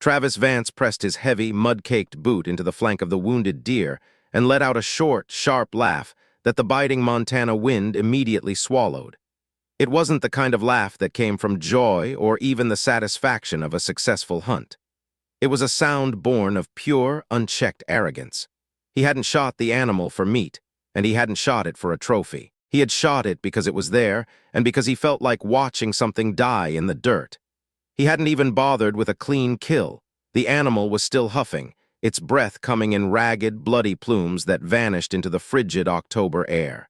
Travis Vance pressed his heavy, mud-caked boot into the flank of the wounded deer and let out a short, sharp laugh that the biting Montana wind immediately swallowed. It wasn't the kind of laugh that came from joy or even the satisfaction of a successful hunt. It was a sound born of pure, unchecked arrogance. He hadn't shot the animal for meat, and he hadn't shot it for a trophy. He had shot it because it was there, and because he felt like watching something die in the dirt. He hadn't even bothered with a clean kill. The animal was still huffing, its breath coming in ragged, bloody plumes that vanished into the frigid October air.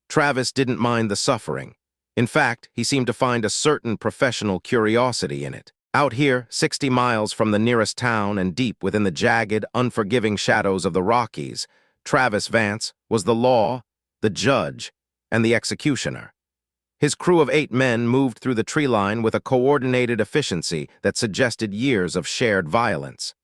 Travis didn't mind the suffering. In fact, he seemed to find a certain professional curiosity in it. Out here, 60 miles from the nearest town and deep within the jagged, unforgiving shadows of the Rockies, Travis Vance was the law, the judge, and the executioner. His crew of 8 men moved through the tree line with a coordinated efficiency that suggested years of shared violence.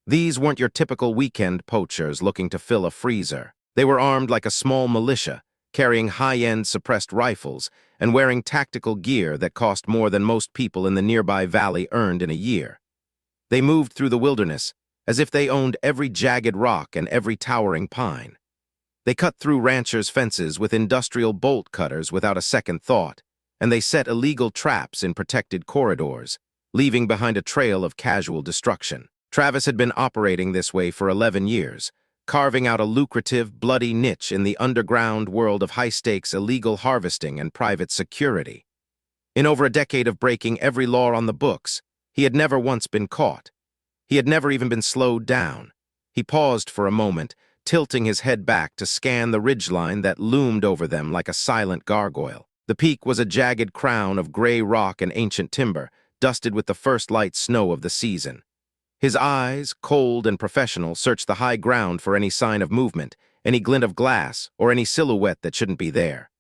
These weren't your typical weekend poachers looking to fill a freezer. They were armed like a small militia, carrying high-end suppressed rifles and wearing tactical gear that cost more than most people in the nearby valley earned in a year. They moved through the wilderness as if they owned every jagged rock and every towering pine. They cut through ranchers' fences with industrial bolt cutters without a second thought, and they set illegal traps in protected corridors, leaving behind a trail of casual destruction. Travis had been operating this way for 11 years, carving out a lucrative, bloody niche in the underground world of high-stakes illegal harvesting and private security. In over a decade of breaking every law on the books, he had never once been caught. He had never even been slowed down. He paused for a moment, tilting his head back to scan the ridgeline that loomed over them like a silent gargoyle. The peak was a jagged crown of gray rock and ancient timber, dusted with the first light snow of the season. His eyes, cold and professional, searched the high ground for any sign of movement, any glint of glass, or any silhouette that shouldn't be there.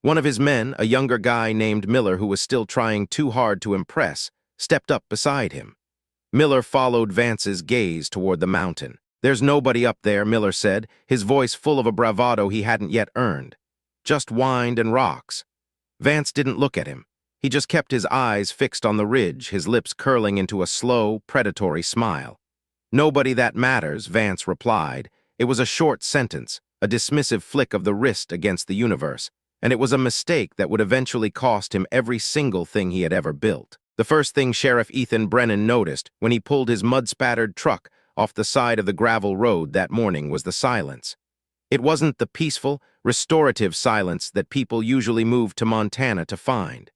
One of his men, a younger guy named Miller who was still trying too hard to impress, stepped up beside him. Miller followed Vance's gaze toward the mountain. "There's nobody up there," Miller said, his voice full of a bravado he hadn't yet earned. "Just wind and rocks." Vance didn't look at him. He just kept his eyes fixed on the ridge, his lips curling into a slow, predatory smile. "Nobody that matters," Vance replied. It was a short sentence, a dismissive flick of the wrist against the universe, and it was a mistake that would eventually cost him every single thing he had ever built. The first thing Sheriff Ethan Brennan noticed when he pulled his mud-spattered truck off the side of the gravel road that morning was the silence. It wasn't the peaceful, restorative silence that people usually move to Montana to find.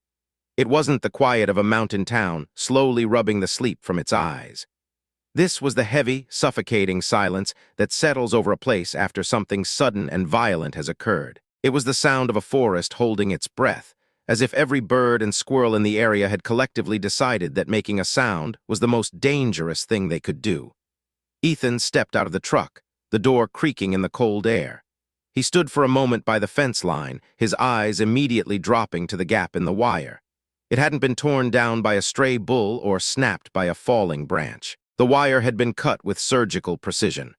It wasn't the quiet of a mountain town slowly rubbing the sleep from its eyes. This was the heavy, suffocating silence that settles over a place after something sudden and violent has occurred. It was the sound of a forest holding its breath, as if every bird and squirrel in the area had collectively decided that making a sound was the most dangerous thing they could do. Ethan stepped out of the truck, the door creaking in the cold air. He stood for a moment by the fence line, his eyes immediately dropping to the gap in the wire. It hadn't been torn down by a stray bull or snapped by a falling branch. The wire had been cut with surgical precision.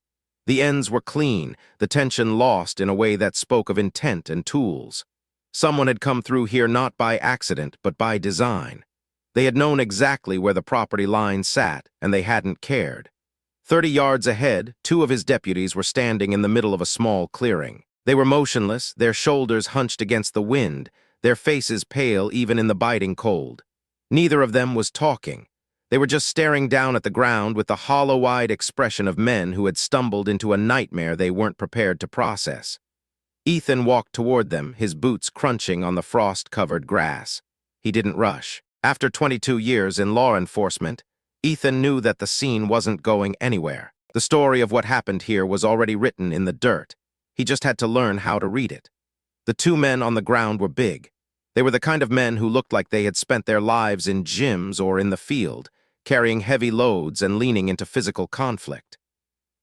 The ends were clean, the tension lost in a way that spoke of intent and tools. Someone had come through here not by accident, but by design. They had known exactly where the property line sat, and they hadn't cared. 30 yards ahead, 2 of his deputies were standing in the middle of a small clearing. They were motionless, their shoulders hunched against the wind, their faces pale even in the biting cold. Neither of them was talking. They were just staring down at the ground with the hollow-eyed expression of men who had stumbled into a nightmare they weren't prepared to process. Ethan walked toward them, his boots crunching on the frost-covered grass. He didn't rush. After 22 years in law enforcement, Ethan knew that the scene wasn't going anywhere. The story of what happened here was already written in the dirt. He just had to learn how to read it. The 2 men on the ground were big. They were the kind of men who looked like they had spent their lives in gyms or in the field, carrying heavy loads and leaning into physical conflict.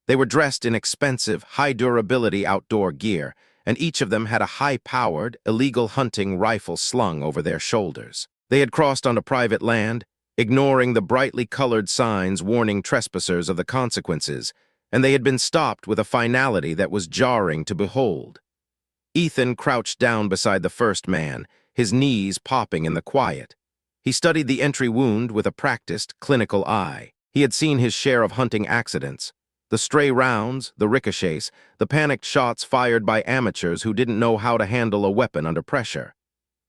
They were dressed in expensive, high-durability outdoor gear, and each of them had a high-powered, illegal hunting rifle slung over their shoulders. They had crossed onto private land, ignoring the brightly colored signs warning trespassers of the consequences, and they had been stopped with a finality that was jarring to behold. Ethan crouched down beside the first man, his knees popping in the quiet. He studied the entry wound with a practiced, clinical eye. He had seen his share of hunting accidents. The stray rounds, the ricochets, the panicked shots fired by amateurs who didn't know how to handle a weapon under pressure.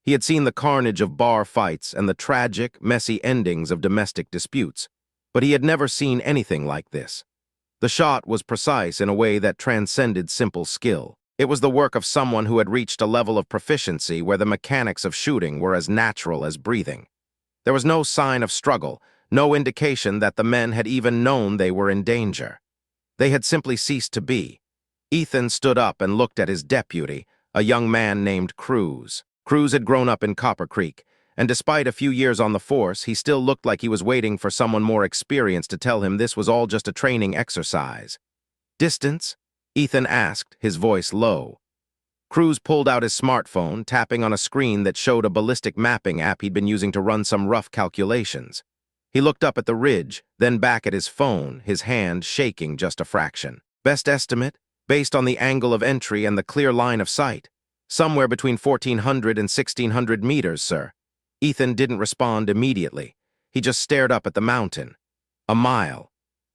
He had seen the carnage of bar fights and the tragic, messy endings of domestic disputes. But he had never seen anything like this. The shot was precise in a way that transcended simple skill. It was the work of someone who had reached a level of proficiency where the mechanics of shooting were as natural as breathing. There was no sign of struggle, no indication that the men had even known they were in danger. They had simply ceased to be. Ethan stood up and looked at his deputy, a young man named Cruz. Cruz had grown up in Copper Creek, and despite a few years on the force, he still looked like he was waiting for someone more experienced to tell him this was all just a training exercise. "Distance?" Ethan asked, his voice low. Cruz pulled out his smartphone, tapping on a screen that showed a ballistic mapping app he'd been using to run some rough calculations. He looked up at the ridge, then back at his phone, his hand shaking just a fraction. "Best estimate, based on the angle of entry and the clear line of sight. Somewhere between 1,400 and 1,600 meters, sir." Ethan didn't respond immediately. He just stared up at the mountain. A mile.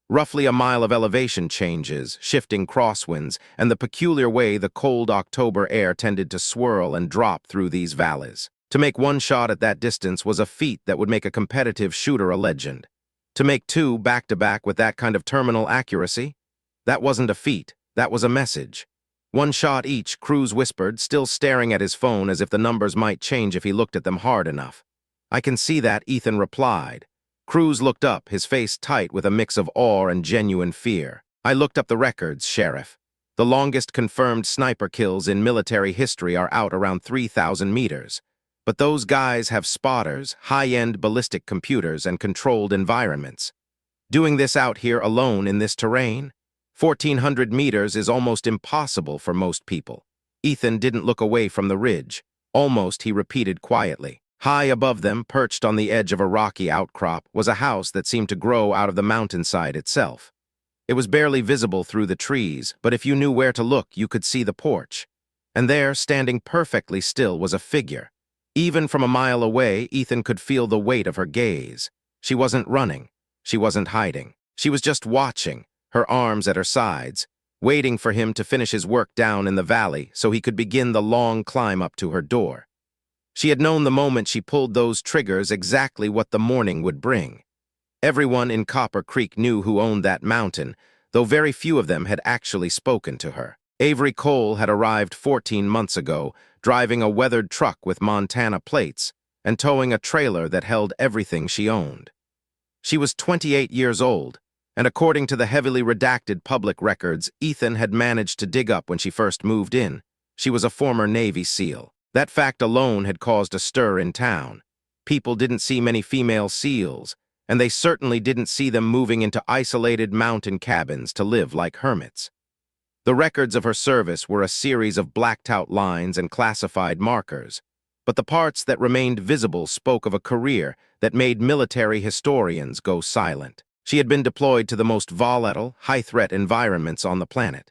Roughly a mile of elevation changes, shifting crosswinds, and the peculiar way the cold October air tended to swirl and drop through these valleys. To make one shot at that distance was a feat that would make a competitive shooter a legend. To make two back-to-back with that kind of terminal accuracy? That wasn't a feat, that was a message. "One shot each," Cruz whispered, still staring at his phone as if the numbers might change if he looked at them hard enough. "I can see that," Ethan replied. Cruz looked up, his face tight with a mix of awe and genuine fear. "I looked up the records, Sheriff. The longest confirmed sniper kills in military history are out around 3,000 meters. But those guys have spotters, high-end ballistic computers, and controlled environments. Doing this out here alone in this terrain? 1,400 meters is almost impossible for most people." Ethan didn't look away from the ridge. "Almost," he repeated quietly. High above them, perched on the edge of a rocky outcrop, was a house that seemed to grow out of the mountainside itself. It was barely visible through the trees, but if you knew where to look, you could see the porch. And there, standing perfectly still, was a figure. Even from a mile away, Ethan could feel the weight of her gaze. She wasn't running. She wasn't hiding. She was just watching, her arms at her sides, waiting for him to finish his work down in the valley so he could begin the long climb up to her door. She had known the moment she pulled those triggers exactly what the morning would bring. Everyone in Copper Creek knew who owned that mountain, though very few of them had actually spoken to her. Avery Cole had arrived 14 months ago, driving a weathered truck with Montana plates and towing a trailer that held everything she owned. She was 28 years old, and according to the heavily redacted public records Ethan had managed to dig up when she first moved in, she was a former Navy SEAL. That fact alone had caused a stir in town. People didn't see many female SEALs, and they certainly didn't see them moving into isolated mountain cabins to live like hermits. The records of her service were a series of blacked-out lines and classified markers, but the parts that remained visible spoke of a career that made military historians go silent. She had been deployed to the most volatile, high-threat environments on the planet.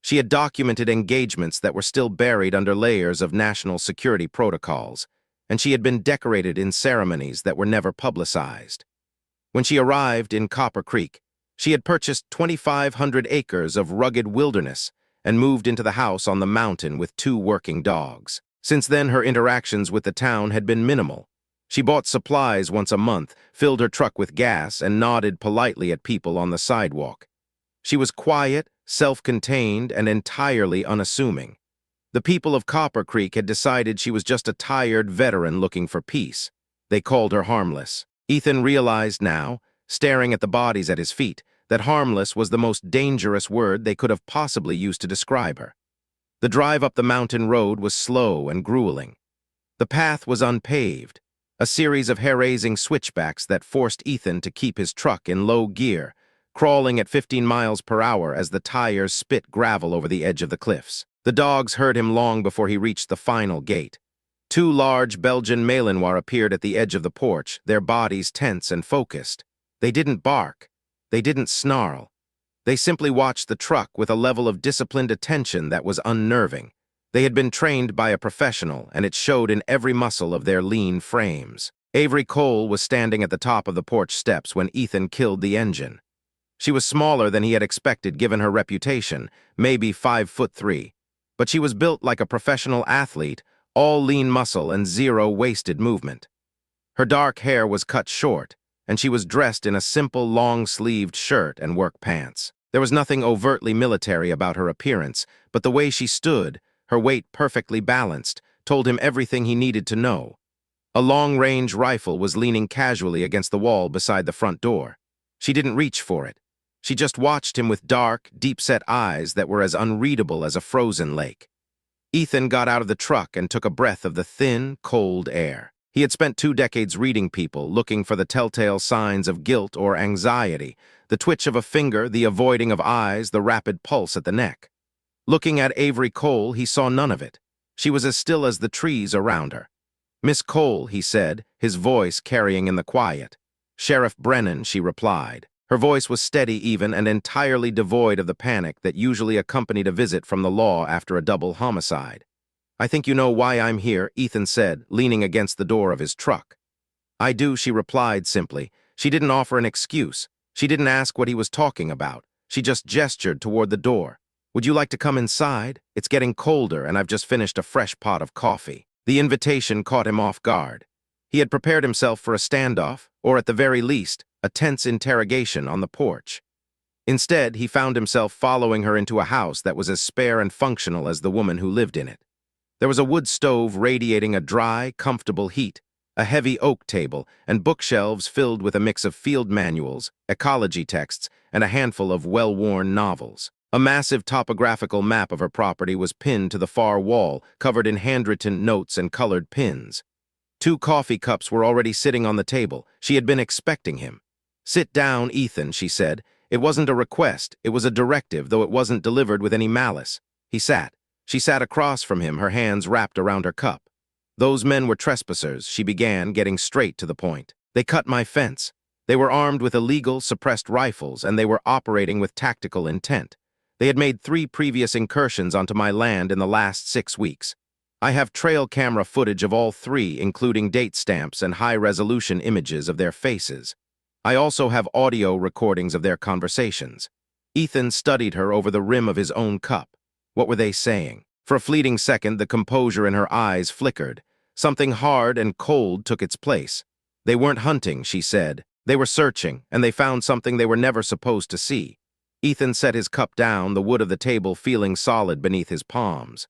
She had documented engagements that were still buried under layers of national security protocols, and she had been decorated in ceremonies that were never publicized. When she arrived in Copper Creek, she had purchased 2,500 acres of rugged wilderness and moved into the house on the mountain with 2 working dogs. Since then, her interactions with the town had been minimal. She bought supplies once a month, filled her truck with gas, and nodded politely at people on the sidewalk. She was quiet, self-contained, and entirely unassuming. The people of Copper Creek had decided she was just a tired veteran looking for peace. They called her harmless. Ethan realized now, staring at the bodies at his feet, that harmless was the most dangerous word they could have possibly used to describe her. The drive up the mountain road was slow and grueling. The path was unpaved, a series of hair-raising switchbacks that forced Ethan to keep his truck in low gear, crawling at 15 miles per hour as the tires spit gravel over the edge of the cliffs. The dogs heard him long before he reached the final gate. 2 large Belgian Malinois appeared at the edge of the porch, their bodies tense and focused. They didn't bark. They didn't snarl. They simply watched the truck with a level of disciplined attention that was unnerving. They had been trained by a professional, and it showed in every muscle of their lean frames. Avery Cole was standing at the top of the porch steps when Ethan killed the engine. She was smaller than he had expected given her reputation, maybe 5'3", but she was built like a professional athlete, all lean muscle and zero wasted movement. Her dark hair was cut short, and she was dressed in a simple long-sleeved shirt and work pants. There was nothing overtly military about her appearance, but the way she stood, her weight perfectly balanced, told him everything he needed to know. A long-range rifle was leaning casually against the wall beside the front door. She didn't reach for it. She just watched him with dark, deep-set eyes that were as unreadable as a frozen lake. Ethan got out of the truck and took a breath of the thin, cold air. He had spent 2 decades reading people, looking for the telltale signs of guilt or anxiety, the twitch of a finger, the avoiding of eyes, the rapid pulse at the neck. Looking at Avery Cole, he saw none of it. She was as still as the trees around her. "Miss Cole," he said, his voice carrying in the quiet. "Sheriff Brennan," she replied. Her voice was steady even and entirely devoid of the panic that usually accompanied a visit from the law after a double homicide. "I think you know why I'm here," Ethan said, leaning against the door of his truck. "I do," she replied simply. She didn't offer an excuse. She didn't ask what he was talking about. She just gestured toward the door. "Would you like to come inside? It's getting colder and I've just finished a fresh pot of coffee." The invitation caught him off guard. He had prepared himself for a standoff, or at the very least, a tense interrogation on the porch. Instead, he found himself following her into a house that was as spare and functional as the woman who lived in it. There was a wood stove radiating a dry, comfortable heat, a heavy oak table, and bookshelves filled with a mix of field manuals, ecology texts, and a handful of well-worn novels. A massive topographical map of her property was pinned to the far wall, covered in handwritten notes and colored pins. 2 coffee cups were already sitting on the table. She had been expecting him. "Sit down, Ethan," she said. It wasn't a request, it was a directive, though it wasn't delivered with any malice. He sat. She sat across from him, her hands wrapped around her cup. "Those men were trespassers," she began, getting straight to the point. "They cut my fence. They were armed with illegal, suppressed rifles, and they were operating with tactical intent. They had made 3 previous incursions onto my land in the last 6 weeks. I have trail camera footage of all 3, including date stamps and high-resolution images of their faces. I also have audio recordings of their conversations." Ethan studied her over the rim of his own cup. What were they saying? For a fleeting second, the composure in her eyes flickered. Something hard and cold took its place. "They weren't hunting," she said. "They were searching, and they found something they were never supposed to see." Ethan set his cup down, the wood of the table feeling solid beneath his palms.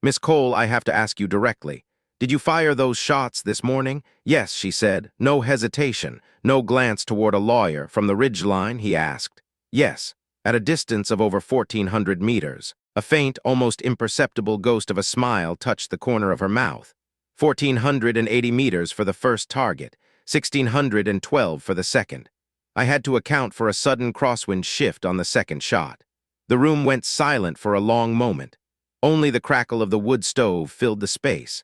"Miss Cole, I have to ask you directly. Did you fire those shots this morning?" "Yes," she said. No hesitation, no glance toward a lawyer. "From the ridgeline?" he asked. "Yes, at a distance of over 1,400 meters. A faint, almost imperceptible ghost of a smile touched the corner of her mouth. 1,480 meters for the first target, 1,612 for the second. I had to account for a sudden crosswind shift on the second shot." The room went silent for a long moment. Only the crackle of the wood stove filled the space.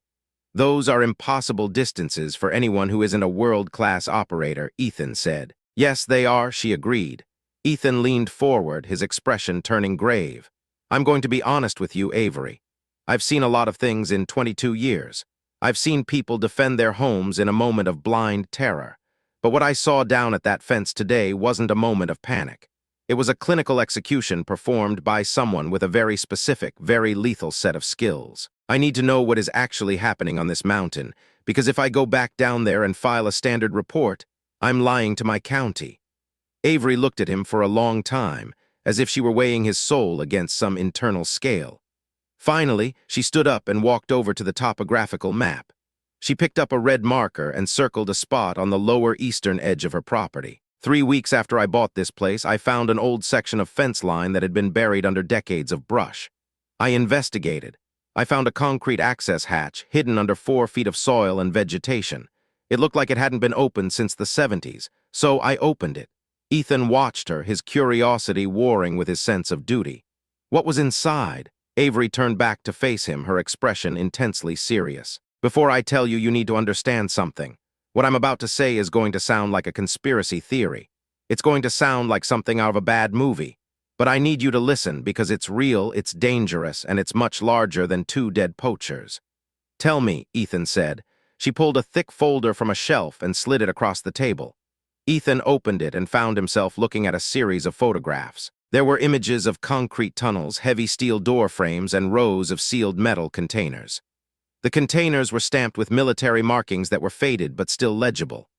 "Those are impossible distances for anyone who isn't a world-class operator," Ethan said. "Yes, they are," she agreed. Ethan leaned forward, his expression turning grave. "I'm going to be honest with you, Avery. I've seen a lot of things in 22 years. I've seen people defend their homes in a moment of blind terror. But what I saw down at that fence today wasn't a moment of panic. It was a clinical execution performed by someone with a very specific, very lethal set of skills. I need to know what is actually happening on this mountain, because if I go back down there and file a standard report, I'm lying to my county." Avery looked at him for a long time, as if she were weighing his soul against some internal scale. Finally, she stood up and walked over to the topographical map. She picked up a red marker and circled a spot on the lower eastern edge of her property. 3 weeks after I bought this place, I found an old section of fence line that had been buried under decades of brush. I investigated. I found a concrete access hatch hidden under 4 feet of soil and vegetation. It looked like it hadn't been opened since the 70s, so I opened it. Ethan watched her, his curiosity warring with his sense of duty. What was inside? Avery turned back to face him, her expression intensely serious. "Before I tell you, you need to understand something. What I'm about to say is going to sound like a conspiracy theory. It's going to sound like something out of a bad movie. But I need you to listen because it's real, it's dangerous, and it's much larger than 2 dead poachers." "Tell me," Ethan said. She pulled a thick folder from a shelf and slid it across the table. Ethan opened it and found himself looking at a series of photographs. There were images of concrete tunnels, heavy steel door frames, and rows of sealed metal containers. The containers were stamped with military markings that were faded but still legible.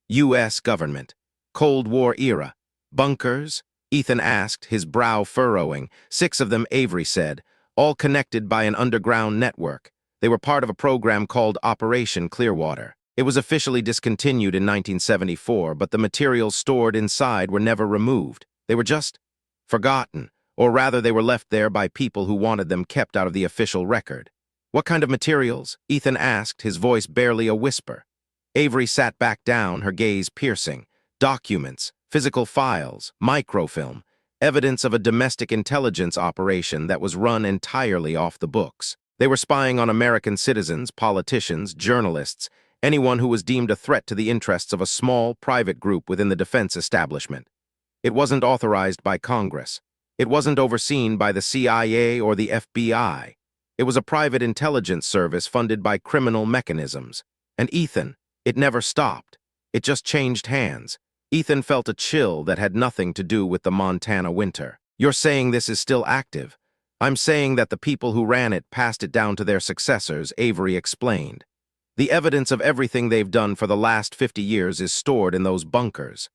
U.S. government. Cold War era. Bunkers? Ethan asked, his brow furrowing. 6 of them, Avery said, all connected by an underground network. They were part of a program called Operation Clearwater. It was officially discontinued in 1974, but the materials stored inside were never removed. They were just forgotten, or rather they were left there by people who wanted them kept out of the official record. What kind of materials? Ethan asked, his voice barely a whisper. Avery sat back down, her gaze piercing. Documents, physical files, microfilm, evidence of a domestic intelligence operation that was run entirely off the books. They were spying on American citizens, politicians, journalists, anyone who was deemed a threat to the interests of a small, private group within the defense establishment. It wasn't authorized by Congress. It wasn't overseen by the CIA or the FBI. It was a private intelligence service funded by criminal mechanisms. And Ethan, it never stopped. It just changed hands. Ethan felt a chill that had nothing to do with the Montana winter. You're saying this is still active? I'm saying that the people who ran it passed it down to their successors, Avery explained. The evidence of everything they've done for the last 50 years is stored in those bunkers.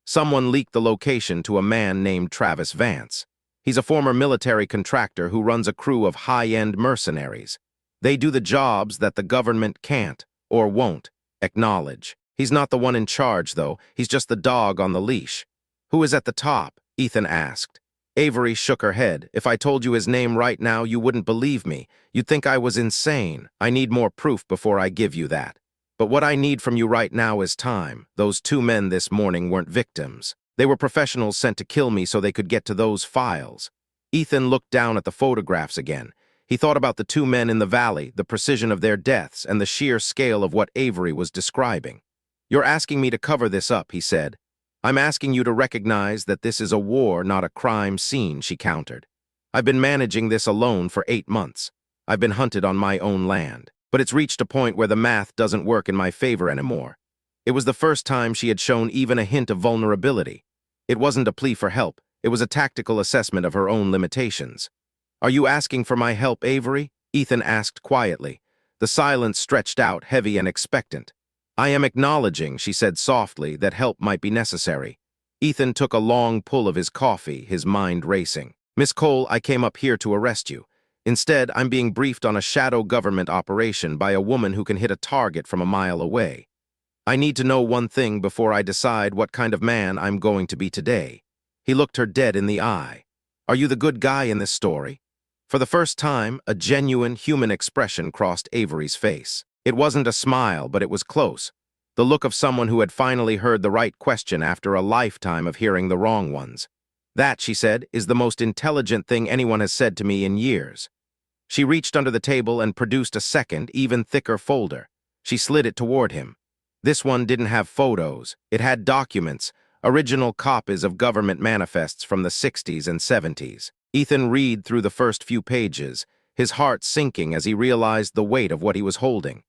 Someone leaked the location to a man named Travis Vance. He's a former military contractor who runs a crew of high-end mercenaries. They do the jobs that the government can't, or won't, acknowledge. He's not the one in charge, though. He's just the dog on the leash. Who is at the top? Ethan asked. Avery shook her head. If I told you his name right now, you wouldn't believe me. You'd think I was insane. I need more proof before I give you that. But what I need from you right now is time. Those 2 men this morning weren't victims. They were professionals sent to kill me so they could get to those files. Ethan looked down at the photographs again. He thought about the 2 men in the valley, the precision of their deaths, and the sheer scale of what Avery was describing. You're asking me to cover this up, he said. I'm asking you to recognize that this is a war, not a crime scene, she countered. I've been managing this alone for 8 months. I've been hunted on my own land. But it's reached a point where the math doesn't work in my favor anymore. It was the first time she had shown even a hint of vulnerability. It wasn't a plea for help. It was a tactical assessment of her own limitations. Are you asking for my help, Avery? Ethan asked quietly. The silence stretched out, heavy and expectant. I am acknowledging, she said softly, that help might be necessary. Ethan took a long pull of his coffee, his mind racing. Miss Cole, I came up here to arrest you. Instead, I'm being briefed on a shadow government operation by a woman who can hit a target from a mile away. I need to know one thing before I decide what kind of man I'm going to be today. He looked her dead in the eye. Are you the good guy in this story? For the first time, a genuine human expression crossed Avery's face. It wasn't a smile, but it was close. The look of someone who had finally heard the right question after a lifetime of hearing the wrong ones. That, she said, is the most intelligent thing anyone has said to me in years. She reached under the table and produced a second, even thicker folder. She slid it toward him. This one didn't have photos. It had documents, original copies of government manifests from the 60s and 70s. Ethan read through the first few pages, his heart sinking as he realized the weight of what he was holding.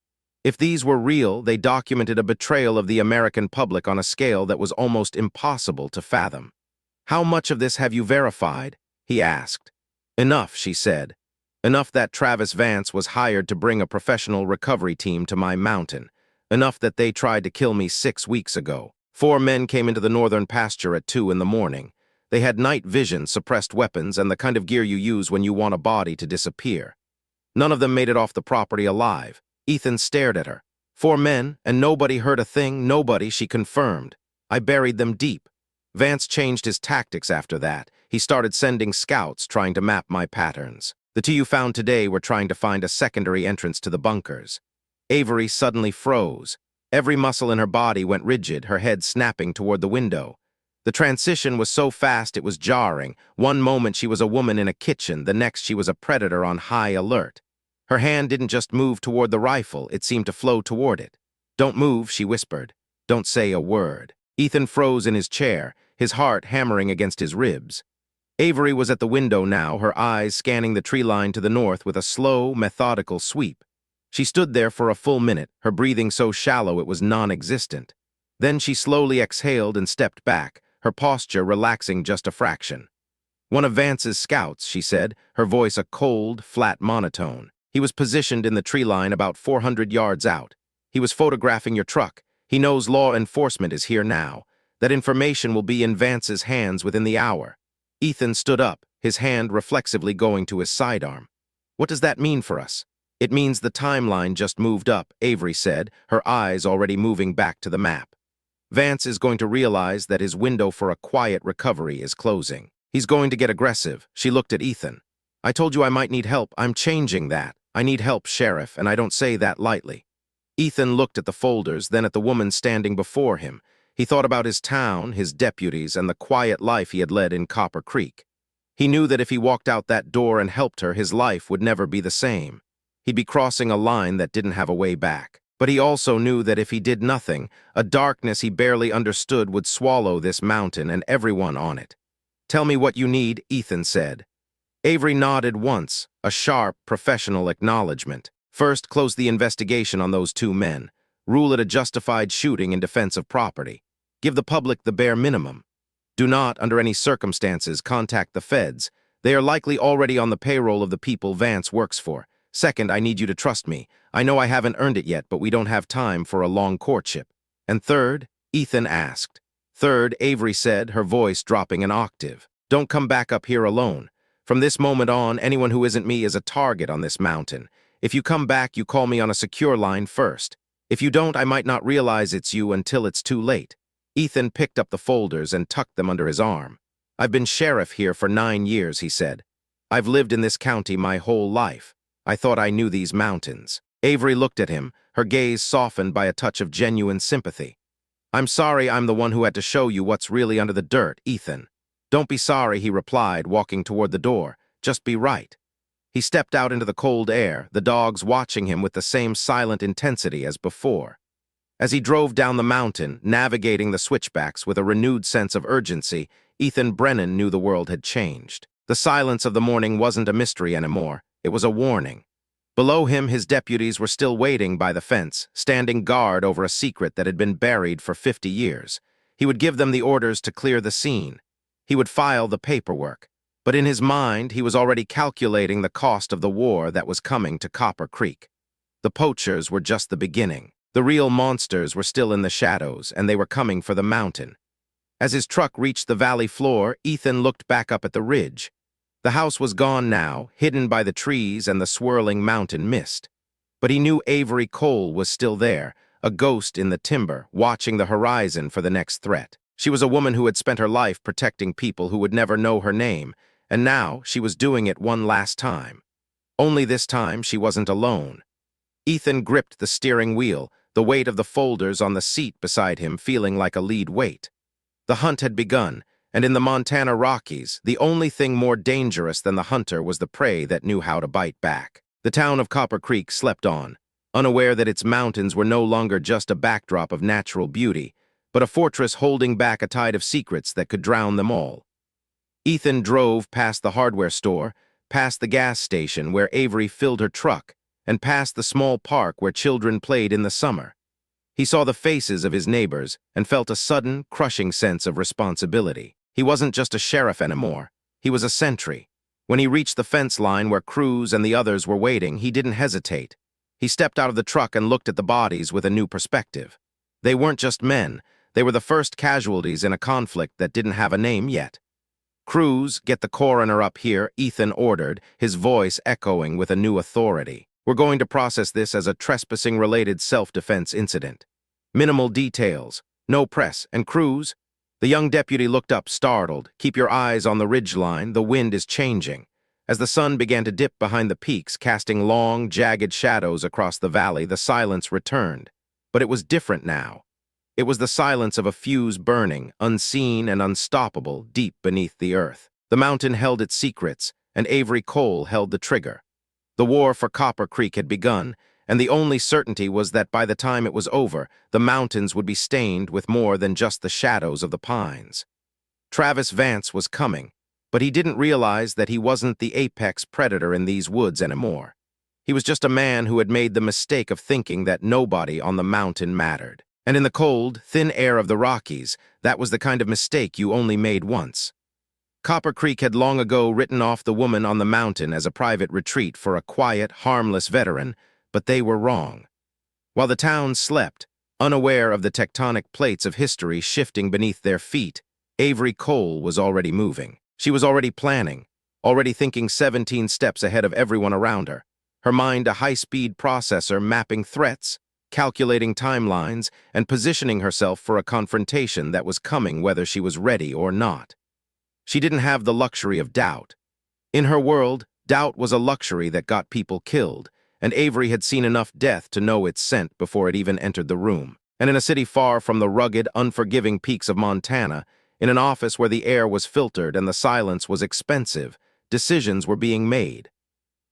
If these were real, they documented a betrayal of the American public on a scale that was almost impossible to fathom. How much of this have you verified? He asked. Enough, she said. Enough that Travis Vance was hired to bring a professional recovery team to my mountain. Enough that they tried to kill me 6 weeks ago. 4 men came into the northern pasture at 2 in the morning. They had night vision, suppressed weapons, and the kind of gear you use when you want a body to disappear. None of them made it off the property alive. Ethan stared at her. 4 men, and nobody heard a thing, nobody, she confirmed. I buried them deep. Vance changed his tactics after that. He started sending scouts trying to map my patterns. The 2 you found today were trying to find a secondary entrance to the bunkers. Avery suddenly froze. Every muscle in her body went rigid, her head snapping toward the window. The transition was so fast it was jarring. One moment she was a woman in a kitchen, the next she was a predator on high alert. Her hand didn't just move toward the rifle, it seemed to flow toward it. Don't move, she whispered. Don't say a word. Ethan froze in his chair, his heart hammering against his ribs. Avery was at the window now, her eyes scanning the tree line to the north with a slow, methodical sweep. She stood there for a full minute, her breathing so shallow it was non-existent. Then she slowly exhaled and stepped back, her posture relaxing just a fraction. "One of Vance's scouts," she said, her voice a cold, flat monotone. "He was positioned in the tree line about 400 yards out. He was photographing your truck. He knows law enforcement is here now. That information will be in Vance's hands within the hour." Ethan stood up, his hand reflexively going to his sidearm. "What does that mean for us?" "It means the timeline just moved up," Avery said, her eyes already moving back to the map. "Vance is going to realize that his window for a quiet recovery is closing. He's going to get aggressive." She looked at Ethan. "I told you I might need help. I'm changing that. I need help, Sheriff, and I don't say that lightly." Ethan looked at the folders, then at the woman standing before him. He thought about his town, his deputies, and the quiet life he had led in Copper Creek. He knew that if he walked out that door and helped her, his life would never be the same. He'd be crossing a line that didn't have a way back. But he also knew that if he did nothing, a darkness he barely understood would swallow this mountain and everyone on it. "Tell me what you need," Ethan said. Avery nodded once, a sharp, professional acknowledgement. "First, close the investigation on those two men. Rule it a justified shooting in defense of property. Give the public the bare minimum. Do not, under any circumstances, contact the feds. They are likely already on the payroll of the people Vance works for. Second, I need you to trust me. I know I haven't earned it yet, but we don't have time for a long courtship." "And third?" Ethan asked. "Third," Avery said, her voice dropping an octave. "Don't come back up here alone. From this moment on, anyone who isn't me is a target on this mountain. If you come back, you call me on a secure line first. If you don't, I might not realize it's you until it's too late." Ethan picked up the folders and tucked them under his arm. "I've been sheriff here for 9 years," he said. "I've lived in this county my whole life. I thought I knew these mountains." Avery looked at him, her gaze softened by a touch of genuine sympathy. "I'm sorry I'm the one who had to show you what's really under the dirt, Ethan." "Don't be sorry," he replied, walking toward the door. "Just be right." He stepped out into the cold air, the dogs watching him with the same silent intensity as before. As he drove down the mountain, navigating the switchbacks with a renewed sense of urgency, Ethan Brennan knew the world had changed. The silence of the morning wasn't a mystery anymore. It was a warning. Below him, his deputies were still waiting by the fence, standing guard over a secret that had been buried for 50 years. He would give them the orders to clear the scene. He would file the paperwork. But in his mind, he was already calculating the cost of the war that was coming to Copper Creek. The poachers were just the beginning. The real monsters were still in the shadows, and they were coming for the mountain. As his truck reached the valley floor, Ethan looked back up at the ridge. The house was gone now, hidden by the trees and the swirling mountain mist. But he knew Avery Cole was still there, a ghost in the timber, watching the horizon for the next threat. She was a woman who had spent her life protecting people who would never know her name, and now she was doing it one last time. Only this time she wasn't alone. Ethan gripped the steering wheel, the weight of the folders on the seat beside him feeling like a lead weight. The hunt had begun, and in the Montana Rockies, the only thing more dangerous than the hunter was the prey that knew how to bite back. The town of Copper Creek slept on, unaware that its mountains were no longer just a backdrop of natural beauty, but a fortress holding back a tide of secrets that could drown them all. Ethan drove past the hardware store, past the gas station where Avery filled her truck, and past the small park where children played in the summer. He saw the faces of his neighbors and felt a sudden, crushing sense of responsibility. He wasn't just a sheriff anymore. He was a sentry. When he reached the fence line where Cruz and the others were waiting, he didn't hesitate. He stepped out of the truck and looked at the bodies with a new perspective. They weren't just men. They were the first casualties in a conflict that didn't have a name yet. "Cruz, get the coroner up here," Ethan ordered, his voice echoing with a new authority. "We're going to process this as a trespassing-related self-defense incident. Minimal details, no press, and Cruz..." The young deputy looked up, startled. "Keep your eyes on the ridgeline, the wind is changing." As the sun began to dip behind the peaks, casting long, jagged shadows across the valley, the silence returned. But it was different now. It was the silence of a fuse burning, unseen and unstoppable, deep beneath the earth. The mountain held its secrets, and Avery Cole held the trigger. The war for Copper Creek had begun, and the only certainty was that by the time it was over, the mountains would be stained with more than just the shadows of the pines. Travis Vance was coming, but he didn't realize that he wasn't the apex predator in these woods anymore. He was just a man who had made the mistake of thinking that nobody on the mountain mattered. And in the cold, thin air of the Rockies, that was the kind of mistake you only made once. Copper Creek had long ago written off the woman on the mountain as a private retreat for a quiet, harmless veteran, but they were wrong. While the town slept, unaware of the tectonic plates of history shifting beneath their feet, Avery Cole was already moving. She was already planning, already thinking 17 steps ahead of everyone around her, her mind a high-speed processor mapping threats, calculating timelines, and positioning herself for a confrontation that was coming whether she was ready or not. She didn't have the luxury of doubt. In her world, doubt was a luxury that got people killed, and Avery had seen enough death to know its scent before it even entered the room. And in a city far from the rugged, unforgiving peaks of Montana, in an office where the air was filtered and the silence was expensive, decisions were being made.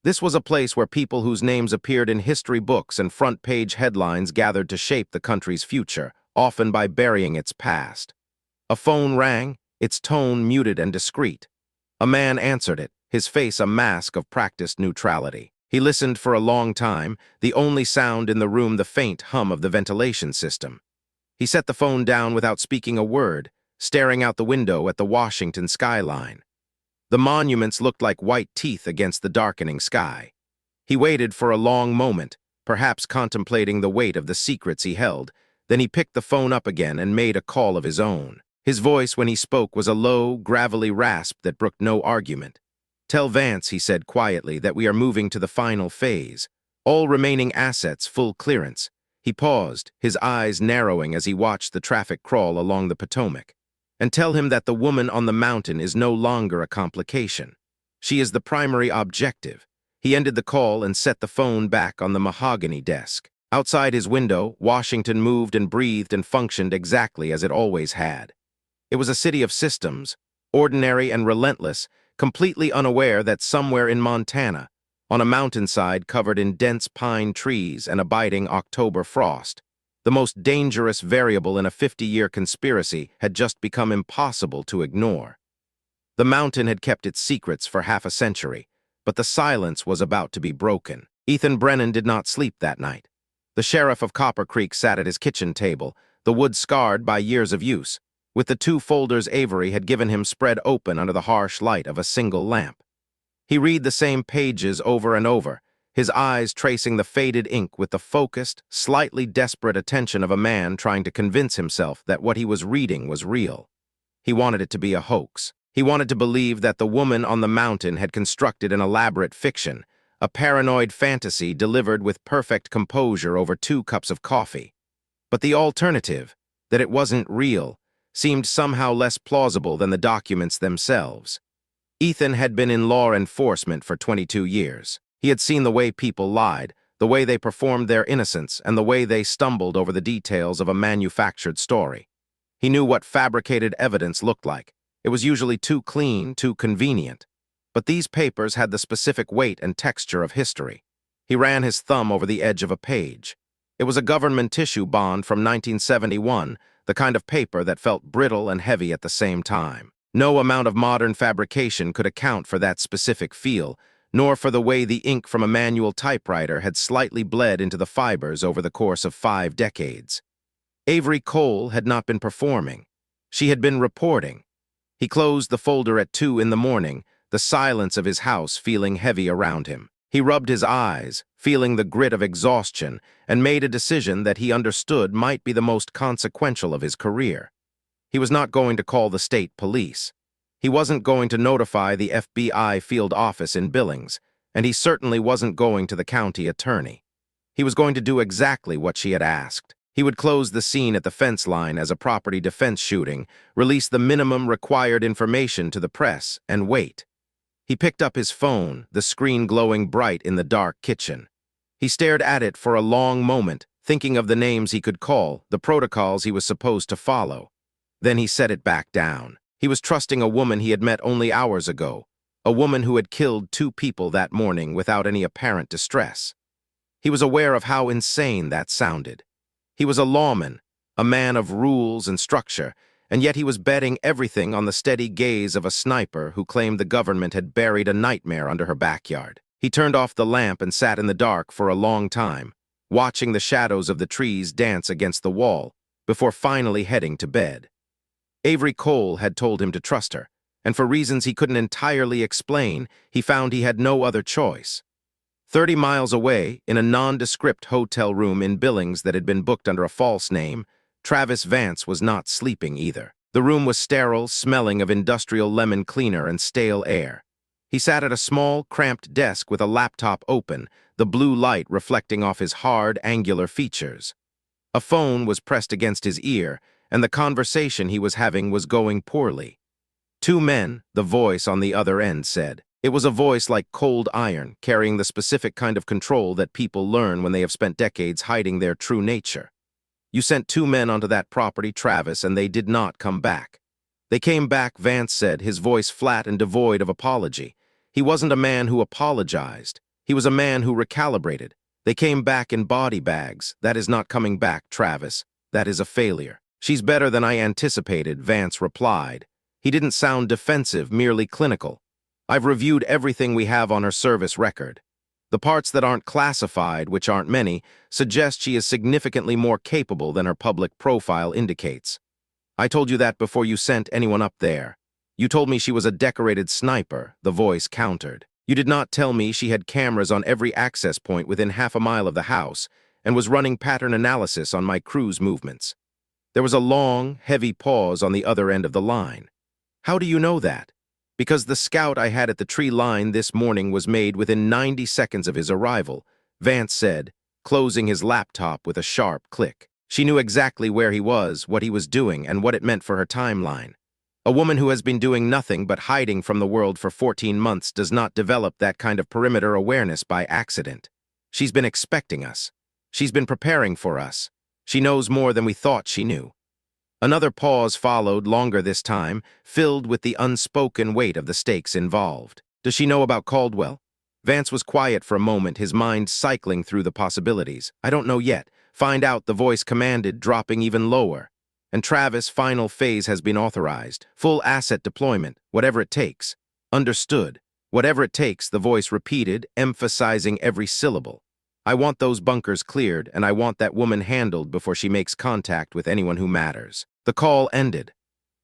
This was a place where people whose names appeared in history books and front-page headlines gathered to shape the country's future, often by burying its past. A phone rang, its tone muted and discreet. A man answered it, his face a mask of practiced neutrality. He listened for a long time, the only sound in the room the faint hum of the ventilation system. He set the phone down without speaking a word, staring out the window at the Washington skyline. The monuments looked like white teeth against the darkening sky. He waited for a long moment, perhaps contemplating the weight of the secrets he held. Then he picked the phone up again and made a call of his own. His voice when he spoke was a low, gravelly rasp that brooked no argument. "Tell Vance," he said quietly, "that we are moving to the final phase. All remaining assets full clearance." He paused, his eyes narrowing as he watched the traffic crawl along the Potomac. "And tell him that the woman on the mountain is no longer a complication. She is the primary objective." He ended the call and set the phone back on the mahogany desk. Outside his window, Washington moved and breathed and functioned exactly as it always had. It was a city of systems, ordinary and relentless, completely unaware that somewhere in Montana, on a mountainside covered in dense pine trees and a biting October frost, the most dangerous variable in a 50-year conspiracy had just become impossible to ignore. The mountain had kept its secrets for half a century, but the silence was about to be broken. Ethan Brennan did not sleep that night. The sheriff of Copper Creek sat at his kitchen table, the wood scarred by years of use, with the 2 folders Avery had given him spread open under the harsh light of a single lamp. He read the same pages over and over, his eyes tracing the faded ink with the focused, slightly desperate attention of a man trying to convince himself that what he was reading was real. He wanted it to be a hoax. He wanted to believe that the woman on the mountain had constructed an elaborate fiction, a paranoid fantasy delivered with perfect composure over 2 cups of coffee. But the alternative, that it wasn't real, seemed somehow less plausible than the documents themselves. Ethan had been in law enforcement for 22 years. He had seen the way people lied, the way they performed their innocence, and the way they stumbled over the details of a manufactured story. He knew what fabricated evidence looked like. It was usually too clean, too convenient. But these papers had the specific weight and texture of history. He ran his thumb over the edge of a page. It was a government tissue bond from 1971, the kind of paper that felt brittle and heavy at the same time. No amount of modern fabrication could account for that specific feel, nor for the way the ink from a manual typewriter had slightly bled into the fibers over the course of 5 decades. Avery Cole had not been performing. She had been reporting. He closed the folder at 2 in the morning, the silence of his house feeling heavy around him. He rubbed his eyes, feeling the grit of exhaustion, and made a decision that he understood might be the most consequential of his career. He was not going to call the state police. He wasn't going to notify the FBI field office in Billings, and he certainly wasn't going to the county attorney. He was going to do exactly what she had asked. He would close the scene at the fence line as a property defense shooting, release the minimum required information to the press, and wait. He picked up his phone, the screen glowing bright in the dark kitchen. He stared at it for a long moment, thinking of the names he could call, the protocols he was supposed to follow. Then he set it back down. He was trusting a woman he had met only hours ago, a woman who had killed 2 people that morning without any apparent distress. He was aware of how insane that sounded. He was a lawman, a man of rules and structure, and yet he was betting everything on the steady gaze of a sniper who claimed the government had buried a nightmare under her backyard. He turned off the lamp and sat in the dark for a long time, watching the shadows of the trees dance against the wall, before finally heading to bed. Avery Cole had told him to trust her, and for reasons he couldn't entirely explain, he found he had no other choice. 30 miles away, in a nondescript hotel room in Billings that had been booked under a false name, Travis Vance was not sleeping either. The room was sterile, smelling of industrial lemon cleaner and stale air. He sat at a small, cramped desk with a laptop open, the blue light reflecting off his hard, angular features. A phone was pressed against his ear, and the conversation he was having was going poorly. Two men, the voice on the other end said. It was a voice like cold iron, carrying the specific kind of control that people learn when they have spent decades hiding their true nature. You sent two men onto that property, Travis, and they did not come back. They came back, Vance said, his voice flat and devoid of apology. He wasn't a man who apologized. He was a man who recalibrated. They came back in body bags. That is not coming back, Travis. That is a failure. She's better than I anticipated, Vance replied. He didn't sound defensive, merely clinical. I've reviewed everything we have on her service record. The parts that aren't classified, which aren't many, suggest she is significantly more capable than her public profile indicates. I told you that before you sent anyone up there. You told me she was a decorated sniper, the voice countered. You did not tell me she had cameras on every access point within half a mile of the house and was running pattern analysis on my crew's movements. There was a long, heavy pause on the other end of the line. How do you know that? Because the scout I had at the tree line this morning was made within 90 seconds of his arrival, Vance said, closing his laptop with a sharp click. She knew exactly where he was, what he was doing, and what it meant for her timeline. A woman who has been doing nothing but hiding from the world for 14 months does not develop that kind of perimeter awareness by accident. She's been expecting us. She's been preparing for us. She knows more than we thought she knew. Another pause followed, longer this time, filled with the unspoken weight of the stakes involved. Does she know about Caldwell? Vance was quiet for a moment, his mind cycling through the possibilities. I don't know yet. Find out, the voice commanded, dropping even lower. And Travis' final phase has been authorized. Full asset deployment, whatever it takes. Understood. Whatever it takes, the voice repeated, emphasizing every syllable. I want those bunkers cleared, and I want that woman handled before she makes contact with anyone who matters. The call ended.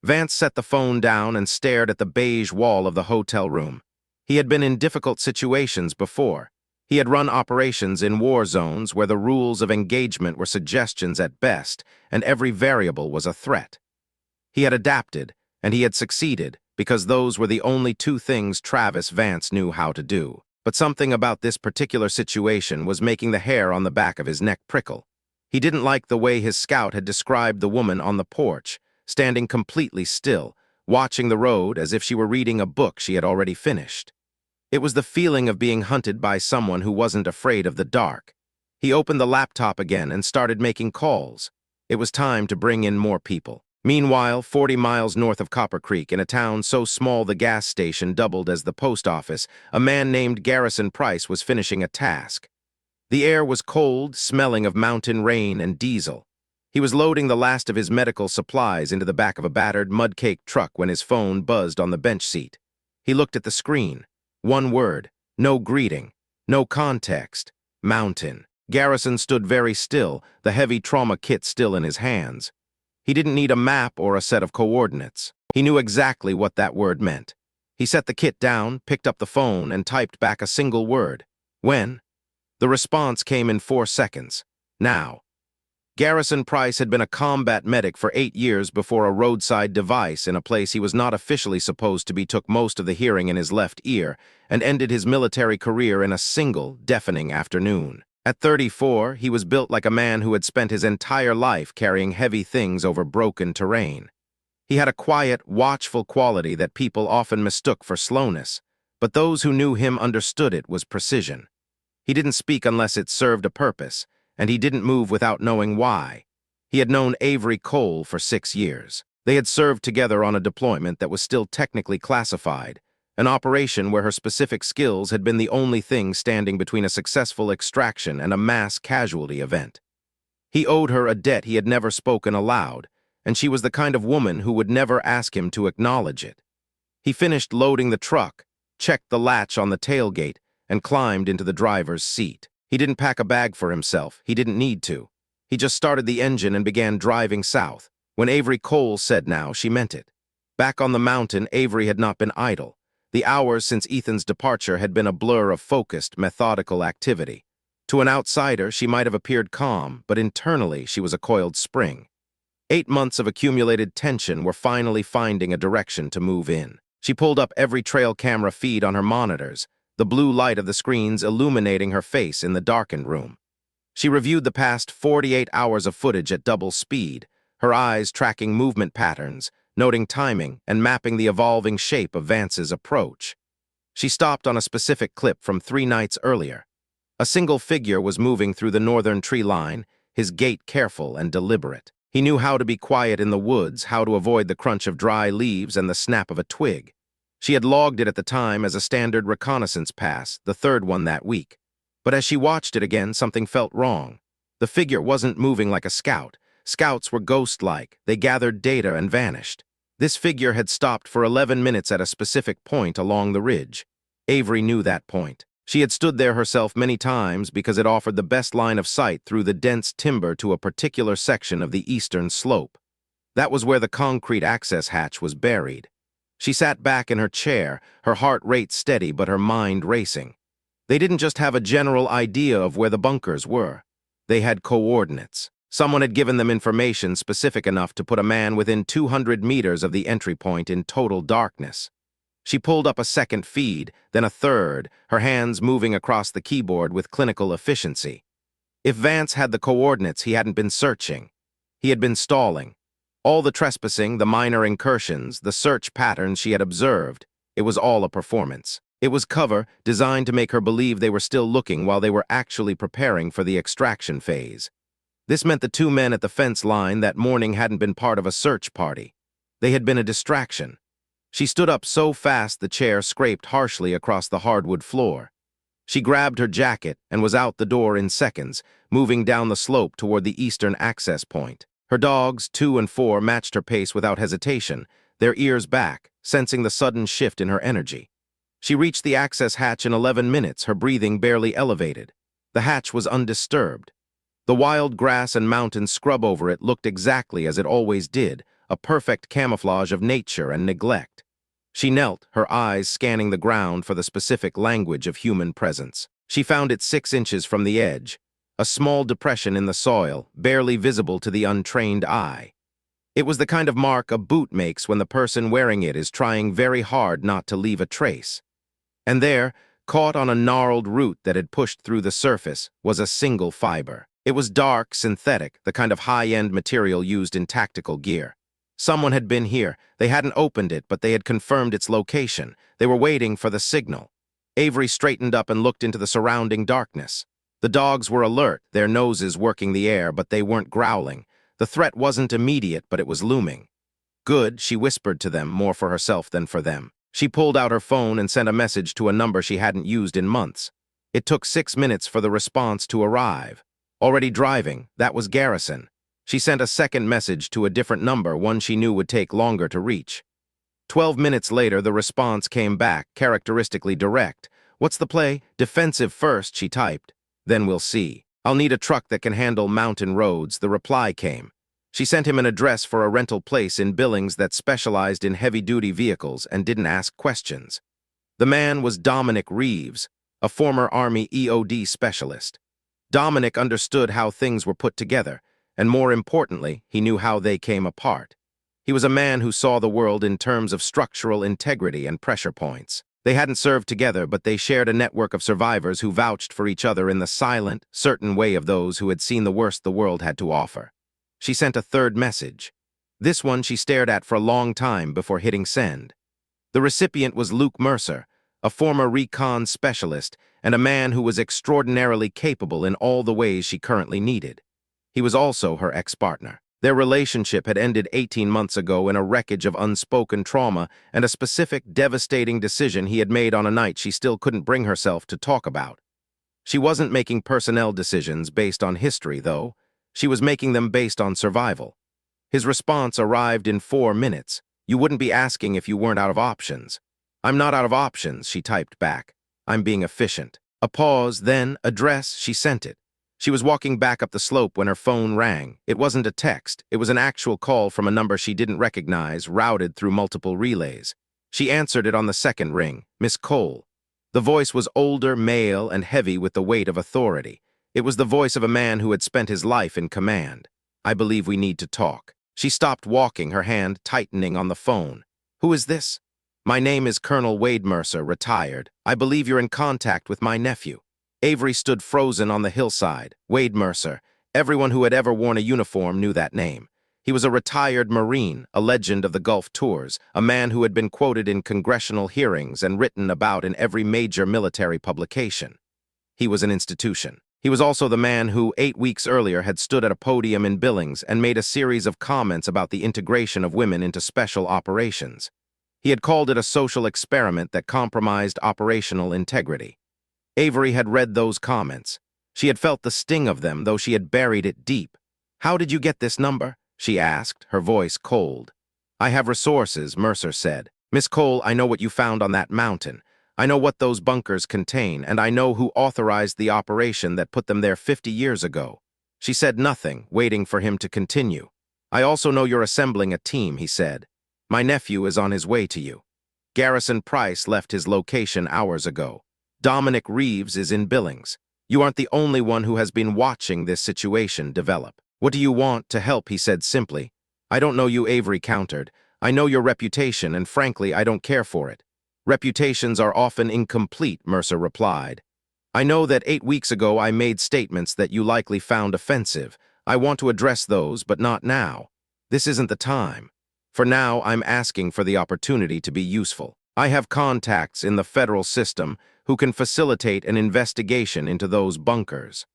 Vance set the phone down and stared at the beige wall of the hotel room. He had been in difficult situations before. He had run operations in war zones where the rules of engagement were suggestions at best, and every variable was a threat. He had adapted, and he had succeeded, because those were the only two things Travis Vance knew how to do. But something about this particular situation was making the hair on the back of his neck prickle. He didn't like the way his scout had described the woman on the porch, standing completely still, watching the road as if she were reading a book she had already finished. It was the feeling of being hunted by someone who wasn't afraid of the dark. He opened the laptop again and started making calls. It was time to bring in more people. Meanwhile, 40 miles north of Copper Creek, in a town so small the gas station doubled as the post office, a man named Garrison Price was finishing a task. The air was cold, smelling of mountain rain and diesel. He was loading the last of his medical supplies into the back of a battered, mud-caked truck when his phone buzzed on the bench seat. He looked at the screen. One word, no greeting, no context, mountain. Garrison stood very still, the heavy trauma kit still in his hands. He didn't need a map or a set of coordinates. He knew exactly what that word meant. He set the kit down, picked up the phone, and typed back a single word. When? The response came in 4 seconds. Now. Garrison Price had been a combat medic for 8 years before a roadside device in a place he was not officially supposed to be took most of the hearing in his left ear and ended his military career in a single, deafening afternoon. At 34, he was built like a man who had spent his entire life carrying heavy things over broken terrain. He had a quiet, watchful quality that people often mistook for slowness, but those who knew him understood it was precision. He didn't speak unless it served a purpose, and he didn't move without knowing why. He had known Avery Cole for 6 years. They had served together on a deployment that was still technically classified, an operation where her specific skills had been the only thing standing between a successful extraction and a mass casualty event. He owed her a debt he had never spoken aloud, and she was the kind of woman who would never ask him to acknowledge it. He finished loading the truck, checked the latch on the tailgate, and climbed into the driver's seat. He didn't pack a bag for himself. He didn't need to. He just started the engine and began driving south. When Avery Cole said now, she meant it. Back on the mountain, Avery had not been idle. The hours since Ethan's departure had been a blur of focused, methodical activity. To an outsider, she might have appeared calm, but internally she was a coiled spring. 8 months of accumulated tension were finally finding a direction to move in. She pulled up every trail camera feed on her monitors, the blue light of the screens illuminating her face in the darkened room. She reviewed the past 48 hours of footage at double speed, her eyes tracking movement patterns, noting timing, and mapping the evolving shape of Vance's approach. She stopped on a specific clip from 3 nights earlier. A single figure was moving through the northern tree line, his gait careful and deliberate. He knew how to be quiet in the woods, how to avoid the crunch of dry leaves and the snap of a twig. She had logged it at the time as a standard reconnaissance pass, the 3rd one that week. But as she watched it again, something felt wrong. The figure wasn't moving like a scout. Scouts were ghost-like. They gathered data and vanished. This figure had stopped for 11 minutes at a specific point along the ridge. Avery knew that point. She had stood there herself many times because it offered the best line of sight through the dense timber to a particular section of the eastern slope. That was where the concrete access hatch was buried. She sat back in her chair, her heart rate steady but her mind racing. They didn't just have a general idea of where the bunkers were. They had coordinates. Someone had given them information specific enough to put a man within 200 meters of the entry point in total darkness. She pulled up a second feed, then a third, her hands moving across the keyboard with clinical efficiency. If Vance had the coordinates, he hadn't been searching. He had been stalling. All the trespassing, the minor incursions, the search patterns she had observed, it was all a performance. It was cover designed to make her believe they were still looking while they were actually preparing for the extraction phase. This meant the 2 men at the fence line that morning hadn't been part of a search party. They had been a distraction. She stood up so fast the chair scraped harshly across the hardwood floor. She grabbed her jacket and was out the door in seconds, moving down the slope toward the eastern access point. Her dogs, 2 and 4, matched her pace without hesitation, their ears back, sensing the sudden shift in her energy. She reached the access hatch in 11 minutes, her breathing barely elevated. The hatch was undisturbed. The wild grass and mountain scrub over it looked exactly as it always did, a perfect camouflage of nature and neglect. She knelt, her eyes scanning the ground for the specific language of human presence. She found it 6 inches from the edge, a small depression in the soil, barely visible to the untrained eye. It was the kind of mark a boot makes when the person wearing it is trying very hard not to leave a trace. And there, caught on a gnarled root that had pushed through the surface, was a single fiber. It was dark, synthetic, the kind of high-end material used in tactical gear. Someone had been here. They hadn't opened it, but they had confirmed its location. They were waiting for the signal. Avery straightened up and looked into the surrounding darkness. The dogs were alert, their noses working the air, but they weren't growling. The threat wasn't immediate, but it was looming. Good, she whispered to them, more for herself than for them. She pulled out her phone and sent a message to a number she hadn't used in months. It took 6 minutes for the response to arrive. Already driving, that was Garrison. She sent a second message to a different number, one she knew would take longer to reach. 12 minutes later, the response came back, characteristically direct. "What's the play? Defensive first," she typed. "Then we'll see. I'll need a truck that can handle mountain roads," the reply came. She sent him an address for a rental place in Billings that specialized in heavy-duty vehicles and didn't ask questions. The man was Dominic Reeves, a former Army EOD specialist. Dominic understood how things were put together, and more importantly, he knew how they came apart. He was a man who saw the world in terms of structural integrity and pressure points. They hadn't served together, but they shared a network of survivors who vouched for each other in the silent, certain way of those who had seen the worst the world had to offer. She sent a third message. This one she stared at for a long time before hitting send. The recipient was Luke Mercer, a former recon specialist and a man who was extraordinarily capable in all the ways she currently needed. He was also her ex-partner. Their relationship had ended 18 months ago in a wreckage of unspoken trauma and a specific, devastating decision he had made on a night she still couldn't bring herself to talk about. She wasn't making personnel decisions based on history, though. She was making them based on survival. His response arrived in 4 minutes. "You wouldn't be asking if you weren't out of options." "I'm not out of options," she typed back. I'm being efficient. A pause, then, address, she sent it. She was walking back up the slope when her phone rang. It wasn't a text. It was an actual call from a number she didn't recognize, routed through multiple relays. She answered it on the second ring, Miss Cole. The voice was older, male, and heavy with the weight of authority. It was the voice of a man who had spent his life in command. I believe we need to talk. She stopped walking, her hand tightening on the phone. Who is this? My name is Colonel Wade Mercer, retired. I believe you're in contact with my nephew. Avery stood frozen on the hillside. Wade Mercer. Everyone who had ever worn a uniform knew that name. He was a retired Marine, a legend of the Gulf tours, a man who had been quoted in congressional hearings and written about in every major military publication. He was an institution. He was also the man who, 8 weeks earlier, had stood at a podium in Billings and made a series of comments about the integration of women into special operations. He had called it a social experiment that compromised operational integrity. Avery had read those comments. She had felt the sting of them, though she had buried it deep. How did you get this number? She asked, her voice cold. I have resources, Mercer said. Miss Cole, I know what you found on that mountain. I know what those bunkers contain, and I know who authorized the operation that put them there 50 years ago. She said nothing, waiting for him to continue. I also know you're assembling a team, he said. My nephew is on his way to you. Garrison Price left his location hours ago. Dominic Reeves is in Billings. You aren't the only one who has been watching this situation develop. What do you want to help, he said simply. I don't know you, Avery countered. I know your reputation, and frankly, I don't care for it. Reputations are often incomplete, Mercer replied. I know that 8 weeks ago I made statements that you likely found offensive. I want to address those, but not now. This isn't the time. For now, I'm asking for the opportunity to be useful. I have contacts in the federal system who can facilitate an investigation into those bunkers.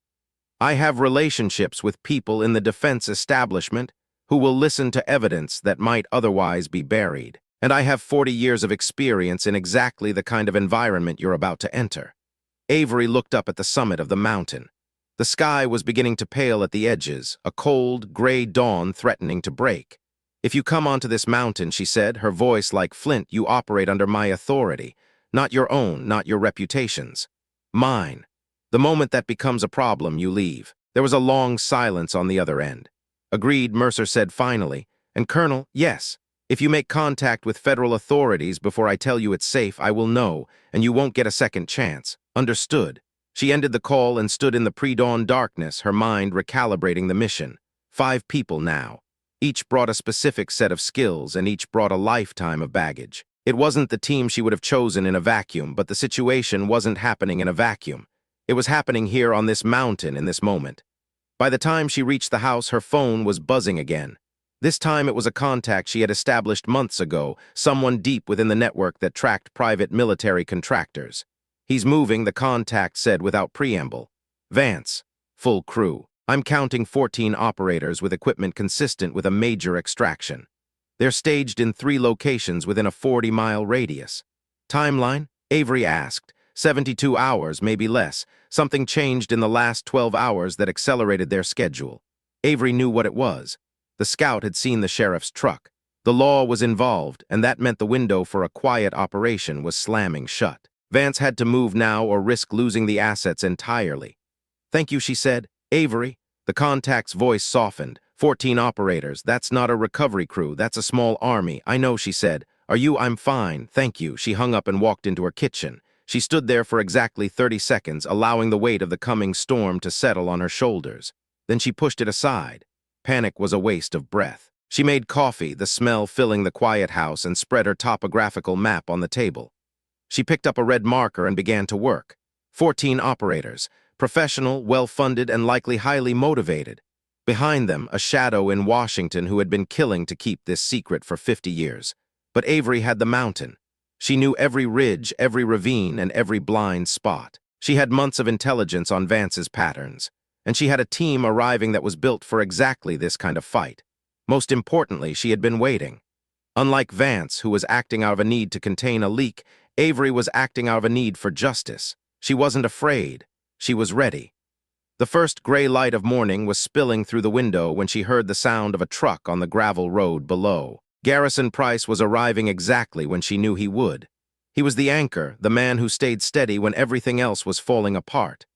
I have relationships with people in the defense establishment who will listen to evidence that might otherwise be buried. And I have 40 years of experience in exactly the kind of environment you're about to enter. Avery looked up at the summit of the mountain. The sky was beginning to pale at the edges, a cold, gray dawn threatening to break. If you come onto this mountain, she said, her voice like flint, you operate under my authority. Not your own, not your reputation's. Mine. The moment that becomes a problem, you leave. There was a long silence on the other end. Agreed, Mercer said finally. And Colonel, yes. If you make contact with federal authorities before I tell you it's safe, I will know, and you won't get a second chance. Understood. She ended the call and stood in the pre-dawn darkness, her mind recalibrating the mission. 5 people now. Each brought a specific set of skills, and each brought a lifetime of baggage. It wasn't the team she would have chosen in a vacuum, but the situation wasn't happening in a vacuum. It was happening here on this mountain in this moment. By the time she reached the house, her phone was buzzing again. This time it was a contact she had established months ago, someone deep within the network that tracked private military contractors. He's moving, the contact said without preamble. Vance. Full crew. I'm counting 14 operators with equipment consistent with a major extraction. They're staged in 3 locations within a 40-mile radius. Timeline? Avery asked. 72 hours, maybe less. Something changed in the last 12 hours that accelerated their schedule. Avery knew what it was. The scout had seen the sheriff's truck. The law was involved, and that meant the window for a quiet operation was slamming shut. Vance had to move now or risk losing the assets entirely. Thank you, she said. Avery. The contact's voice softened. 14 operators. That's not a recovery crew. That's a small army. I know, she said. Are you? I'm fine. Thank you. She hung up and walked into her kitchen. She stood there for exactly 30 seconds, allowing the weight of the coming storm to settle on her shoulders. Then she pushed it aside. Panic was a waste of breath. She made coffee, the smell filling the quiet house, and spread her topographical map on the table. She picked up a red marker and began to work. 14 operators, professional, well-funded, and likely highly motivated. Behind them, a shadow in Washington who had been killing to keep this secret for 50 years. But Avery had the mountain. She knew every ridge, every ravine, and every blind spot. She had months of intelligence on Vance's patterns. And she had a team arriving that was built for exactly this kind of fight. Most importantly, she had been waiting. Unlike Vance, who was acting out of a need to contain a leak, Avery was acting out of a need for justice. She wasn't afraid. She was ready. The first gray light of morning was spilling through the window when she heard the sound of a truck on the gravel road below. Garrison Price was arriving exactly when she knew he would. He was the anchor, the man who stayed steady when everything else was falling apart.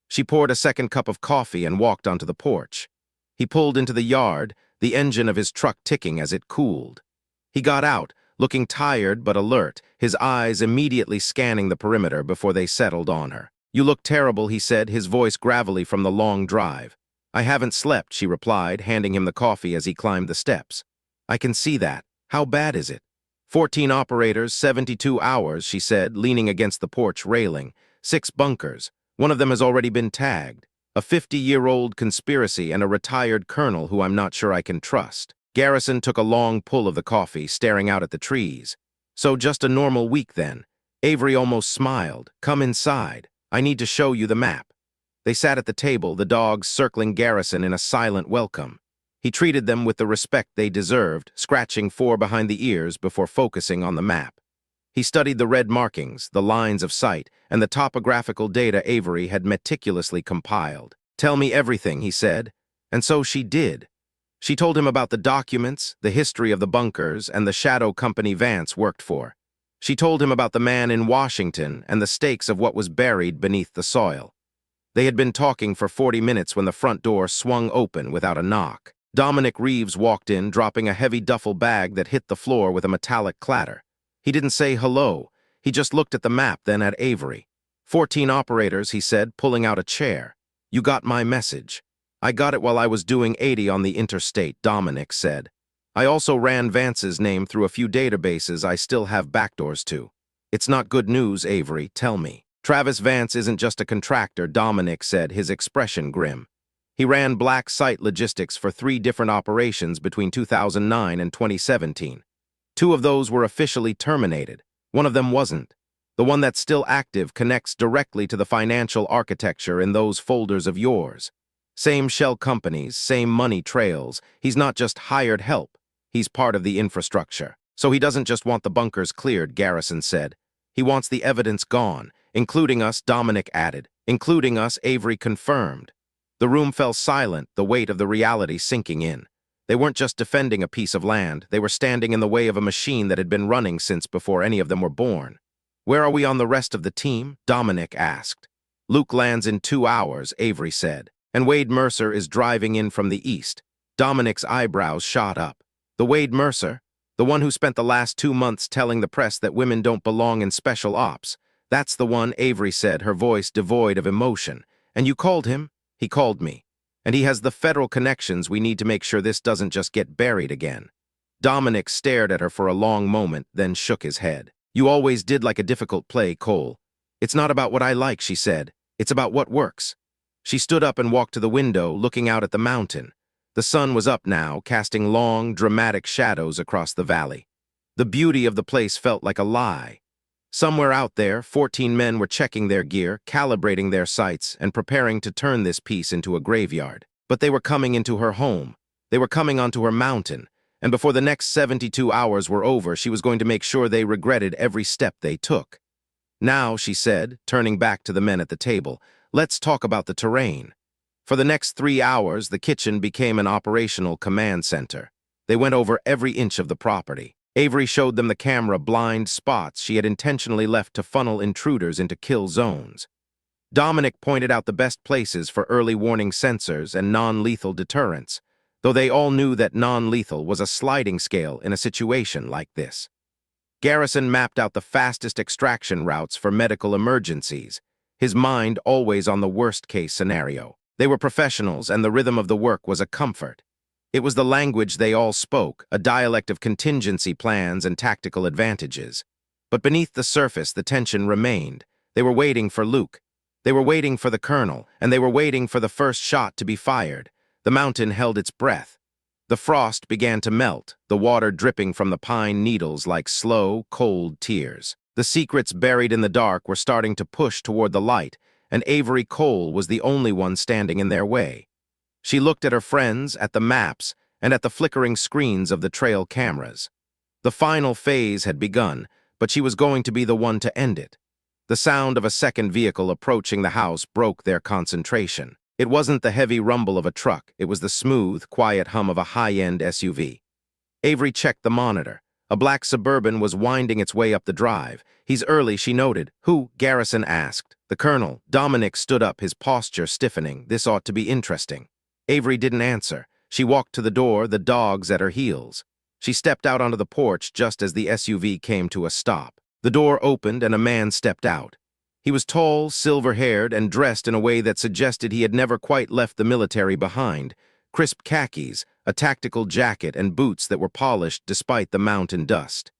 She poured a second cup of coffee and walked onto the porch. He pulled into the yard, the engine of his truck ticking as it cooled. He got out, looking tired but alert, his eyes immediately scanning the perimeter before they settled on her. "You look terrible," he said, his voice gravelly from the long drive. "I haven't slept," she replied, handing him the coffee as he climbed the steps. "I can see that. How bad is it?" 14 operators, 72 hours, she said, leaning against the porch railing. 6 bunkers. One of them has already been tagged. A 50-year-old conspiracy and a retired colonel who I'm not sure I can trust. Garrison took a long pull of the coffee, staring out at the trees. "So just a normal week then." Avery almost smiled. "Come inside. I need to show you the map." They sat at the table, the dogs circling Garrison in a silent welcome. He treated them with the respect they deserved, scratching 4 behind the ears before focusing on the map. He studied the red markings, the lines of sight, and the topographical data Avery had meticulously compiled. "Tell me everything," he said. And so she did. She told him about the documents, the history of the bunkers, and the shadow company Vance worked for. She told him about the man in Washington and the stakes of what was buried beneath the soil. They had been talking for 40 minutes when the front door swung open without a knock. Dominic Reeves walked in, dropping a heavy duffel bag that hit the floor with a metallic clatter. He didn't say hello. He just looked at the map, then at Avery. 14 operators, he said, pulling out a chair. "You got my message." "I got it while I was doing 80 on the interstate," Dominic said. "I also ran Vance's name through a few databases I still have backdoors to." "It's not good news, Avery. Tell me." "Travis Vance isn't just a contractor," Dominic said, his expression grim. "He ran black site logistics for 3 different operations between 2009 and 2017. 2 of those were officially terminated. One of them wasn't. The one that's still active connects directly to the financial architecture in those folders of yours. Same shell companies, same money trails. He's not just hired help. He's part of the infrastructure. So he doesn't just want the bunkers cleared," Garrison said. "He wants the evidence gone, including us," Dominic added. "Including us," Avery confirmed. The room fell silent, the weight of the reality sinking in. They weren't just defending a piece of land, they were standing in the way of a machine that had been running since before any of them were born. "Where are we on the rest of the team?" Dominic asked. "Luke lands in 2 hours," Avery said, "and Wade Mercer is driving in from the east." Dominic's eyebrows shot up. "The Wade Mercer? The one who spent the last 2 months telling the press that women don't belong in special ops. That's the one," Avery said, her voice devoid of emotion. "And you called him?" "He called me. And he has the federal connections we need to make sure this doesn't just get buried again." Dominic stared at her for a long moment, then shook his head. "You always did like a difficult play, Cole." "It's not about what I like," she said. "It's about what works." She stood up and walked to the window, looking out at the mountain. The sun was up now, casting long, dramatic shadows across the valley. The beauty of the place felt like a lie. Somewhere out there, 14 men were checking their gear, calibrating their sights, and preparing to turn this piece into a graveyard. But they were coming into her home. They were coming onto her mountain. And before the next 72 hours were over, she was going to make sure they regretted every step they took. "Now," she said, turning back to the men at the table, "let's talk about the terrain." For the next 3 hours, the kitchen became an operational command center. They went over every inch of the property. Avery showed them the camera blind spots she had intentionally left to funnel intruders into kill zones. Dominic pointed out the best places for early warning sensors and non-lethal deterrents, though they all knew that non-lethal was a sliding scale in a situation like this. Garrison mapped out the fastest extraction routes for medical emergencies, his mind always on the worst-case scenario. They were professionals, and the rhythm of the work was a comfort. It was the language they all spoke, a dialect of contingency plans and tactical advantages. But beneath the surface, the tension remained. They were waiting for Luke. They were waiting for the colonel, and they were waiting for the first shot to be fired. The mountain held its breath. The frost began to melt, the water dripping from the pine needles like slow, cold tears. The secrets buried in the dark were starting to push toward the light, and Avery Cole was the only one standing in their way. She looked at her friends, at the maps, and at the flickering screens of the trail cameras. The final phase had begun, but she was going to be the one to end it. The sound of a second vehicle approaching the house broke their concentration. It wasn't the heavy rumble of a truck, it was the smooth, quiet hum of a high-end SUV. Avery checked the monitor. A black Suburban was winding its way up the drive. "He's early," she noted. "Who?" Garrison asked. "The Colonel." Dominic stood up, his posture stiffening. "This ought to be interesting." Avery didn't answer. She walked to the door, the dogs at her heels. She stepped out onto the porch just as the SUV came to a stop. The door opened and a man stepped out. He was tall, silver-haired, and dressed in a way that suggested he had never quite left the military behind. Crisp khakis, a tactical jacket, and boots that were polished despite the mountain dust.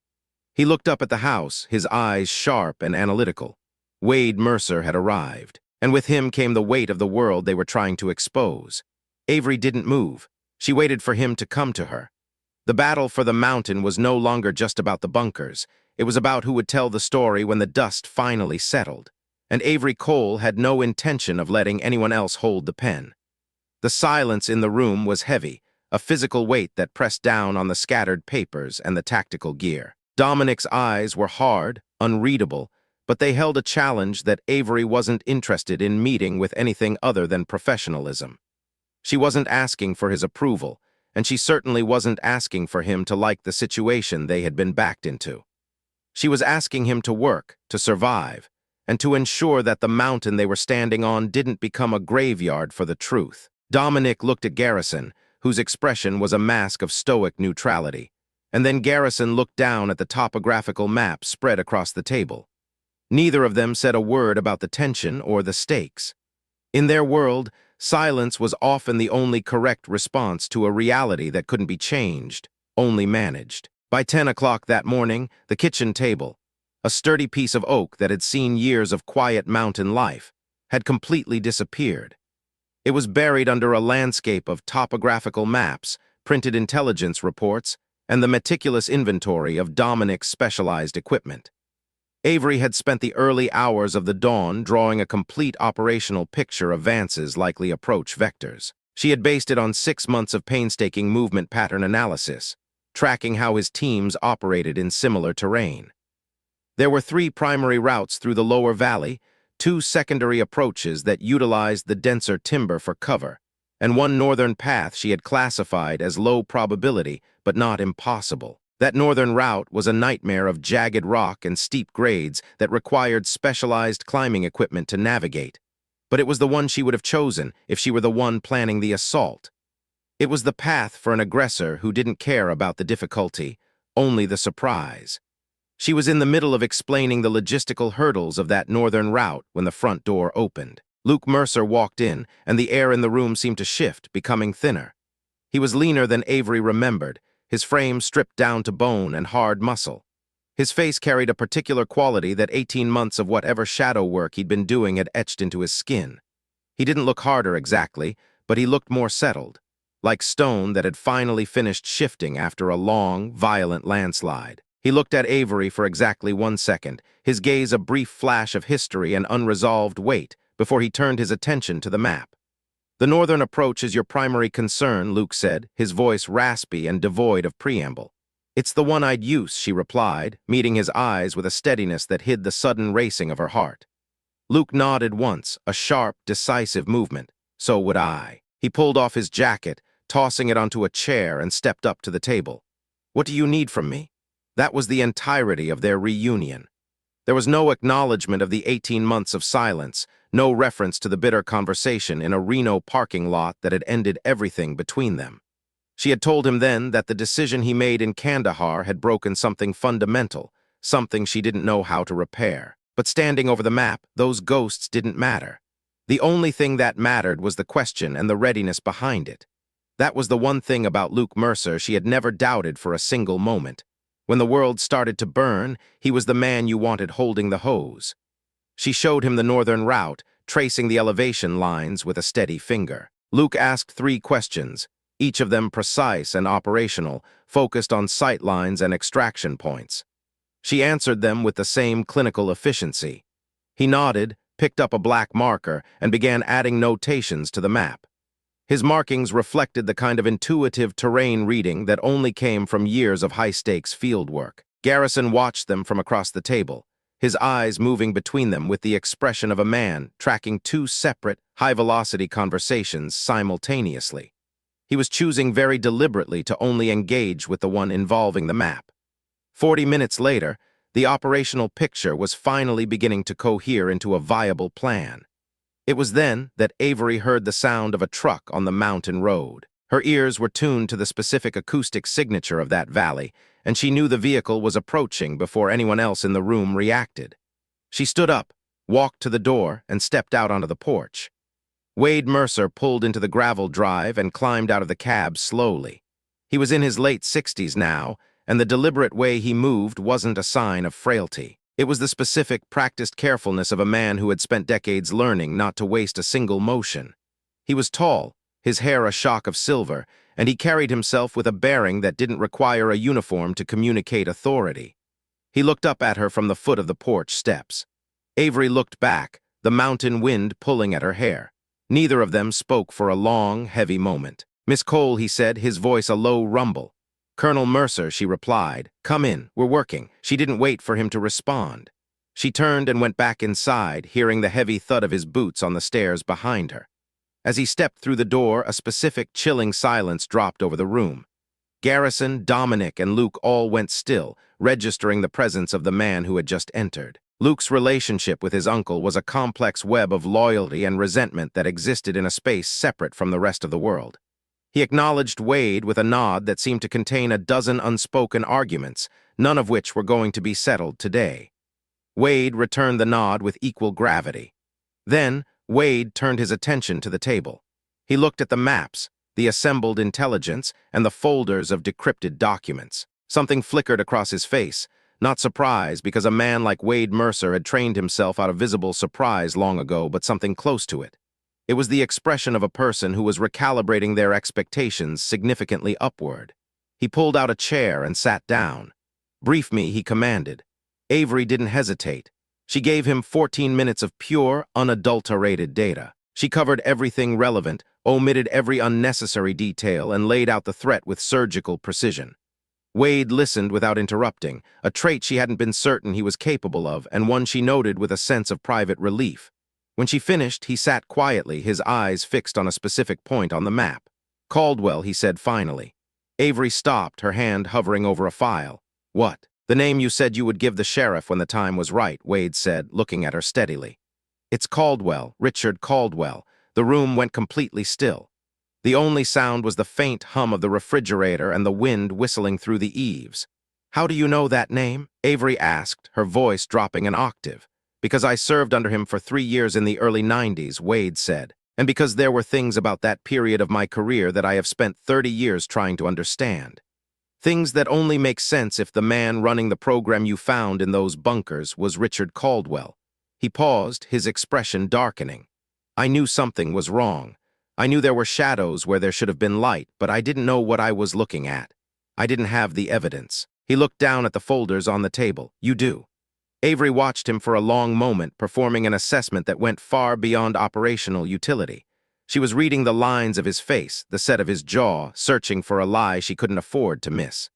He looked up at the house, his eyes sharp and analytical. Wade Mercer had arrived, and with him came the weight of the world they were trying to expose. Avery didn't move. She waited for him to come to her. The battle for the mountain was no longer just about the bunkers. It was about who would tell the story when the dust finally settled. And Avery Cole had no intention of letting anyone else hold the pen. The silence in the room was heavy, a physical weight that pressed down on the scattered papers and the tactical gear. Dominic's eyes were hard, unreadable, but they held a challenge that Avery wasn't interested in meeting with anything other than professionalism. She wasn't asking for his approval, and she certainly wasn't asking for him to like the situation they had been backed into. She was asking him to work, to survive, and to ensure that the mountain they were standing on didn't become a graveyard for the truth. Dominic looked at Garrison, whose expression was a mask of stoic neutrality, and then Garrison looked down at the topographical map spread across the table. Neither of them said a word about the tension or the stakes. In their world, silence was often the only correct response to a reality that couldn't be changed, only managed. By 10 o'clock that morning, the kitchen table, a sturdy piece of oak that had seen years of quiet mountain life, had completely disappeared. It was buried under a landscape of topographical maps, printed intelligence reports, and the meticulous inventory of Dominic's specialized equipment. Avery had spent the early hours of the dawn drawing a complete operational picture of Vance's likely approach vectors. She had based it on 6 months of painstaking movement pattern analysis, tracking how his teams operated in similar terrain. There were 3 primary routes through the lower valley, 2 secondary approaches that utilized the denser timber for cover, and 1 northern path she had classified as low probability but not impossible. That northern route was a nightmare of jagged rock and steep grades that required specialized climbing equipment to navigate. But it was the one she would have chosen if she were the one planning the assault. It was the path for an aggressor who didn't care about the difficulty, only the surprise. She was in the middle of explaining the logistical hurdles of that northern route when the front door opened. Luke Mercer walked in, and the air in the room seemed to shift, becoming thinner. He was leaner than Avery remembered, his frame stripped down to bone and hard muscle. His face carried a particular quality that 18 months of whatever shadow work he'd been doing had etched into his skin. He didn't look harder exactly, but he looked more settled, like stone that had finally finished shifting after a long, violent landslide. He looked at Avery for exactly 1 second, his gaze a brief flash of history and unresolved weight, before he turned his attention to the map. "The northern approach is your primary concern," Luke said, his voice raspy and devoid of preamble. "It's the one I'd use," she replied, meeting his eyes with a steadiness that hid the sudden racing of her heart. Luke nodded once, a sharp, decisive movement. "So would I." He pulled off his jacket, tossing it onto a chair, and stepped up to the table. "What do you need from me?" That was the entirety of their reunion. There was no acknowledgement of the 18 months of silence, no reference to the bitter conversation in a Reno parking lot that had ended everything between them. She had told him then that the decision he made in Kandahar had broken something fundamental, something she didn't know how to repair. But standing over the map, those ghosts didn't matter. The only thing that mattered was the question and the readiness behind it. That was the one thing about Luke Mercer she had never doubted for a single moment. When the world started to burn, he was the man you wanted holding the hose. She showed him the northern route, tracing the elevation lines with a steady finger. Luke asked 3 questions, each of them precise and operational, focused on sight lines and extraction points. She answered them with the same clinical efficiency. He nodded, picked up a black marker, and began adding notations to the map. His markings reflected the kind of intuitive terrain reading that only came from years of high-stakes field work. Garrison watched them from across the table, his eyes moving between them with the expression of a man tracking 2 separate, high-velocity conversations simultaneously. He was choosing very deliberately to only engage with the one involving the map. 40 minutes later, the operational picture was finally beginning to cohere into a viable plan. It was then that Avery heard the sound of a truck on the mountain road. Her ears were tuned to the specific acoustic signature of that valley, and she knew the vehicle was approaching before anyone else in the room reacted. She stood up, walked to the door, and stepped out onto the porch. Wade Mercer pulled into the gravel drive and climbed out of the cab slowly. He was in his late 60s now, and the deliberate way he moved wasn't a sign of frailty. It was the specific, practiced carefulness of a man who had spent decades learning not to waste a single motion. He was tall, his hair a shock of silver, and he carried himself with a bearing that didn't require a uniform to communicate authority. He looked up at her from the foot of the porch steps. Avery looked back, the mountain wind pulling at her hair. Neither of them spoke for a long, heavy moment. "Miss Cole," he said, his voice a low rumble. "Colonel Mercer," she replied. "Come in, we're working." She didn't wait for him to respond. She turned and went back inside, hearing the heavy thud of his boots on the stairs behind her. As he stepped through the door, a specific, chilling silence dropped over the room. Garrison, Dominic, and Luke all went still, registering the presence of the man who had just entered. Luke's relationship with his uncle was a complex web of loyalty and resentment that existed in a space separate from the rest of the world. He acknowledged Wade with a nod that seemed to contain a dozen unspoken arguments, none of which were going to be settled today. Wade returned the nod with equal gravity. Then, Wade turned his attention to the table. He looked at the maps, the assembled intelligence, and the folders of decrypted documents. Something flickered across his face, not surprise because a man like Wade Mercer had trained himself out of visible surprise long ago, but something close to it. It was the expression of a person who was recalibrating their expectations significantly upward. He pulled out a chair and sat down. "Brief me," he commanded. Avery didn't hesitate. She gave him 14 minutes of pure, unadulterated data. She covered everything relevant, omitted every unnecessary detail, and laid out the threat with surgical precision. Wade listened without interrupting, a trait she hadn't been certain he was capable of, and one she noted with a sense of private relief. When she finished, he sat quietly, his eyes fixed on a specific point on the map. "Caldwell," he said finally. Avery stopped, her hand hovering over a file. "What?" "The name you said you would give the sheriff when the time was right," Wade said, looking at her steadily. "It's Caldwell, Richard Caldwell." The room went completely still. The only sound was the faint hum of the refrigerator and the wind whistling through the eaves. "How do you know that name?" Avery asked, her voice dropping an octave. "Because I served under him for 3 years in the early 90s, Wade said. "And because there were things about that period of my career that I have spent 30 years trying to understand. Things that only make sense if the man running the program you found in those bunkers was Richard Caldwell." He paused, his expression darkening. "I knew something was wrong. I knew there were shadows where there should have been light, but I didn't know what I was looking at. I didn't have the evidence." He looked down at the folders on the table. "You do." Avery watched him for a long moment, performing an assessment that went far beyond operational utility. She was reading the lines of his face, the set of his jaw, searching for a lie she couldn't afford to miss.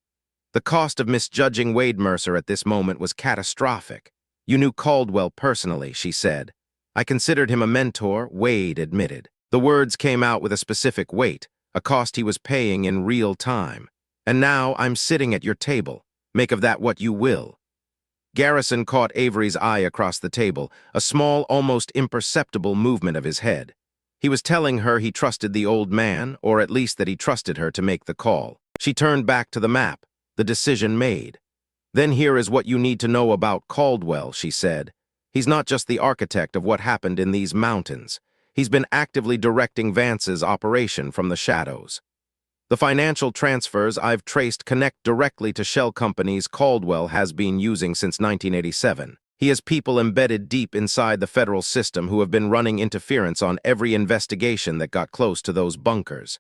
The cost of misjudging Wade Mercer at this moment was catastrophic. "You knew Caldwell personally," she said. "I considered him a mentor," Wade admitted. The words came out with a specific weight, a cost he was paying in real time. "And now I'm sitting at your table. Make of that what you will." Garrison caught Avery's eye across the table, a small, almost imperceptible movement of his head. He was telling her he trusted the old man, or at least that he trusted her to make the call. She turned back to the map, the decision made. "Then here is what you need to know about Caldwell," she said. "He's not just the architect of what happened in these mountains. He's been actively directing Vance's operation from the shadows. The financial transfers I've traced connect directly to shell companies Caldwell has been using since 1987. He has people embedded deep inside the federal system who have been running interference on every investigation that got close to those bunkers.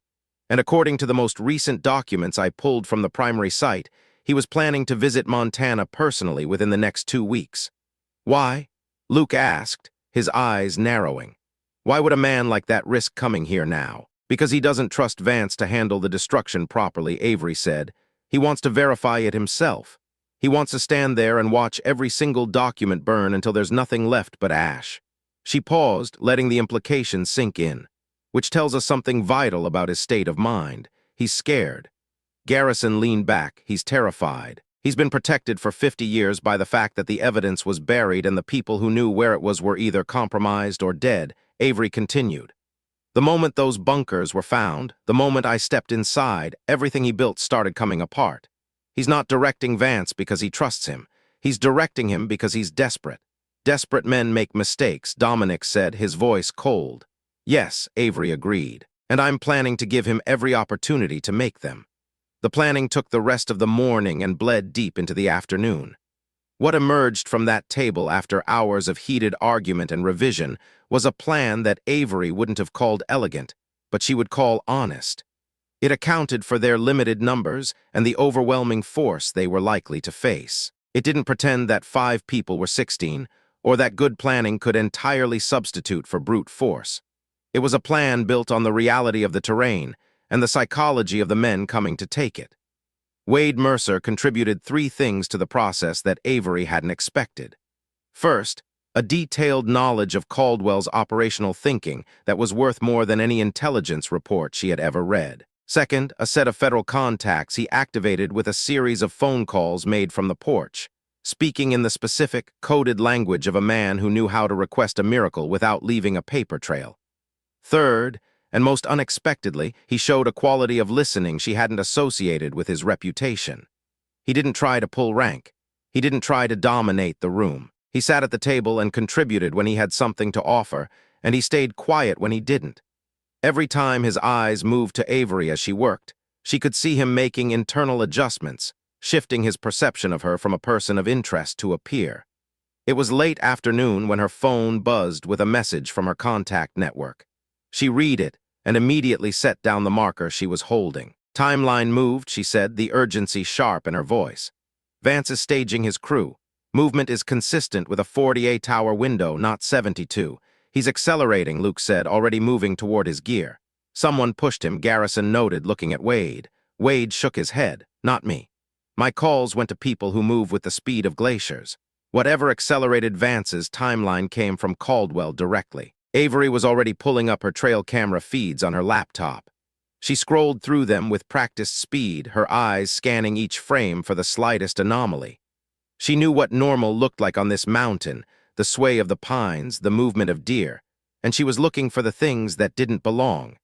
And according to the most recent documents I pulled from the primary site, he was planning to visit Montana personally within the next 2 weeks. "Why?" Luke asked, his eyes narrowing. "Why would a man like that risk coming here now?" "Because he doesn't trust Vance to handle the destruction properly," Avery said. "He wants to verify it himself. He wants to stand there and watch every single document burn until there's nothing left but ash." She paused, letting the implication sink in, which tells us something vital about his state of mind. He's scared. Garrison leaned back. "He's terrified." He's been protected for 50 years by the fact that the evidence was buried and the people who knew where it was were either compromised or dead, Avery continued. The moment those bunkers were found, the moment I stepped inside, everything he built started coming apart. He's not directing Vance because he trusts him. He's directing him because he's desperate. Desperate men make mistakes, Dominic said, his voice cold. Yes, Avery agreed, and I'm planning to give him every opportunity to make them. The planning took the rest of the morning and bled deep into the afternoon. What emerged from that table after hours of heated argument and revision was a plan that Avery wouldn't have called elegant, but she would call honest. It accounted for their limited numbers and the overwhelming force they were likely to face. It didn't pretend that 5 people were 16, or that good planning could entirely substitute for brute force. It was a plan built on the reality of the terrain and the psychology of the men coming to take it. Wade Mercer contributed 3 things to the process that Avery hadn't expected. First, a detailed knowledge of Caldwell's operational thinking that was worth more than any intelligence report she had ever read. Second, a set of federal contacts he activated with a series of phone calls made from the porch, speaking in the specific, coded language of a man who knew how to request a miracle without leaving a paper trail. Third, and most unexpectedly, he showed a quality of listening she hadn't associated with his reputation. He didn't try to pull rank. He didn't try to dominate the room. He sat at the table and contributed when he had something to offer, and he stayed quiet when he didn't. Every time his eyes moved to Avery as she worked, she could see him making internal adjustments, shifting his perception of her from a person of interest to a peer. It was late afternoon when her phone buzzed with a message from her contact network. She read it and immediately set down the marker she was holding. Timeline moved, she said, the urgency sharp in her voice. Vance is staging his crew. Movement is consistent with a 48-hour window, not 72. He's accelerating, Luke said, already moving toward his gear. Someone pushed him, Garrison noted, looking at Wade. Wade shook his head. Not me. My calls went to people who move with the speed of glaciers. Whatever accelerated Vance's timeline came from Caldwell directly. Avery was already pulling up her trail camera feeds on her laptop. She scrolled through them with practiced speed, her eyes scanning each frame for the slightest anomaly. She knew what normal looked like on this mountain, the sway of the pines, the movement of deer, and she was looking for the things that didn't belong.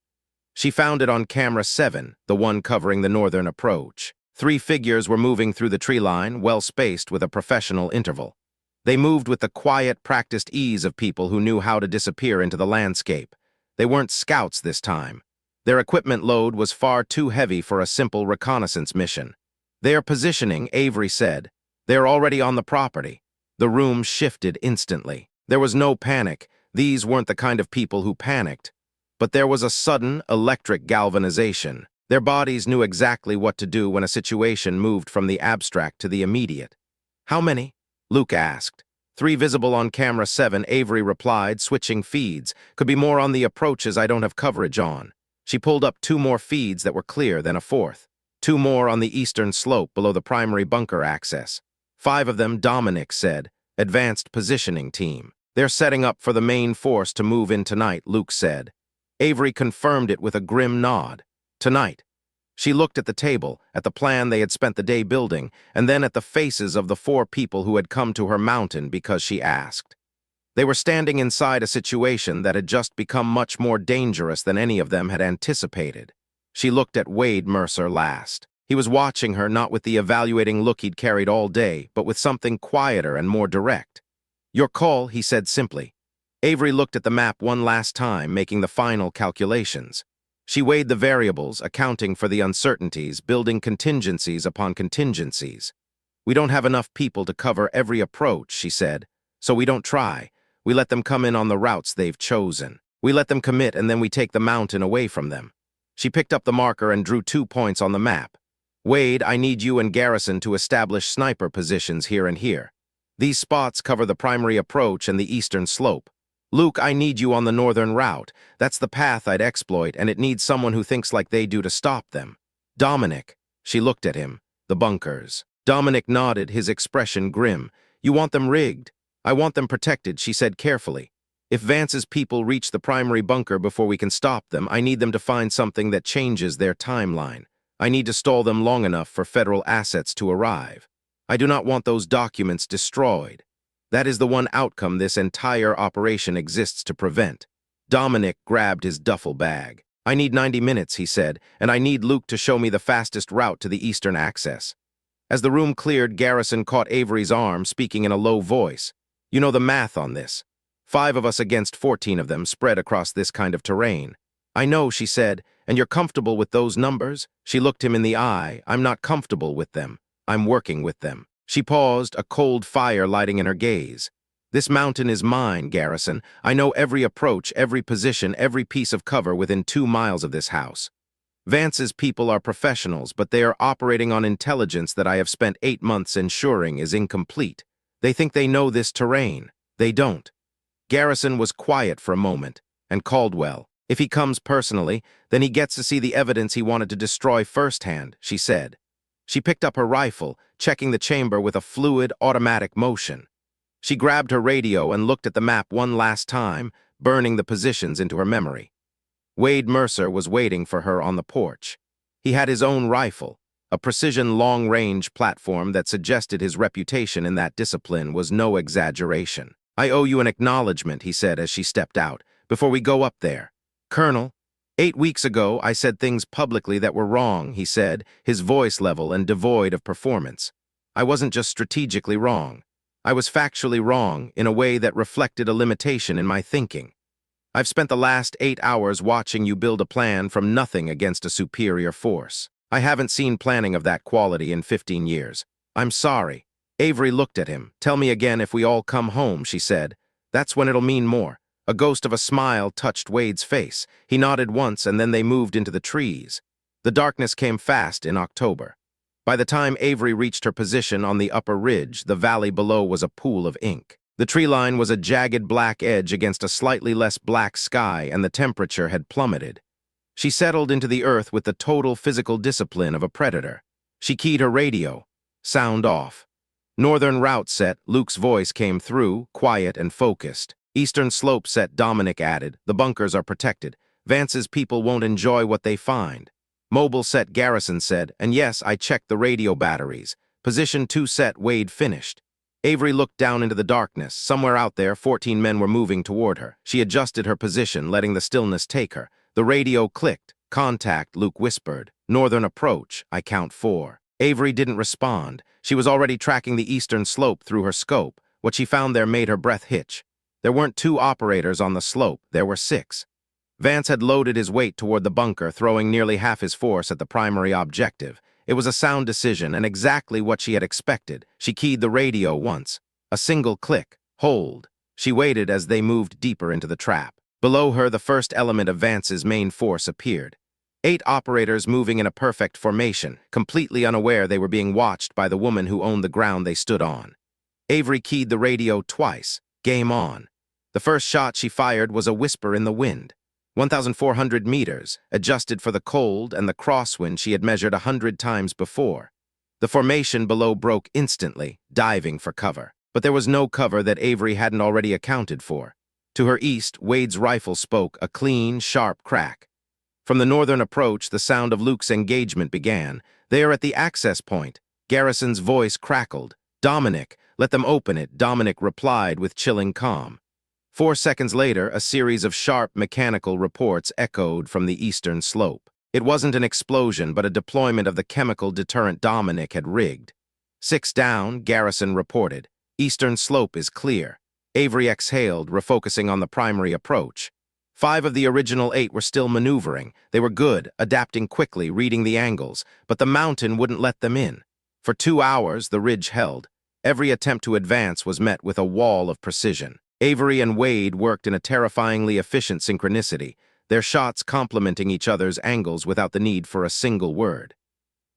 She found it on camera 7, the one covering the northern approach. 3 figures were moving through the tree line, well-spaced with a professional interval. They moved with the quiet, practiced ease of people who knew how to disappear into the landscape. They weren't scouts this time. Their equipment load was far too heavy for a simple reconnaissance mission. They are positioning, Avery said. They are already on the property. The room shifted instantly. There was no panic. These weren't the kind of people who panicked. But there was a sudden, electric galvanization. Their bodies knew exactly what to do when a situation moved from the abstract to the immediate. How many? Luke asked. 3 visible on camera 7, Avery replied, switching feeds. Could be more on the approaches I don't have coverage on. She pulled up 2 more feeds that were clear, then a 4th. 2 more on the eastern slope below the primary bunker access. 5 of them, Dominic said. Advanced positioning team. They're setting up for the main force to move in tonight, Luke said. Avery confirmed it with a grim nod. Tonight. She looked at the table, at the plan they had spent the day building, and then at the faces of the 4 people who had come to her mountain because she asked. They were standing inside a situation that had just become much more dangerous than any of them had anticipated. She looked at Wade Mercer last. He was watching her not with the evaluating look he'd carried all day, but with something quieter and more direct. Your call, he said simply. Avery looked at the map one last time, making the final calculations. She weighed the variables, accounting for the uncertainties, building contingencies upon contingencies. We don't have enough people to cover every approach, she said, so we don't try. We let them come in on the routes they've chosen. We let them commit and then we take the mountain away from them. She picked up the marker and drew 2 points on the map. Wade, I need you and Garrison to establish sniper positions here and here. These spots cover the primary approach and the eastern slope. Luke, I need you on the northern route. That's the path I'd exploit, and it needs someone who thinks like they do to stop them. Dominic. She looked at him. The bunkers. Dominic nodded, his expression grim. You want them rigged? I want them protected, she said carefully. If Vance's people reach the primary bunker before we can stop them, I need them to find something that changes their timeline. I need to stall them long enough for federal assets to arrive. I do not want those documents destroyed. That is the one outcome this entire operation exists to prevent. Dominic grabbed his duffel bag. I need 90 minutes, he said, and I need Luke to show me the fastest route to the eastern access. As the room cleared, Garrison caught Avery's arm, speaking in a low voice. You know the math on this. 5 of us against 14 of them spread across this kind of terrain. I know, she said, and you're comfortable with those numbers? She looked him in the eye. I'm not comfortable with them. I'm working with them. She paused, a cold fire lighting in her gaze. This mountain is mine, Garrison. I know every approach, every position, every piece of cover within 2 miles of this house. Vance's people are professionals, but they are operating on intelligence that I have spent 8 months ensuring is incomplete. They think they know this terrain. They don't. Garrison was quiet for a moment, and Caldwell. If he comes personally, then he gets to see the evidence he wanted to destroy firsthand, she said. She picked up her rifle, checking the chamber with a fluid, automatic motion. She grabbed her radio and looked at the map one last time, burning the positions into her memory. Wade Mercer was waiting for her on the porch. He had his own rifle, a precision long-range platform that suggested his reputation in that discipline was no exaggeration. I owe you an acknowledgement, he said as she stepped out, before we go up there. Colonel, 8 weeks ago I said things publicly that were wrong, he said, his voice level and devoid of performance. I wasn't just strategically wrong. I was factually wrong in a way that reflected a limitation in my thinking. I've spent the last 8 hours watching you build a plan from nothing against a superior force. I haven't seen planning of that quality in 15 years. I'm sorry. Avery looked at him. Tell me again if we all come home, she said. That's when it'll mean more. A ghost of a smile touched Wade's face. He nodded once and then they moved into the trees. The darkness came fast in October. By the time Avery reached her position on the upper ridge, the valley below was a pool of ink. The tree line was a jagged black edge against a slightly less black sky, and the temperature had plummeted. She settled into the earth with the total physical discipline of a predator. She keyed her radio. Sound off. Northern route set, Luke's voice came through, quiet and focused. Eastern slope set, Dominic added. The bunkers are protected. Vance's people won't enjoy what they find. Mobile set, Garrison said, and yes, I checked the radio batteries. Position 2 set, Wade finished. Avery looked down into the darkness. Somewhere out there, 14 men were moving toward her. She adjusted her position, letting the stillness take her. The radio clicked. Contact, Luke whispered. Northern approach, I count 4. Avery didn't respond. She was already tracking the eastern slope through her scope. What she found there made her breath hitch. There weren't 2 operators on the slope. There were 6. Vance had loaded his weight toward the bunker, throwing nearly half his force at the primary objective. It was a sound decision and exactly what she had expected. She keyed the radio once. A single click. Hold. She waited as they moved deeper into the trap. Below her, the first element of Vance's main force appeared. 8 operators moving in a perfect formation, completely unaware they were being watched by the woman who owned the ground they stood on. Avery keyed the radio twice. Game on. The first shot she fired was a whisper in the wind. 1,400 meters, adjusted for the cold and the crosswind she had measured 100 times before. The formation below broke instantly, diving for cover. But there was no cover that Avery hadn't already accounted for. To her east, Wade's rifle spoke, a clean, sharp crack. From the northern approach, the sound of Luke's engagement began. They are at the access point. Garrison's voice crackled. Dominic, let them open it, Dominic replied with chilling calm. 4 seconds later, a series of sharp mechanical reports echoed from the eastern slope. It wasn't an explosion, but a deployment of the chemical deterrent Dominic had rigged. 6 down, Garrison reported. Eastern slope is clear. Avery exhaled, refocusing on the primary approach. 5 of the original 8 were still maneuvering. They were good, adapting quickly, reading the angles, but the mountain wouldn't let them in. For 2 hours, the ridge held. Every attempt to advance was met with a wall of precision. Avery and Wade worked in a terrifyingly efficient synchronicity, their shots complementing each other's angles without the need for a single word.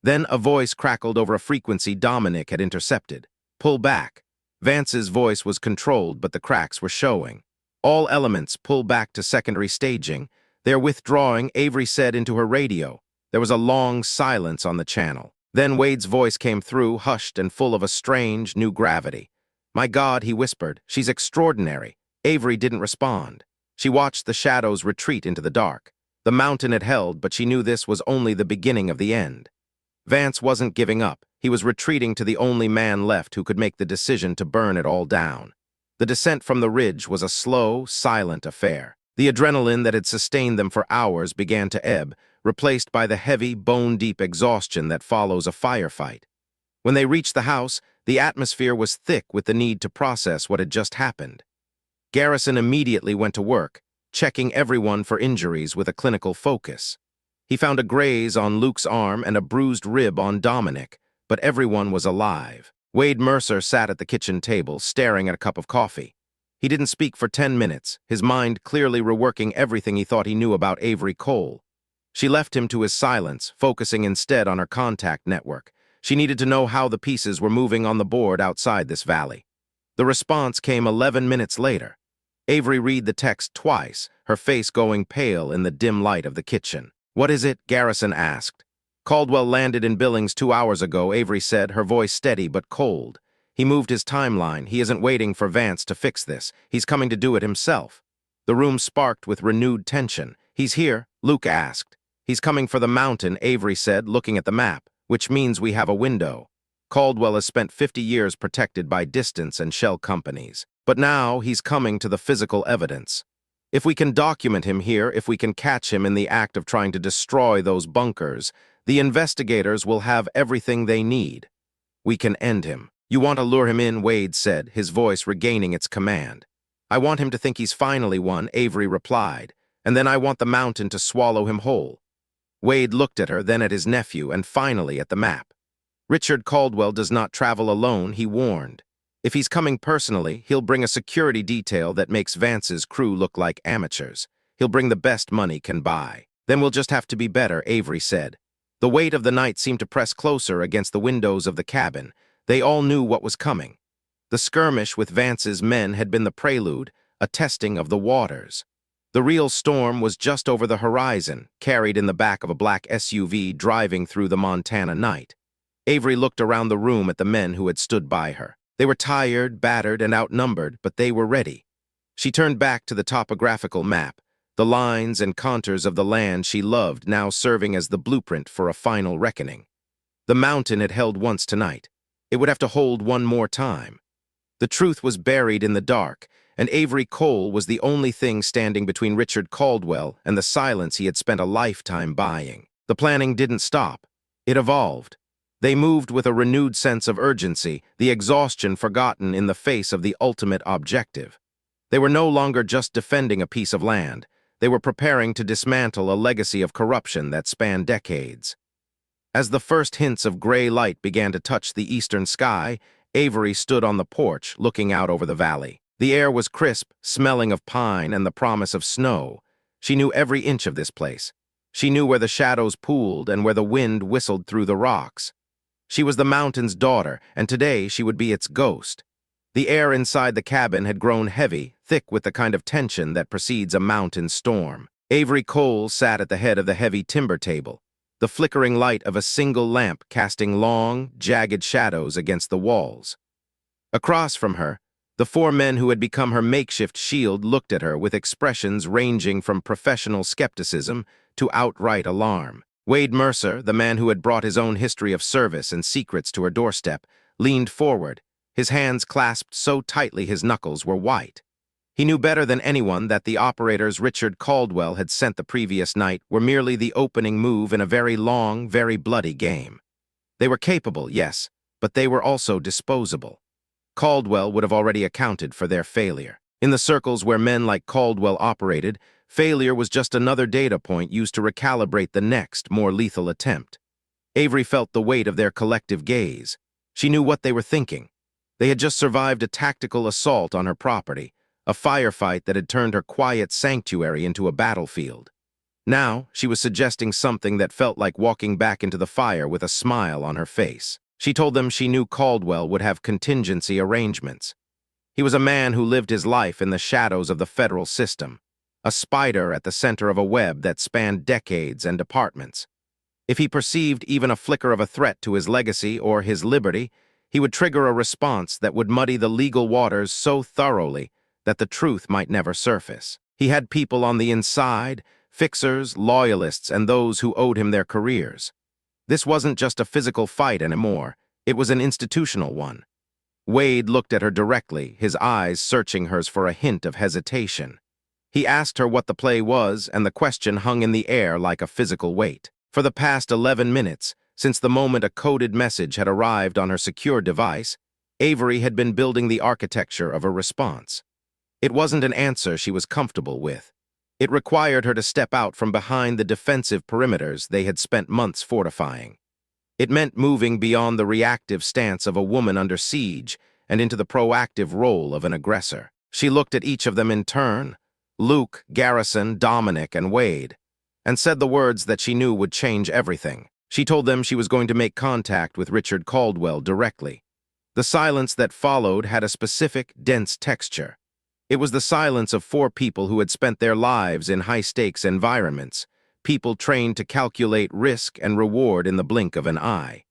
Then a voice crackled over a frequency Dominic had intercepted. Pull back. Vance's voice was controlled, but the cracks were showing. All elements pull back to secondary staging. They're withdrawing, Avery said into her radio. There was a long silence on the channel. Then Wade's voice came through, hushed and full of a strange, new gravity. My God, he whispered, she's extraordinary. Avery didn't respond. She watched the shadows retreat into the dark. The mountain had held, but she knew this was only the beginning of the end. Vance wasn't giving up. He was retreating to the only man left who could make the decision to burn it all down. The descent from the ridge was a slow, silent affair. The adrenaline that had sustained them for hours began to ebb, replaced by the heavy, bone-deep exhaustion that follows a firefight. When they reached the house, the atmosphere was thick with the need to process what had just happened. Garrison immediately went to work, checking everyone for injuries with a clinical focus. He found a graze on Luke's arm and a bruised rib on Dominic, but everyone was alive. Wade Mercer sat at the kitchen table, staring at a cup of coffee. He didn't speak for 10 minutes, his mind clearly reworking everything he thought he knew about Avery Cole. She left him to his silence, focusing instead on her contact network. She needed to know how the pieces were moving on the board outside this valley. The response came 11 minutes later. Avery read the text twice, her face going pale in the dim light of the kitchen. "What is it?" Garrison asked. "Caldwell landed in Billings 2 hours ago," Avery said, her voice steady but cold. "He moved his timeline. He isn't waiting for Vance to fix this. He's coming to do it himself." The room sparked with renewed tension. "He's here?" Luke asked. "He's coming for the mountain," Avery said, looking at the map, "which means we have a window. Caldwell has spent 50 years protected by distance and shell companies. But now he's coming to the physical evidence. If we can document him here, if we can catch him in the act of trying to destroy those bunkers, the investigators will have everything they need. We can end him." "You want to lure him in," Wade said, his voice regaining its command. "I want him to think he's finally won," Avery replied, "and then I want the mountain to swallow him whole." Wade looked at her, then at his nephew, and finally at the map. "Richard Caldwell does not travel alone," he warned. "If he's coming personally, he'll bring a security detail that makes Vance's crew look like amateurs. He'll bring the best money can buy. Then we'll just have to be better," Avery said. The weight of the night seemed to press closer against the windows of the cabin. They all knew what was coming. The skirmish with Vance's men had been the prelude, a testing of the waters. The real storm was just over the horizon, carried in the back of a black SUV driving through the Montana night. Avery looked around the room at the men who had stood by her. They were tired, battered, and outnumbered, but they were ready. She turned back to the topographical map, the lines and contours of the land she loved now serving as the blueprint for a final reckoning. The mountain had held once tonight. It would have to hold one more time. The truth was buried in the dark, and Avery Cole was the only thing standing between Richard Caldwell and the silence he had spent a lifetime buying. The planning didn't stop. It evolved. They moved with a renewed sense of urgency, the exhaustion forgotten in the face of the ultimate objective. They were no longer just defending a piece of land. They were preparing to dismantle a legacy of corruption that spanned decades. As the first hints of gray light began to touch the eastern sky, Avery stood on the porch, looking out over the valley. The air was crisp, smelling of pine and the promise of snow. She knew every inch of this place. She knew where the shadows pooled and where the wind whistled through the rocks. She was the mountain's daughter, and today she would be its ghost. The air inside the cabin had grown heavy, thick with the kind of tension that precedes a mountain storm. Avery Cole sat at the head of the heavy timber table, the flickering light of a single lamp casting long, jagged shadows against the walls. Across from her, the 4 men who had become her makeshift shield looked at her with expressions ranging from professional skepticism to outright alarm. Wade Mercer, the man who had brought his own history of service and secrets to her doorstep, leaned forward, his hands clasped so tightly his knuckles were white. He knew better than anyone that the operators Richard Caldwell had sent the previous night were merely the opening move in a very long, very bloody game. They were capable, yes, but they were also disposable. Caldwell would have already accounted for their failure. In the circles where men like Caldwell operated, failure was just another data point used to recalibrate the next, more lethal attempt. Avery felt the weight of their collective gaze. She knew what they were thinking. They had just survived a tactical assault on her property, a firefight that had turned her quiet sanctuary into a battlefield. Now, she was suggesting something that felt like walking back into the fire with a smile on her face. She told them she knew Caldwell would have contingency arrangements. He was a man who lived his life in the shadows of the federal system, a spider at the center of a web that spanned decades and departments. If he perceived even a flicker of a threat to his legacy or his liberty, he would trigger a response that would muddy the legal waters so thoroughly that the truth might never surface. He had people on the inside, fixers, loyalists, and those who owed him their careers. This wasn't just a physical fight anymore, it was an institutional one. Wade looked at her directly, his eyes searching hers for a hint of hesitation. He asked her what the play was, and the question hung in the air like a physical weight. For the past 11 minutes, since the moment a coded message had arrived on her secure device, Avery had been building the architecture of a response. It wasn't an answer she was comfortable with. It required her to step out from behind the defensive perimeters they had spent months fortifying. It meant moving beyond the reactive stance of a woman under siege and into the proactive role of an aggressor. She looked at each of them in turn, Luke, Garrison, Dominic, and Wade, and said the words that she knew would change everything. She told them she was going to make contact with Richard Caldwell directly. The silence that followed had a specific, dense texture. It was the silence of 4 people who had spent their lives in high-stakes environments, people trained to calculate risk and reward in the blink of an eye.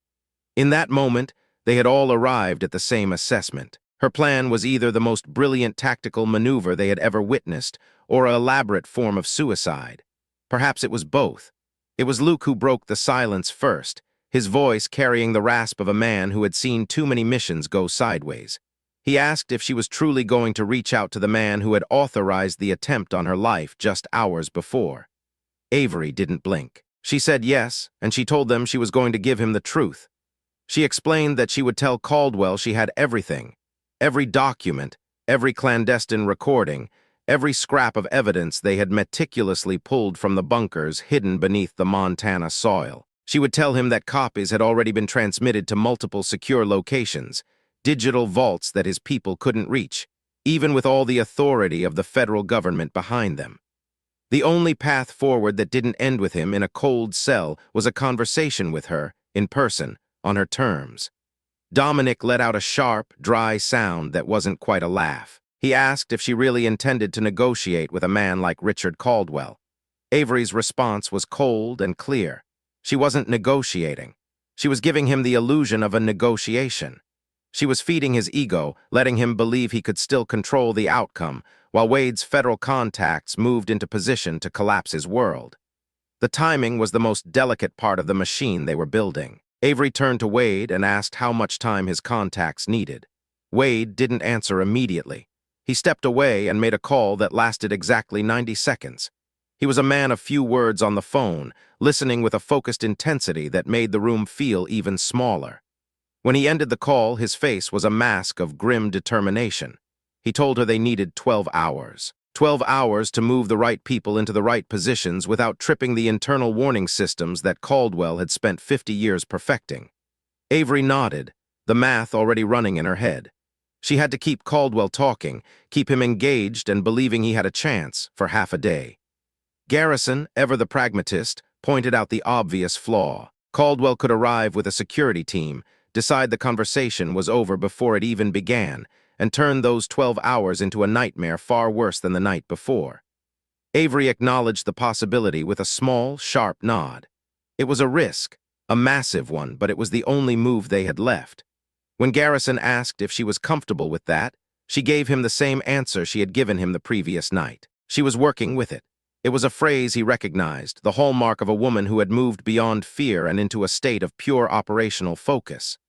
In that moment, they had all arrived at the same assessment. Her plan was either the most brilliant tactical maneuver they had ever witnessed, or an elaborate form of suicide. Perhaps it was both. It was Luke who broke the silence first, his voice carrying the rasp of a man who had seen too many missions go sideways. He asked if she was truly going to reach out to the man who had authorized the attempt on her life just hours before. Avery didn't blink. She said yes, and she told them she was going to give him the truth. She explained that she would tell Caldwell she had everything, every document, every clandestine recording, every scrap of evidence they had meticulously pulled from the bunkers hidden beneath the Montana soil. She would tell him that copies had already been transmitted to multiple secure locations, digital vaults that his people couldn't reach, even with all the authority of the federal government behind them. The only path forward that didn't end with him in a cold cell was a conversation with her, in person, on her terms. Dominic let out a sharp, dry sound that wasn't quite a laugh. He asked if she really intended to negotiate with a man like Richard Caldwell. Avery's response was cold and clear. She wasn't negotiating. She was giving him the illusion of a negotiation. She was feeding his ego, letting him believe he could still control the outcome, while Wade's federal contacts moved into position to collapse his world. The timing was the most delicate part of the machine they were building. Avery turned to Wade and asked how much time his contacts needed. Wade didn't answer immediately. He stepped away and made a call that lasted exactly 90 seconds. He was a man of few words on the phone, listening with a focused intensity that made the room feel even smaller. When he ended the call, his face was a mask of grim determination. He told her they needed 12 hours. 12 hours to move the right people into the right positions without tripping the internal warning systems that Caldwell had spent 50 years perfecting. Avery nodded, the math already running in her head. She had to keep Caldwell talking, keep him engaged and believing he had a chance for half a day. Garrison, ever the pragmatist, pointed out the obvious flaw. Caldwell could arrive with a security team, decide the conversation was over before it even began, and turn those 12 hours into a nightmare far worse than the night before. Avery acknowledged the possibility with a small, sharp nod. It was a risk, a massive one, but it was the only move they had left. When Garrison asked if she was comfortable with that, she gave him the same answer she had given him the previous night. She was working with it. It was a phrase he recognized, the hallmark of a woman who had moved beyond fear and into a state of pure operational focus.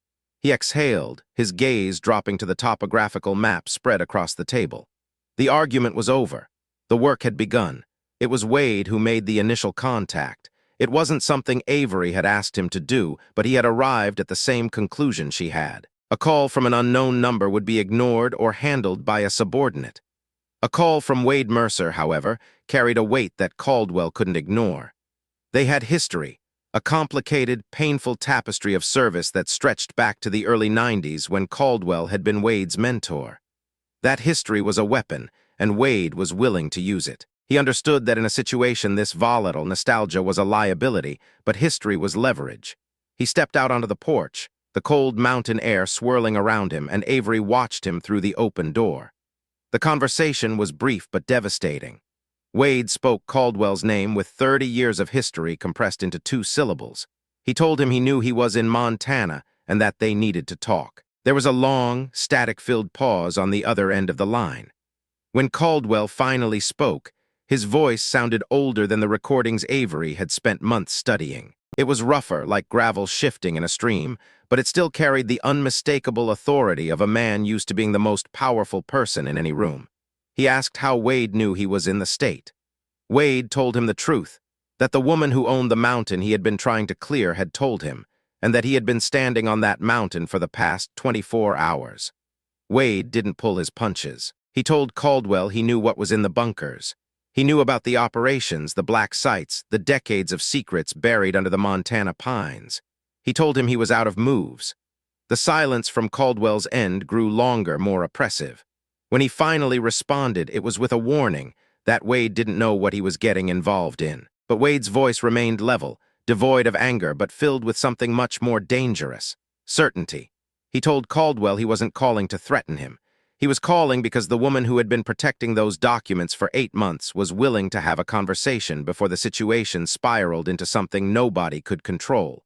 He exhaled, his gaze dropping to the topographical map spread across the table. The argument was over. The work had begun. It was Wade who made the initial contact. It wasn't something Avery had asked him to do, but he had arrived at the same conclusion she had. A call from an unknown number would be ignored or handled by a subordinate. A call from Wade Mercer, however, carried a weight that Caldwell couldn't ignore. They had history, a complicated, painful tapestry of service that stretched back to the early 90s when Caldwell had been Wade's mentor. That history was a weapon, and Wade was willing to use it. He understood that in a situation this volatile, nostalgia was a liability, but history was leverage. He stepped out onto the porch, the cold mountain air swirling around him, and Avery watched him through the open door. The conversation was brief but devastating. Wade spoke Caldwell's name with 30 years of history compressed into 2 syllables. He told him he knew he was in Montana and that they needed to talk. There was a long, static-filled pause on the other end of the line. When Caldwell finally spoke, his voice sounded older than the recordings Avery had spent months studying. It was rougher, like gravel shifting in a stream, but it still carried the unmistakable authority of a man used to being the most powerful person in any room. He asked how Wade knew he was in the state. Wade told him the truth, that the woman who owned the mountain he had been trying to clear had told him, and that he had been standing on that mountain for the past 24 hours. Wade didn't pull his punches. He told Caldwell he knew what was in the bunkers. He knew about the operations, the black sites, the decades of secrets buried under the Montana pines. He told him he was out of moves. The silence from Caldwell's end grew longer, more oppressive. When he finally responded, it was with a warning that Wade didn't know what he was getting involved in. But Wade's voice remained level, devoid of anger, but filled with something much more dangerous: certainty. He told Caldwell he wasn't calling to threaten him. He was calling because the woman who had been protecting those documents for 8 months was willing to have a conversation before the situation spiraled into something nobody could control.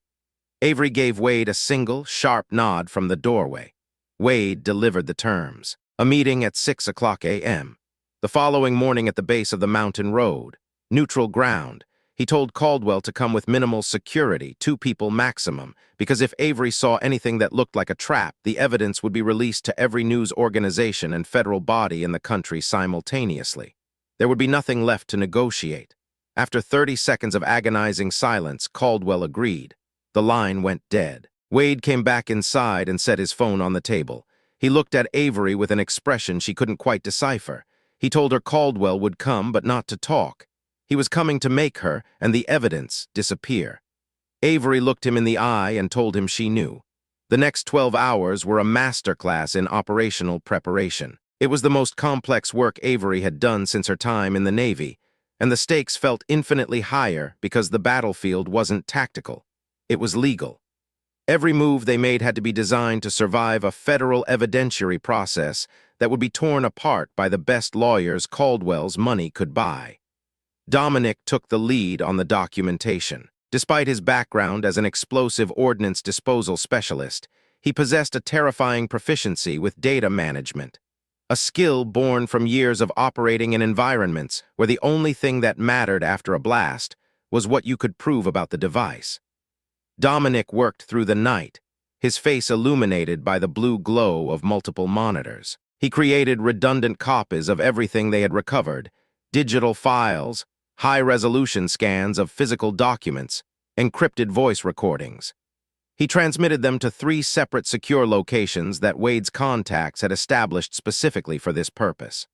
Avery gave Wade a single, sharp nod from the doorway. Wade delivered the terms. A meeting at 6 o'clock a.m. The following morning at the base of the mountain road. Neutral ground. He told Caldwell to come with minimal security, 2 people maximum, because if Avery saw anything that looked like a trap, the evidence would be released to every news organization and federal body in the country simultaneously. There would be nothing left to negotiate. After 30 seconds of agonizing silence, Caldwell agreed. The line went dead. Wade came back inside and set his phone on the table. He looked at Avery with an expression she couldn't quite decipher. He told her Caldwell would come, but not to talk. He was coming to make her, and the evidence, disappear. Avery looked him in the eye and told him she knew. The next 12 hours were a masterclass in operational preparation. It was the most complex work Avery had done since her time in the Navy, and the stakes felt infinitely higher because the battlefield wasn't tactical. It was legal. Every move they made had to be designed to survive a federal evidentiary process that would be torn apart by the best lawyers Caldwell's money could buy. Dominic took the lead on the documentation. Despite his background as an explosive ordnance disposal specialist, he possessed a terrifying proficiency with data management, a skill born from years of operating in environments where the only thing that mattered after a blast was what you could prove about the device. Dominic worked through the night, his face illuminated by the blue glow of multiple monitors. He created redundant copies of everything they had recovered: digital files, high-resolution scans of physical documents, encrypted voice recordings. He transmitted them to 3 separate secure locations that Wade's contacts had established specifically for this purpose.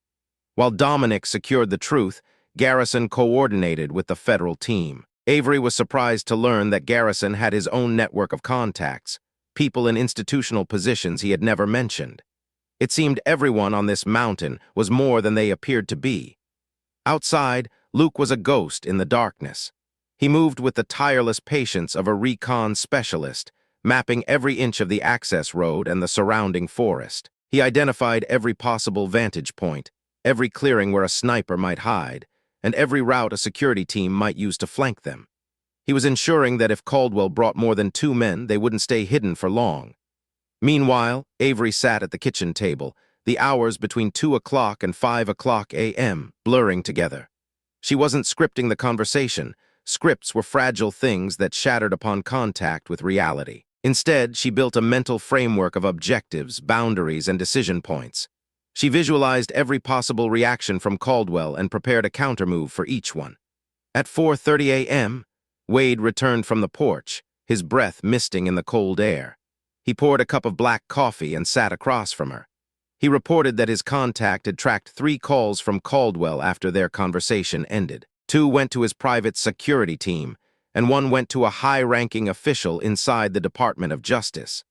While Dominic secured the truth, Garrison coordinated with the federal team. Avery was surprised to learn that Garrison had his own network of contacts, people in institutional positions he had never mentioned. It seemed everyone on this mountain was more than they appeared to be. Outside, Luke was a ghost in the darkness. He moved with the tireless patience of a recon specialist, mapping every inch of the access road and the surrounding forest. He identified every possible vantage point, every clearing where a sniper might hide, and every route a security team might use to flank them. He was ensuring that if Caldwell brought more than 2 men, they wouldn't stay hidden for long. Meanwhile, Avery sat at the kitchen table, the hours between 2 o'clock and 5 o'clock a.m. blurring together. She wasn't scripting the conversation. Scripts were fragile things that shattered upon contact with reality. Instead, she built a mental framework of objectives, boundaries, and decision points. She visualized every possible reaction from Caldwell and prepared a countermove for each one. At 4:30 a.m., Wade returned from the porch, his breath misting in the cold air. He poured a cup of black coffee and sat across from her. He reported that his contact had tracked 3 calls from Caldwell after their conversation ended. 2 went to his private security team, and 1 went to a high-ranking official inside the Department of Justice,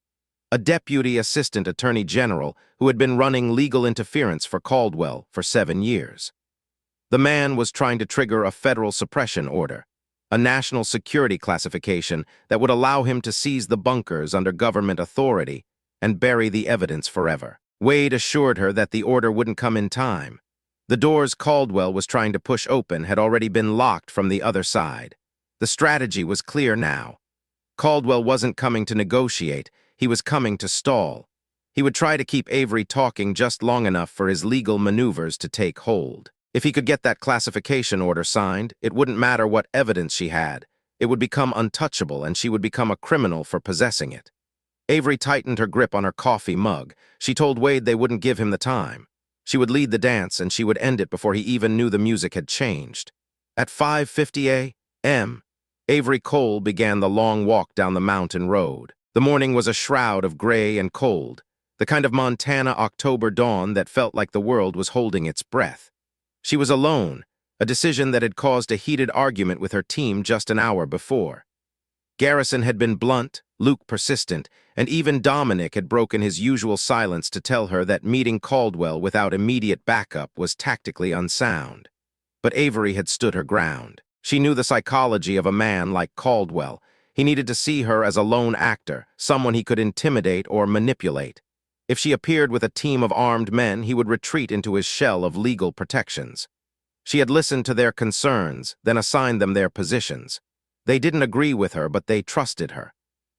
a deputy assistant attorney general who had been running legal interference for Caldwell for 7 years. The man was trying to trigger a federal suppression order, a national security classification that would allow him to seize the bunkers under government authority and bury the evidence forever. Wade assured her that the order wouldn't come in time. The doors Caldwell was trying to push open had already been locked from the other side. The strategy was clear now. Caldwell wasn't coming to negotiate, he was coming to stall. He would try to keep Avery talking just long enough for his legal maneuvers to take hold. If he could get that classification order signed, it wouldn't matter what evidence she had. It would become untouchable, and she would become a criminal for possessing it. Avery tightened her grip on her coffee mug. She told Wade they wouldn't give him the time. She would lead the dance, and she would end it before he even knew the music had changed. At 5:50 a.m., Avery Cole began the long walk down the mountain road. The morning was a shroud of gray and cold, the kind of Montana October dawn that felt like the world was holding its breath. She was alone, a decision that had caused a heated argument with her team just an hour before. Garrison had been blunt, Luke persistent, and even Dominic had broken his usual silence to tell her that meeting Caldwell without immediate backup was tactically unsound. But Avery had stood her ground. She knew the psychology of a man like Caldwell. He needed to see her as a lone actor, someone he could intimidate or manipulate. If she appeared with a team of armed men, he would retreat into his shell of legal protections. She had listened to their concerns, then assigned them their positions. They didn't agree with her, but they trusted her.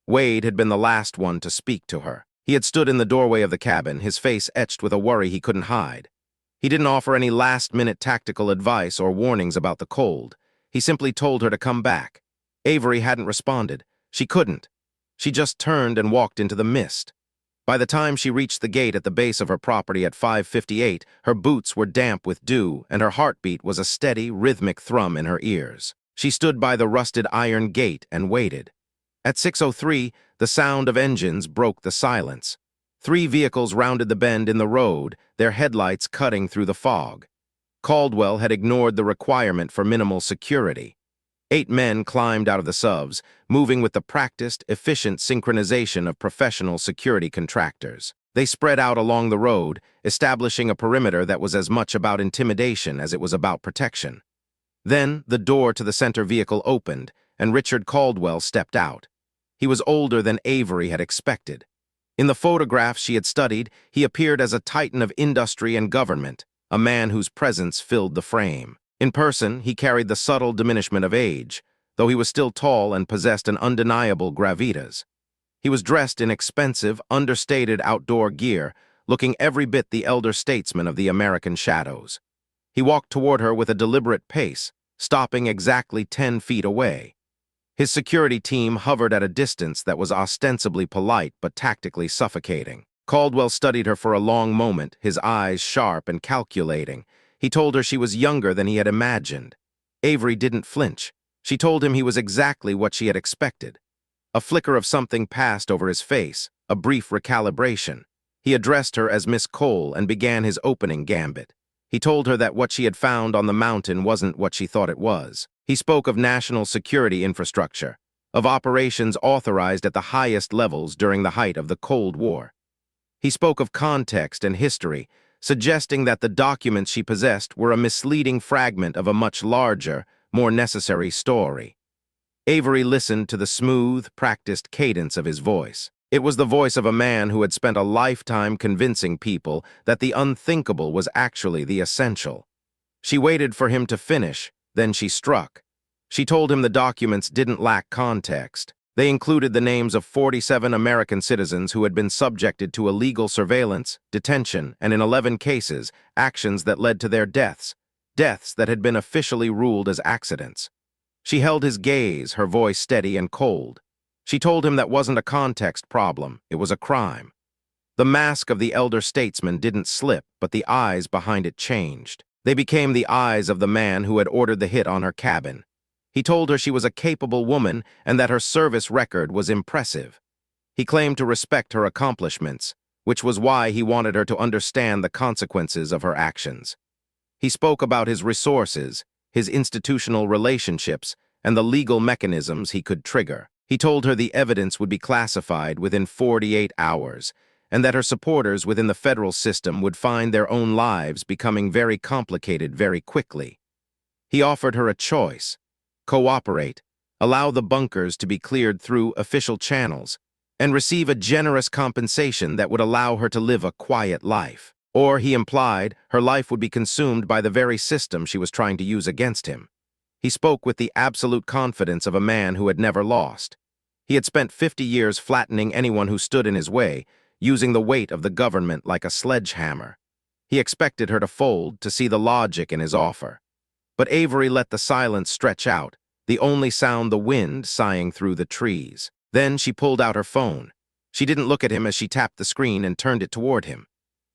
Wade had been the last one to speak to her. He had stood in the doorway of the cabin, his face etched with a worry he couldn't hide. He didn't offer any last-minute tactical advice or warnings about the cold. He simply told her to come back. Avery hadn't responded. She couldn't. She just turned and walked into the mist. By the time she reached the gate at the base of her property at 5:58, her boots were damp with dew, and her heartbeat was a steady, rhythmic thrum in her ears. She stood by the rusted iron gate and waited. At 6:03, the sound of engines broke the silence. 3 vehicles rounded the bend in the road, their headlights cutting through the fog. Caldwell had ignored the requirement for minimal security. 8 men climbed out of the SUVs, moving with the practiced, efficient synchronization of professional security contractors. They spread out along the road, establishing a perimeter that was as much about intimidation as it was about protection. Then, the door to the center vehicle opened, and Richard Caldwell stepped out. He was older than Avery had expected. In the photographs she had studied, he appeared as a titan of industry and government, a man whose presence filled the frame. In person, he carried the subtle diminishment of age, though he was still tall and possessed an undeniable gravitas. He was dressed in expensive, understated outdoor gear, looking every bit the elder statesman of the American shadows. He walked toward her with a deliberate pace, stopping exactly 10 feet away. His security team hovered at a distance that was ostensibly polite but tactically suffocating. Caldwell studied her for a long moment, his eyes sharp and calculating. He told her she was younger than he had imagined. Avery didn't flinch. She told him he was exactly what she had expected. A flicker of something passed over his face, a brief recalibration. He addressed her as Miss Cole and began his opening gambit. He told her that what she had found on the mountain wasn't what she thought it was. He spoke of national security infrastructure, of operations authorized at the highest levels during the height of the Cold War. He spoke of context and history, suggesting that the documents she possessed were a misleading fragment of a much larger, more necessary story. Avery listened to the smooth, practiced cadence of his voice. It was the voice of a man who had spent a lifetime convincing people that the unthinkable was actually the essential. She waited for him to finish, then she struck. She told him the documents didn't lack context. They included the names of 47 American citizens who had been subjected to illegal surveillance, detention, and in 11 cases, actions that led to their deaths that had been officially ruled as accidents. She held his gaze, her voice steady and cold. She told him that wasn't a context problem, it was a crime. The mask of the elder statesman didn't slip, but the eyes behind it changed. They became the eyes of the man who had ordered the hit on her cabin. He told her she was a capable woman and that her service record was impressive. He claimed to respect her accomplishments, which was why he wanted her to understand the consequences of her actions. He spoke about his resources, his institutional relationships, and the legal mechanisms he could trigger. He told her the evidence would be classified within 48 hours, and that her supporters within the federal system would find their own lives becoming very complicated very quickly. He offered her a choice: cooperate, allow the bunkers to be cleared through official channels, and receive a generous compensation that would allow her to live a quiet life. Or, he implied, her life would be consumed by the very system she was trying to use against him. He spoke with the absolute confidence of a man who had never lost. He had spent 50 years flattening anyone who stood in his way, using the weight of the government like a sledgehammer. He expected her to fold, to see the logic in his offer. But Avery let the silence stretch out, the only sound the wind sighing through the trees. Then she pulled out her phone. She didn't look at him as she tapped the screen and turned it toward him.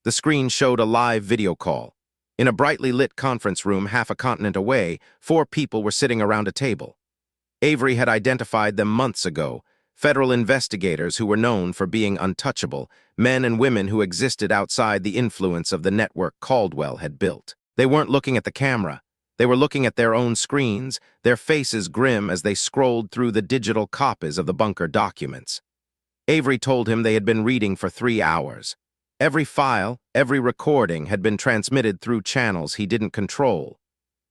The screen showed a live video call. In a brightly lit conference room half a continent away, 4 people were sitting around a table. Avery had identified them months ago, federal investigators who were known for being untouchable, men and women who existed outside the influence of the network Caldwell had built. They weren't looking at the camera. They were looking at their own screens, their faces grim as they scrolled through the digital copies of the bunker documents. Avery told him they had been reading for 3 hours. Every file, every recording had been transmitted through channels he didn't control.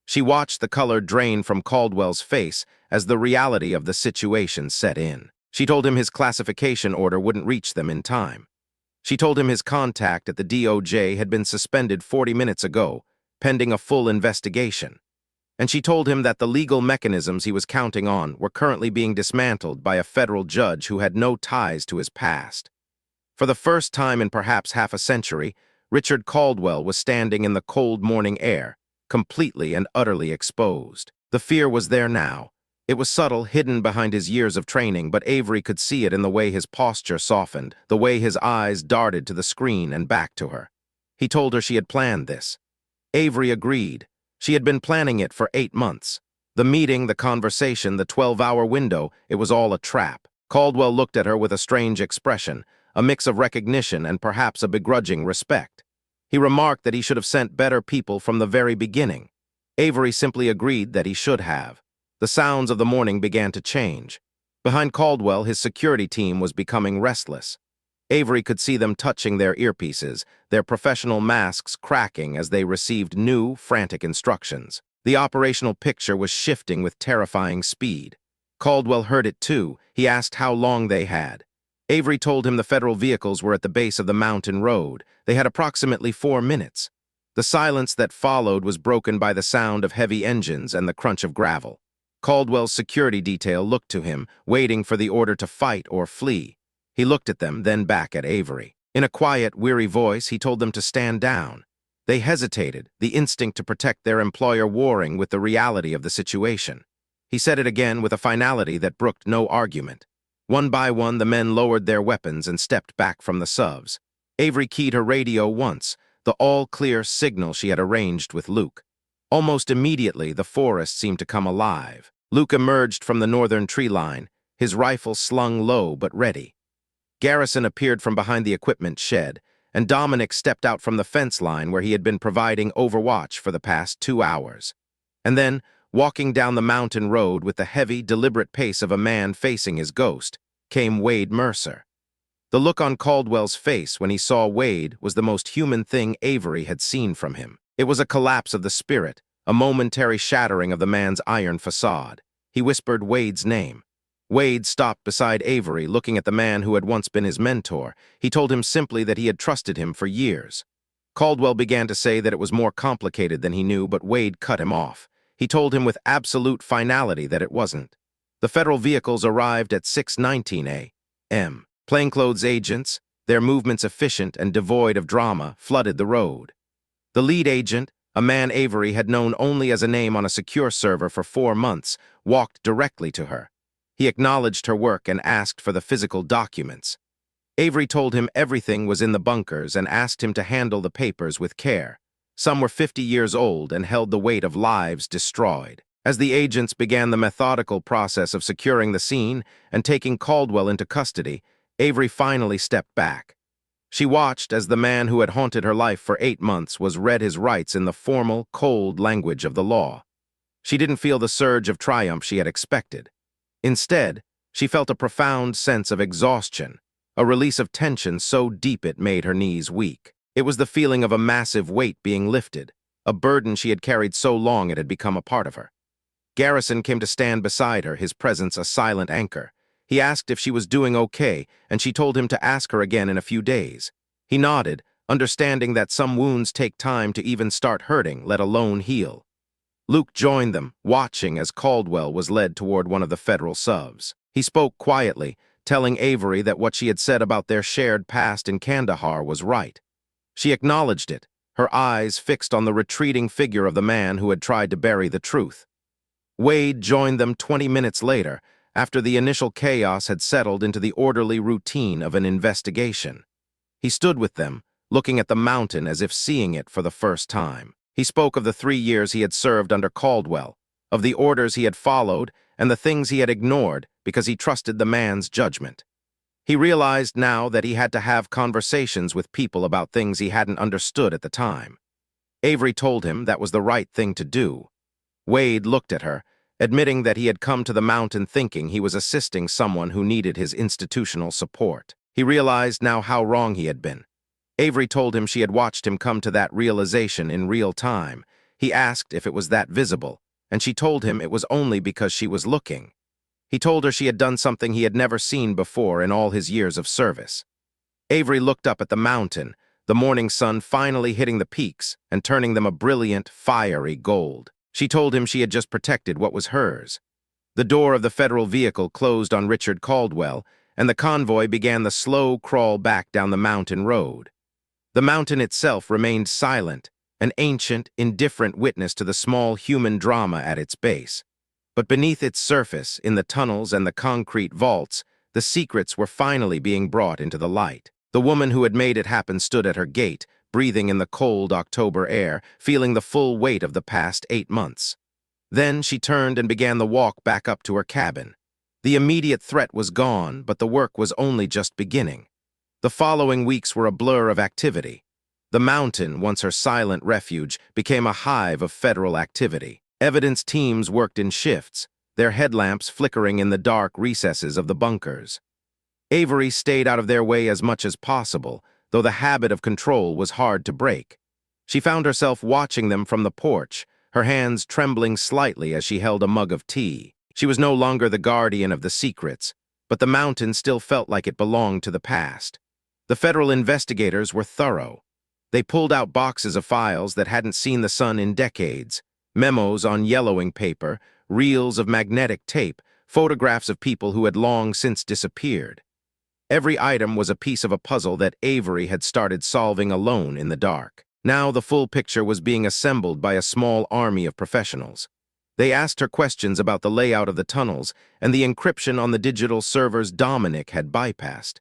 She watched the color drain from Caldwell's face as the reality of the situation set in. She told him his classification order wouldn't reach them in time. She told him his contact at the DOJ had been suspended 40 minutes ago, pending a full investigation. And she told him that the legal mechanisms he was counting on were currently being dismantled by a federal judge who had no ties to his past. For the first time in perhaps half a century, Richard Caldwell was standing in the cold morning air, completely and utterly exposed. The fear was there now. It was subtle, hidden behind his years of training, but Avery could see it in the way his posture softened, the way his eyes darted to the screen and back to her. He told her she had planned this. Avery agreed. She had been planning it for 8 months. The meeting, the conversation, the 12-hour window, it was all a trap. Caldwell looked at her with a strange expression, a mix of recognition and perhaps a begrudging respect. He remarked that he should have sent better people from the very beginning. Avery simply agreed that he should have. The sounds of the morning began to change. Behind Caldwell, his security team was becoming restless. Avery could see them touching their earpieces, their professional masks cracking as they received new, frantic instructions. The operational picture was shifting with terrifying speed. Caldwell heard it too. He asked how long they had. Avery told him the federal vehicles were at the base of the mountain road. They had approximately 4 minutes. The silence that followed was broken by the sound of heavy engines and the crunch of gravel. Caldwell's security detail looked to him, waiting for the order to fight or flee. He looked at them, then back at Avery. In a quiet, weary voice, he told them to stand down. They hesitated, the instinct to protect their employer warring with the reality of the situation. He said it again with a finality that brooked no argument. One by one, the men lowered their weapons and stepped back from the subs. Avery keyed her radio once, the all-clear signal she had arranged with Luke. Almost immediately, the forest seemed to come alive. Luke emerged from the northern tree line, his rifle slung low but ready. Garrison appeared from behind the equipment shed, and Dominic stepped out from the fence line where he had been providing overwatch for the past 2 hours. And then, walking down the mountain road with the heavy, deliberate pace of a man facing his ghost, came Wade Mercer. The look on Caldwell's face when he saw Wade was the most human thing Avery had seen from him. It was a collapse of the spirit, a momentary shattering of the man's iron facade. He whispered Wade's name. Wade stopped beside Avery, looking at the man who had once been his mentor. He told him simply that he had trusted him for years. Caldwell began to say that it was more complicated than he knew, but Wade cut him off. He told him with absolute finality that it wasn't. The federal vehicles arrived at 6:19 a.m. Plainclothes agents, their movements efficient and devoid of drama, flooded the road. The lead agent, a man Avery had known only as a name on a secure server for 4 months, walked directly to her. He acknowledged her work and asked for the physical documents. Avery told him everything was in the bunkers and asked him to handle the papers with care. Some were 50 years old and held the weight of lives destroyed. As the agents began the methodical process of securing the scene and taking Caldwell into custody, Avery finally stepped back. She watched as the man who had haunted her life for 8 months was read his rights in the formal, cold language of the law. She didn't feel the surge of triumph she had expected. Instead, she felt a profound sense of exhaustion, a release of tension so deep it made her knees weak. It was the feeling of a massive weight being lifted, a burden she had carried so long it had become a part of her. Garrison came to stand beside her, his presence a silent anchor. He asked if she was doing okay, and she told him to ask her again in a few days. He nodded, understanding that some wounds take time to even start hurting, let alone heal. Luke joined them, watching as Caldwell was led toward one of the federal subs. He spoke quietly, telling Avery that what she had said about their shared past in Kandahar was right. She acknowledged it, her eyes fixed on the retreating figure of the man who had tried to bury the truth. Wade joined them 20 minutes later, after the initial chaos had settled into the orderly routine of an investigation. He stood with them, looking at the mountain as if seeing it for the first time. He spoke of the 3 years he had served under Caldwell, of the orders he had followed and the things he had ignored because he trusted the man's judgment. He realized now that he had to have conversations with people about things he hadn't understood at the time. Avery told him that was the right thing to do. Wade looked at her, admitting that he had come to the mountain thinking he was assisting someone who needed his institutional support. He realized now how wrong he had been. Avery told him she had watched him come to that realization in real time. He asked if it was that visible, and she told him it was only because she was looking. He told her she had done something he had never seen before in all his years of service. Avery looked up at the mountain, the morning sun finally hitting the peaks and turning them a brilliant, fiery gold. She told him she had just protected what was hers. The door of the federal vehicle closed on Richard Caldwell, and the convoy began the slow crawl back down the mountain road. The mountain itself remained silent, an ancient, indifferent witness to the small human drama at its base. But beneath its surface, in the tunnels and the concrete vaults, the secrets were finally being brought into the light. The woman who had made it happen stood at her gate, breathing in the cold October air, feeling the full weight of the past 8 months. Then she turned and began the walk back up to her cabin. The immediate threat was gone, but the work was only just beginning. The following weeks were a blur of activity. The mountain, once her silent refuge, became a hive of federal activity. Evidence teams worked in shifts, their headlamps flickering in the dark recesses of the bunkers. Avery stayed out of their way as much as possible, though the habit of control was hard to break. She found herself watching them from the porch, her hands trembling slightly as she held a mug of tea. She was no longer the guardian of the secrets, but the mountain still felt like it belonged to the past. The federal investigators were thorough. They pulled out boxes of files that hadn't seen the sun in decades, memos on yellowing paper, reels of magnetic tape, photographs of people who had long since disappeared. Every item was a piece of a puzzle that Avery had started solving alone in the dark. Now the full picture was being assembled by a small army of professionals. They asked her questions about the layout of the tunnels and the encryption on the digital servers Dominic had bypassed.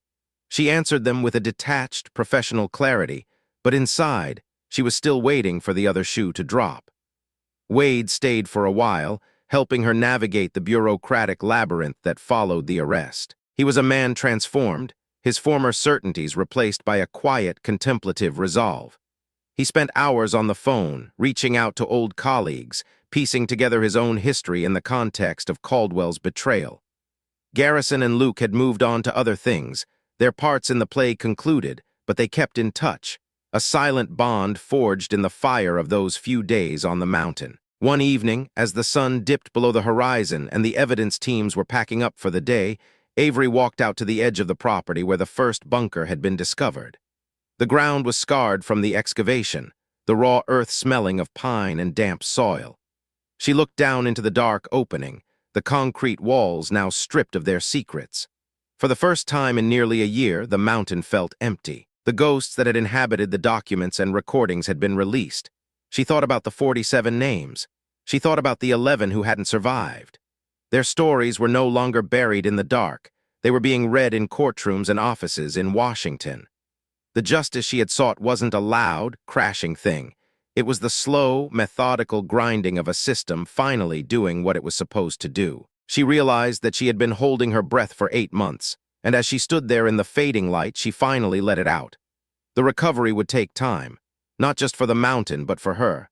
She answered them with a detached, professional clarity, but inside, she was still waiting for the other shoe to drop. Wade stayed for a while, helping her navigate the bureaucratic labyrinth that followed the arrest. He was a man transformed, his former certainties replaced by a quiet, contemplative resolve. He spent hours on the phone, reaching out to old colleagues, piecing together his own history in the context of Caldwell's betrayal. Garrison and Luke had moved on to other things, their parts in the play concluded, but they kept in touch, a silent bond forged in the fire of those few days on the mountain. One evening, as the sun dipped below the horizon and the evidence teams were packing up for the day, Avery walked out to the edge of the property where the first bunker had been discovered. The ground was scarred from the excavation, the raw earth smelling of pine and damp soil. She looked down into the dark opening, the concrete walls now stripped of their secrets. For the first time in nearly a year, the mountain felt empty. The ghosts that had inhabited the documents and recordings had been released. She thought about the 47 names. She thought about the 11 who hadn't survived. Their stories were no longer buried in the dark. They were being read in courtrooms and offices in Washington. The justice she had sought wasn't a loud, crashing thing. It was the slow, methodical grinding of a system finally doing what it was supposed to do. She realized that she had been holding her breath for 8 months, and as she stood there in the fading light, she finally let it out. The recovery would take time, not just for the mountain, but for her.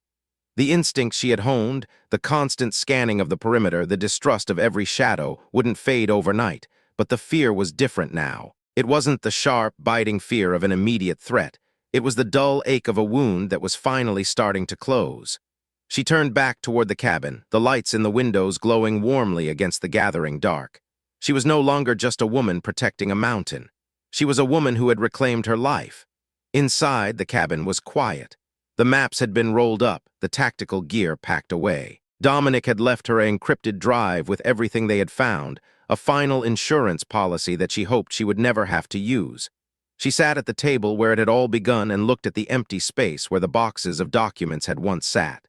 The instincts she had honed, the constant scanning of the perimeter, the distrust of every shadow, wouldn't fade overnight, but the fear was different now. It wasn't the sharp, biting fear of an immediate threat. It was the dull ache of a wound that was finally starting to close. She turned back toward the cabin, the lights in the windows glowing warmly against the gathering dark. She was no longer just a woman protecting a mountain. She was a woman who had reclaimed her life. Inside, the cabin was quiet. The maps had been rolled up, the tactical gear packed away. Dominic had left her an encrypted drive with everything they had found, a final insurance policy that she hoped she would never have to use. She sat at the table where it had all begun and looked at the empty space where the boxes of documents had once sat.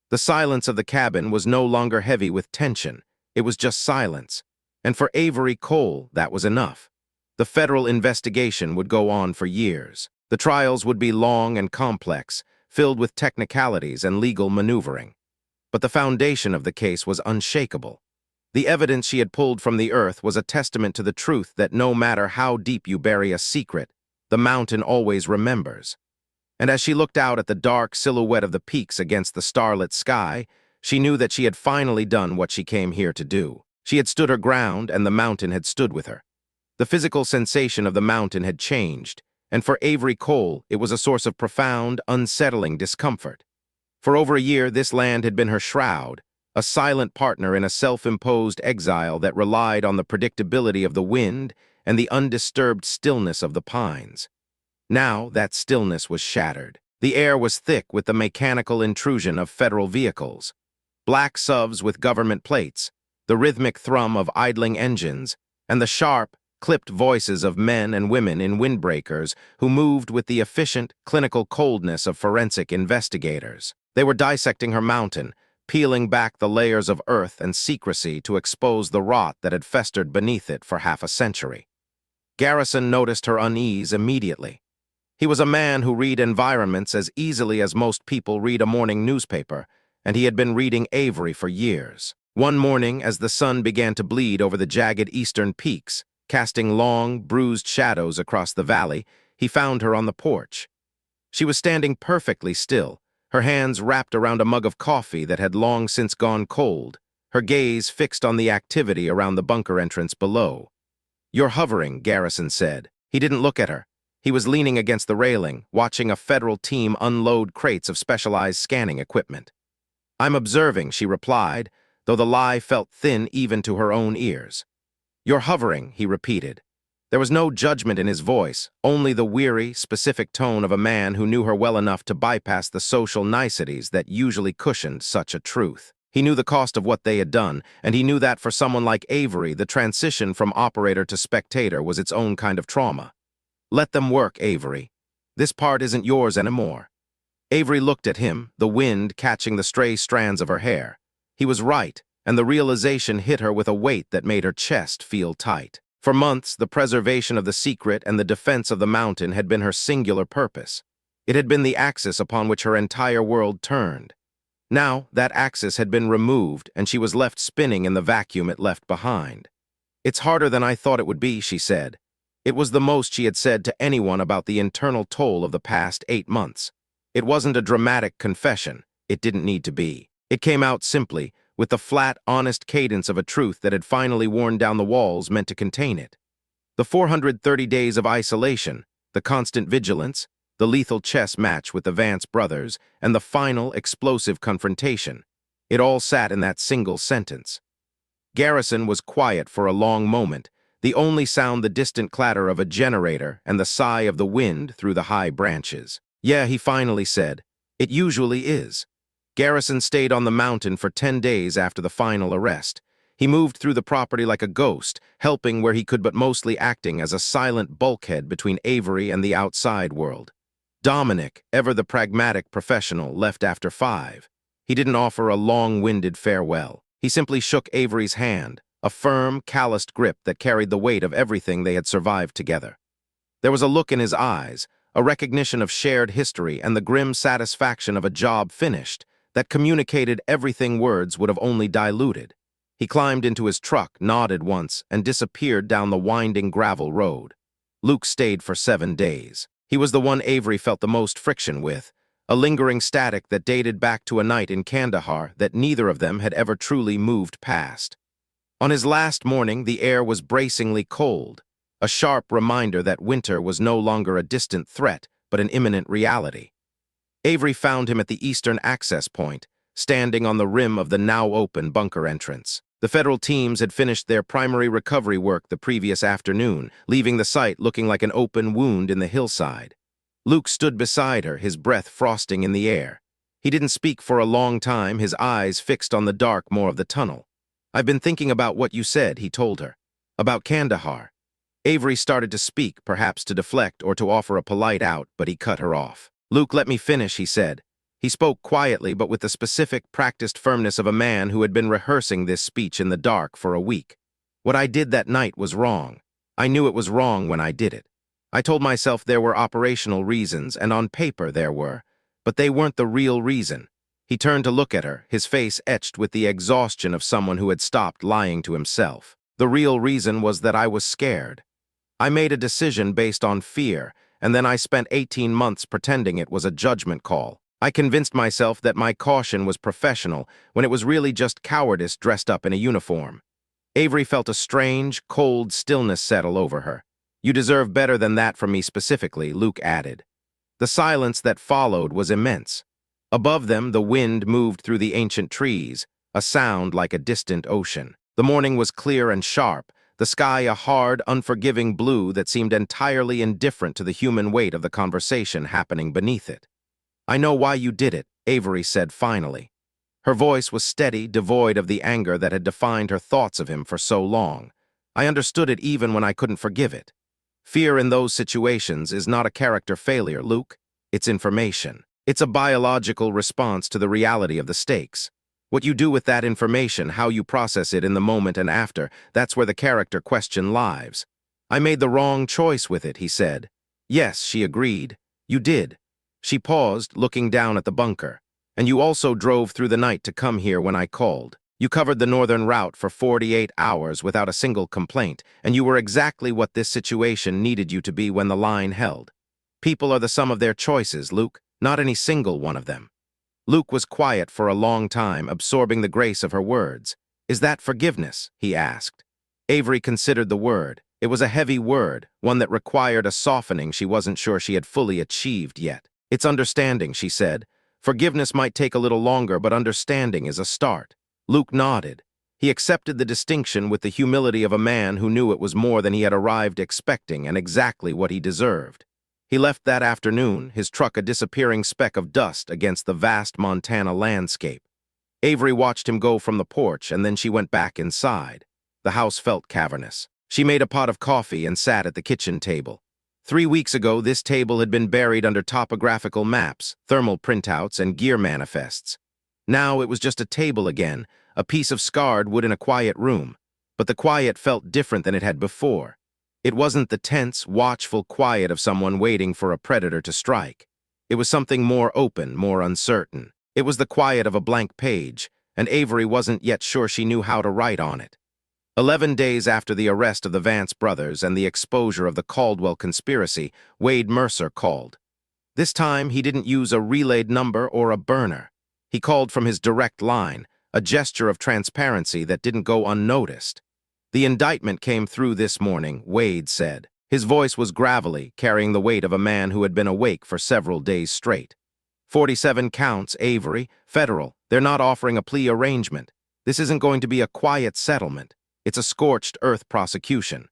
The silence of the cabin was no longer heavy with tension. It was just silence. And for Avery Cole, that was enough. The federal investigation would go on for years. The trials would be long and complex, filled with technicalities and legal maneuvering. But the foundation of the case was unshakable. The evidence she had pulled from the earth was a testament to the truth that no matter how deep you bury a secret, the mountain always remembers. And as she looked out at the dark silhouette of the peaks against the starlit sky, she knew that she had finally done what she came here to do. She had stood her ground, and the mountain had stood with her. The physical sensation of the mountain had changed, and for Avery Cole, it was a source of profound, unsettling discomfort. For over a year, this land had been her shroud, a silent partner in a self-imposed exile that relied on the predictability of the wind and the undisturbed stillness of the pines. Now, that stillness was shattered. The air was thick with the mechanical intrusion of federal vehicles. Black SUVs with government plates, the rhythmic thrum of idling engines, and the sharp, clipped voices of men and women in windbreakers who moved with the efficient, clinical coldness of forensic investigators. They were dissecting her mountain, peeling back the layers of earth and secrecy to expose the rot that had festered beneath it for half a century. Garrison noticed her unease immediately. He was a man who read environments as easily as most people read a morning newspaper, and he had been reading Avery for years. One morning, as the sun began to bleed over the jagged eastern peaks, casting long, bruised shadows across the valley, he found her on the porch. She was standing perfectly still, her hands wrapped around a mug of coffee that had long since gone cold, her gaze fixed on the activity around the bunker entrance below. "You're hovering," Garrison said. He didn't look at her. He was leaning against the railing, watching a federal team unload crates of specialized scanning equipment. "I'm observing," she replied, though the lie felt thin even to her own ears. "You're hovering," he repeated. There was no judgment in his voice, only the weary, specific tone of a man who knew her well enough to bypass the social niceties that usually cushioned such a truth. He knew the cost of what they had done, and he knew that for someone like Avery, the transition from operator to spectator was its own kind of trauma. "Let them work, Avery. This part isn't yours anymore." Avery looked at him, the wind catching the stray strands of her hair. He was right, and the realization hit her with a weight that made her chest feel tight. For months, the preservation of the secret and the defense of the mountain had been her singular purpose. It had been the axis upon which her entire world turned. Now, that axis had been removed, and she was left spinning in the vacuum it left behind. "It's harder than I thought it would be," she said. It was the most she had said to anyone about the internal toll of the past 8 months. It wasn't a dramatic confession. It didn't need to be. It came out simply, with the flat, honest cadence of a truth that had finally worn down the walls meant to contain it. The 430 days of isolation, the constant vigilance, the lethal chess match with the Vance brothers, and the final, explosive confrontation. It all sat in that single sentence. Garrison was quiet for a long moment, the only sound the distant clatter of a generator and the sigh of the wind through the high branches. "Yeah," he finally said. "It usually is." Garrison stayed on the mountain for 10 days after the final arrest. He moved through the property like a ghost, helping where he could but mostly acting as a silent bulkhead between Avery and the outside world. Dominic, ever the pragmatic professional, left after 5. He didn't offer a long-winded farewell. He simply shook Avery's hand, a firm, calloused grip that carried the weight of everything they had survived together. There was a look in his eyes, a recognition of shared history and the grim satisfaction of a job finished, that communicated everything words would have only diluted. He climbed into his truck, nodded once, and disappeared down the winding gravel road. Luke stayed for 7 days. He was the one Avery felt the most friction with, a lingering static that dated back to a night in Kandahar that neither of them had ever truly moved past. On his last morning, the air was bracingly cold, a sharp reminder that winter was no longer a distant threat, but an imminent reality. Avery found him at the eastern access point, standing on the rim of the now-open bunker entrance. The federal teams had finished their primary recovery work the previous afternoon, leaving the site looking like an open wound in the hillside. Luke stood beside her, his breath frosting in the air. He didn't speak for a long time, his eyes fixed on the dark more of the tunnel. "I've been thinking about what you said," he told her. "About Kandahar." Avery started to speak, perhaps to deflect or to offer a polite out, but he cut her off. "Luke, let me finish," he said. He spoke quietly but with the specific, practiced firmness of a man who had been rehearsing this speech in the dark for a week. What I did that night was wrong. I knew it was wrong when I did it. I told myself there were operational reasons, and on paper there were, but they weren't the real reason. He turned to look at her, his face etched with the exhaustion of someone who had stopped lying to himself. The real reason was that I was scared. I made a decision based on fear, and then I spent 18 months pretending it was a judgment call. I convinced myself that my caution was professional when it was really just cowardice dressed up in a uniform. Avery felt a strange, cold stillness settle over her. "You deserve better than that from me specifically," Luke added. The silence that followed was immense. Above them, the wind moved through the ancient trees, a sound like a distant ocean. The morning was clear and sharp, the sky a hard, unforgiving blue that seemed entirely indifferent to the human weight of the conversation happening beneath it. "I know why you did it," Avery said finally. Her voice was steady, devoid of the anger that had defined her thoughts of him for so long. "I understood it even when I couldn't forgive it. Fear in those situations is not a character failure, Luke. It's information. It's a biological response to the reality of the stakes. What you do with that information, how you process it in the moment and after, that's where the character question lies." "I made the wrong choice with it," he said. "Yes," she agreed. "You did." She paused, looking down at the bunker. "And you also drove through the night to come here when I called. You covered the northern route for 48 hours without a single complaint, and you were exactly what this situation needed you to be when the line held. People are the sum of their choices, Luke, not any single one of them." Luke was quiet for a long time, absorbing the grace of her words. "Is that forgiveness?" he asked. Avery considered the word. It was a heavy word, one that required a softening she wasn't sure she had fully achieved yet. "It's understanding," she said. "Forgiveness might take a little longer, but understanding is a start." Luke nodded. He accepted the distinction with the humility of a man who knew it was more than he had arrived expecting and exactly what he deserved. He left that afternoon, his truck a disappearing speck of dust against the vast Montana landscape. Avery watched him go from the porch, and then she went back inside. The house felt cavernous. She made a pot of coffee and sat at the kitchen table. 3 weeks ago, this table had been buried under topographical maps, thermal printouts, and gear manifests. Now it was just a table again, a piece of scarred wood in a quiet room. But the quiet felt different than it had before. It wasn't the tense, watchful quiet of someone waiting for a predator to strike. It was something more open, more uncertain. It was the quiet of a blank page, and Avery wasn't yet sure she knew how to write on it. 11 days after the arrest of the Vance brothers and the exposure of the Caldwell conspiracy, Wade Mercer called. This time, he didn't use a relayed number or a burner. He called from his direct line, a gesture of transparency that didn't go unnoticed. "The indictment came through this morning," Wade said. His voice was gravelly, carrying the weight of a man who had been awake for several days straight. 47 counts, Avery, federal. They're not offering a plea arrangement. This isn't going to be a quiet settlement. It's a scorched earth prosecution."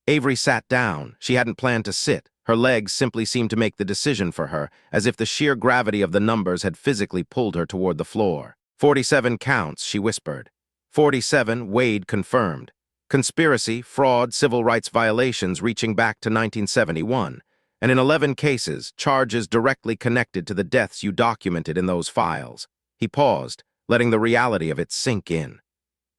Avery sat down. She hadn't planned to sit. Her legs simply seemed to make the decision for her, as if the sheer gravity of the numbers had physically pulled her toward the floor. 47 counts, she whispered. 47, Wade confirmed. Conspiracy, fraud, civil rights violations reaching back to 1971. And in 11 cases, charges directly connected to the deaths you documented in those files. He paused, letting the reality of it sink in.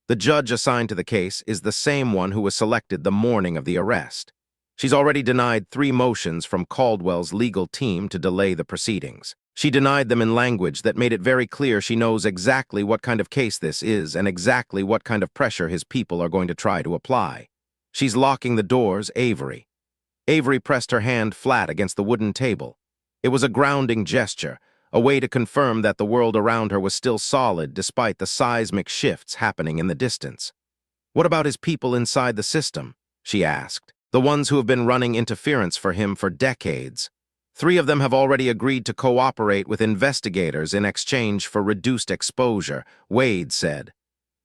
The judge assigned to the case is the same one who was selected the morning of the arrest. She's already denied 3 motions from Caldwell's legal team to delay the proceedings. She denied them in language that made it very clear she knows exactly what kind of case this is and exactly what kind of pressure his people are going to try to apply. She's locking the doors, Avery. Avery pressed her hand flat against the wooden table. It was a grounding gesture, a way to confirm that the world around her was still solid despite the seismic shifts happening in the distance. "What about his people inside the system?" she asked. "The ones who have been running interference for him for decades. 3 of them have already agreed to cooperate with investigators in exchange for reduced exposure," Wade said.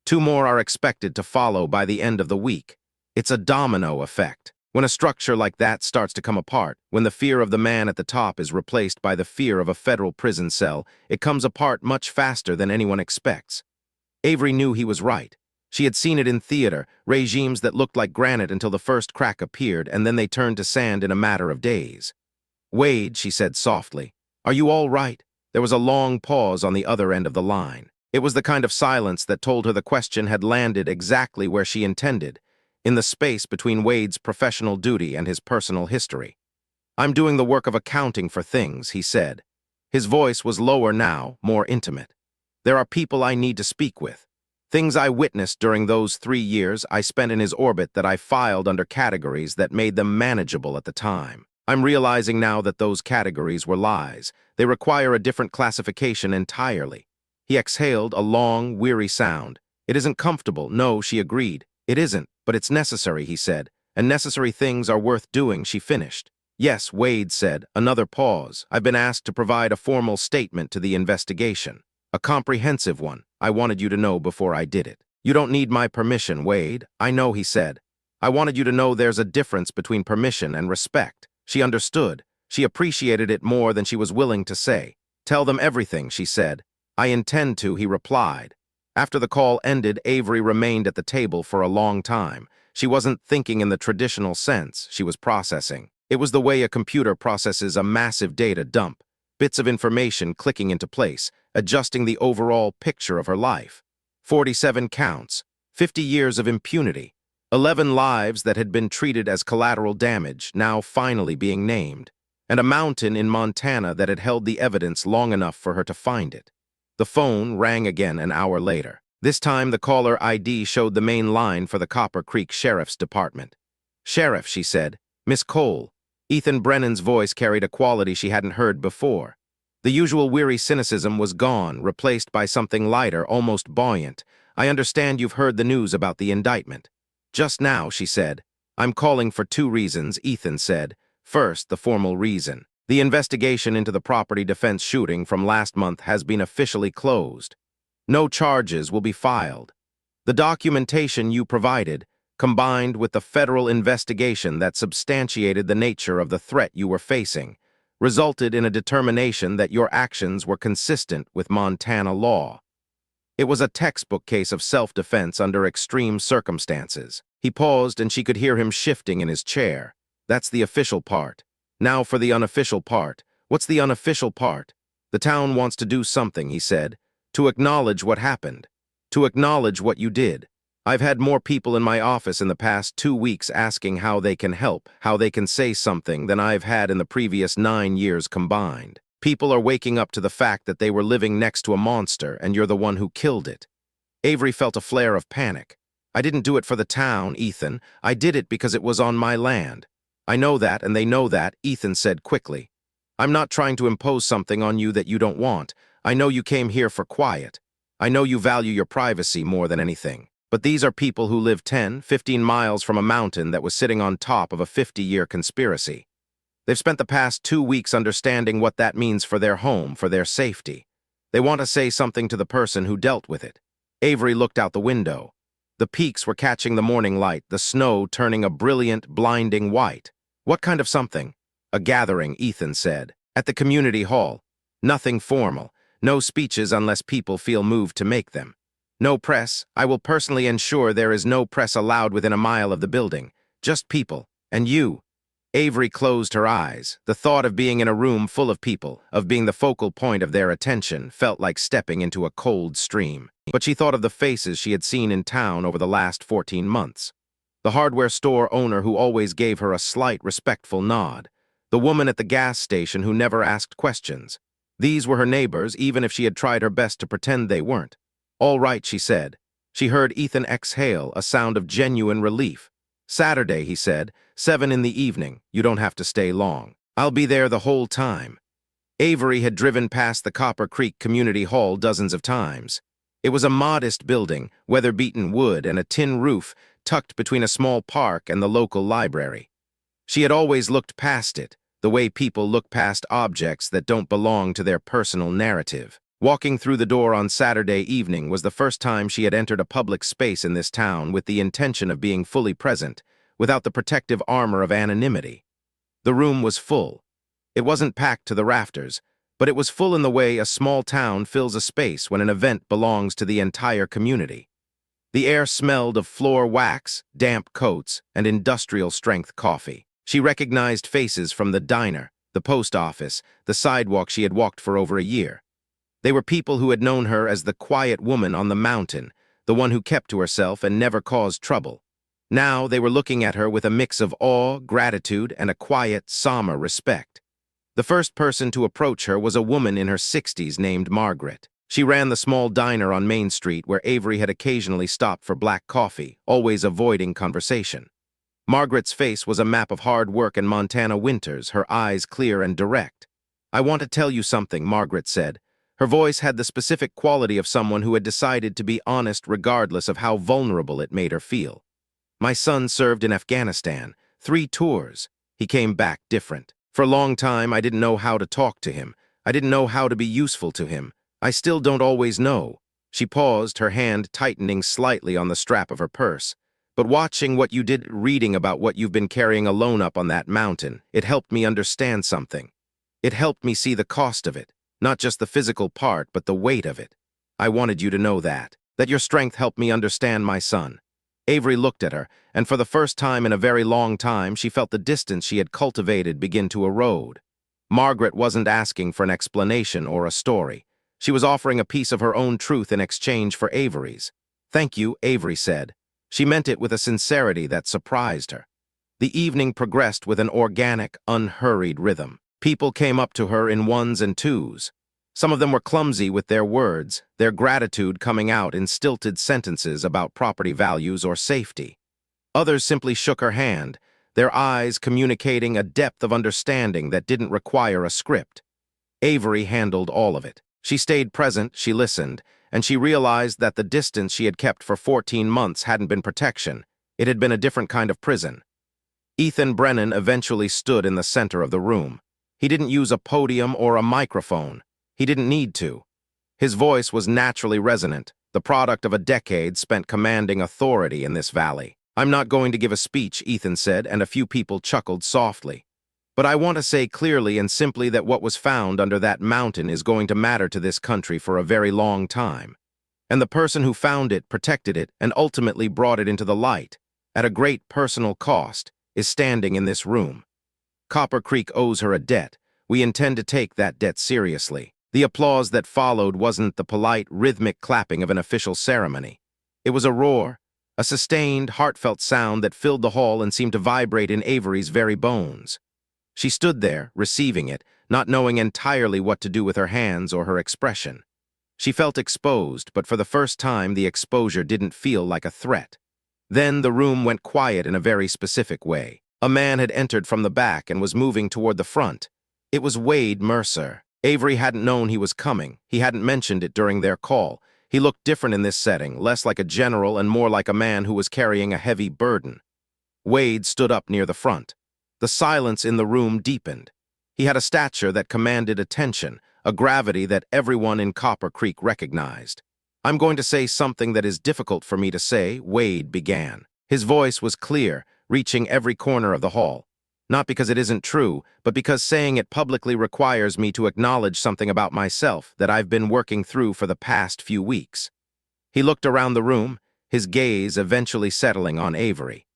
2 more are expected to follow by the end of the week. It's a domino effect. When a structure like that starts to come apart, when the fear of the man at the top is replaced by the fear of a federal prison cell, it comes apart much faster than anyone expects. Avery knew he was right. She had seen it in theater, regimes that looked like granite until the first crack appeared, and then they turned to sand in a matter of days. "Wade," she said softly, "are you all right?" There was a long pause on the other end of the line. It was the kind of silence that told her the question had landed exactly where she intended, in the space between Wade's professional duty and his personal history. "I'm doing the work of accounting for things," he said. His voice was lower now, more intimate. "There are people I need to speak with. Things I witnessed during those 3 years I spent in his orbit that I filed under categories that made them manageable at the time. I'm realizing now that those categories were lies. They require a different classification entirely." He exhaled a long, weary sound. "It isn't comfortable." "No," she agreed. "It isn't, but it's necessary," he said. "And necessary things are worth doing," she finished. "Yes," Wade said. Another pause. "I've been asked to provide a formal statement to the investigation. A comprehensive one. I wanted you to know before I did it." "You don't need my permission, Wade." "I know," he said. "I wanted you to know there's a difference between permission and respect." She understood. She appreciated it more than she was willing to say. "Tell them everything," she said. "I intend to," he replied. After the call ended, Avery remained at the table for a long time. She wasn't thinking in the traditional sense. She was processing. It was the way a computer processes a massive data dump, bits of information clicking into place, adjusting the overall picture of her life. 47 counts, 50 years of impunity, 11 lives that had been treated as collateral damage, now finally being named, and a mountain in Montana that had held the evidence long enough for her to find it. The phone rang again an hour later. This time the caller ID showed the main line for the Copper Creek Sheriff's Department. "Sheriff," she said. "Miss Cole." Ethan Brennan's voice carried a quality she hadn't heard before. The usual weary cynicism was gone, replaced by something lighter, almost buoyant. "I understand you've heard the news about the indictment." "Just now," she said. "I'm calling for 2 reasons," Ethan said. "First, the formal reason. The investigation into the property defense shooting from last month has been officially closed. No charges will be filed. The documentation you provided, combined with the federal investigation that substantiated the nature of the threat you were facing, resulted in a determination that your actions were consistent with Montana law." It was a textbook case of self-defense under extreme circumstances. He paused and she could hear him shifting in his chair. "That's the official part. Now for the unofficial part." "What's the unofficial part?" "The town wants to do something," he said. "To acknowledge what happened. To acknowledge what you did. I've had more people in my office in the past 2 weeks asking how they can help, how they can say something, than I've had in the previous 9 years combined. People are waking up to the fact that they were living next to a monster and you're the one who killed it." Avery felt a flare of panic. "I didn't do it for the town, Ethan. I did it because it was on my land." "I know that, and they know that," Ethan said quickly. "I'm not trying to impose something on you that you don't want. I know you came here for quiet. I know you value your privacy more than anything. But these are people who live 10, 15 miles from a mountain that was sitting on top of a 50-year conspiracy. They've spent the past 2 weeks understanding what that means for their home, for their safety. They want to say something to the person who dealt with it." Avery looked out the window. The peaks were catching the morning light, the snow turning a brilliant, blinding white. "What kind of something?" "A gathering," Ethan said. "At the community hall. Nothing formal. No speeches unless people feel moved to make them. No press. I will personally ensure there is no press allowed within a mile of the building. Just people. And you." Avery closed her eyes. The thought of being in a room full of people, of being the focal point of their attention, felt like stepping into a cold stream. But she thought of the faces she had seen in town over the last 14 months. The hardware store owner who always gave her a slight, respectful nod. The woman at the gas station who never asked questions. These were her neighbors, even if she had tried her best to pretend they weren't. "All right," she said. She heard Ethan exhale, a sound of genuine relief. "Saturday," he said, 7 in the evening. You don't have to stay long. I'll be there the whole time." Avery had driven past the Copper Creek Community Hall dozens of times. It was a modest building, weather-beaten wood and a tin roof, tucked between a small park and the local library. She had always looked past it, the way people look past objects that don't belong to their personal narrative. Walking through the door on Saturday evening was the first time she had entered a public space in this town with the intention of being fully present, without the protective armor of anonymity. The room was full. It wasn't packed to the rafters, but it was full in the way a small town fills a space when an event belongs to the entire community. The air smelled of floor wax, damp coats, and industrial-strength coffee. She recognized faces from the diner, the post office, the sidewalk she had walked for over a year. They were people who had known her as the quiet woman on the mountain, the one who kept to herself and never caused trouble. Now they were looking at her with a mix of awe, gratitude, and a quiet, somber respect. The first person to approach her was a woman in her 60s named Margaret. She ran the small diner on Main Street where Avery had occasionally stopped for black coffee, always avoiding conversation. Margaret's face was a map of hard work and Montana winters, her eyes clear and direct. "I want to tell you something," Margaret said. Her voice had the specific quality of someone who had decided to be honest regardless of how vulnerable it made her feel. "My son served in Afghanistan, 3 tours. He came back different. For a long time, I didn't know how to talk to him. I didn't know how to be useful to him. I still don't always know." She paused, her hand tightening slightly on the strap of her purse. "But watching what you did, reading about what you've been carrying alone up on that mountain, it helped me understand something. It helped me see the cost of it, not just the physical part, but the weight of it. I wanted you to know that your strength helped me understand my son." Avery looked at her, and for the first time in a very long time, she felt the distance she had cultivated begin to erode. Margaret wasn't asking for an explanation or a story. She was offering a piece of her own truth in exchange for Avery's. "Thank you," Avery said. She meant it with a sincerity that surprised her. The evening progressed with an organic, unhurried rhythm. People came up to her in ones and twos. Some of them were clumsy with their words, their gratitude coming out in stilted sentences about property values or safety. Others simply shook her hand, their eyes communicating a depth of understanding that didn't require a script. Avery handled all of it. She stayed present, she listened, and she realized that the distance she had kept for 14 months hadn't been protection. It had been a different kind of prison. Ethan Brennan eventually stood in the center of the room. He didn't use a podium or a microphone. He didn't need to. His voice was naturally resonant, the product of a decade spent commanding authority in this valley. "I'm not going to give a speech," Ethan said, and a few people chuckled softly. "But I want to say clearly and simply that what was found under that mountain is going to matter to this country for a very long time. And the person who found it, protected it, and ultimately brought it into the light, at a great personal cost, is standing in this room. Copper Creek owes her a debt. We intend to take that debt seriously." The applause that followed wasn't the polite, rhythmic clapping of an official ceremony. It was a roar, a sustained, heartfelt sound that filled the hall and seemed to vibrate in Avery's very bones. She stood there, receiving it, not knowing entirely what to do with her hands or her expression. She felt exposed, but for the first time the exposure didn't feel like a threat. Then the room went quiet in a very specific way. A man had entered from the back and was moving toward the front. It was Wade Mercer. Avery hadn't known he was coming. He hadn't mentioned it during their call. He looked different in this setting, less like a general and more like a man who was carrying a heavy burden. Wade stood up near the front. The silence in the room deepened. He had a stature that commanded attention, a gravity that everyone in Copper Creek recognized. "I'm going to say something that is difficult for me to say," Wade began. His voice was clear, reaching every corner of the hall. "Not because it isn't true, but because saying it publicly requires me to acknowledge something about myself that I've been working through for the past few weeks." He looked around the room, his gaze eventually settling on Avery.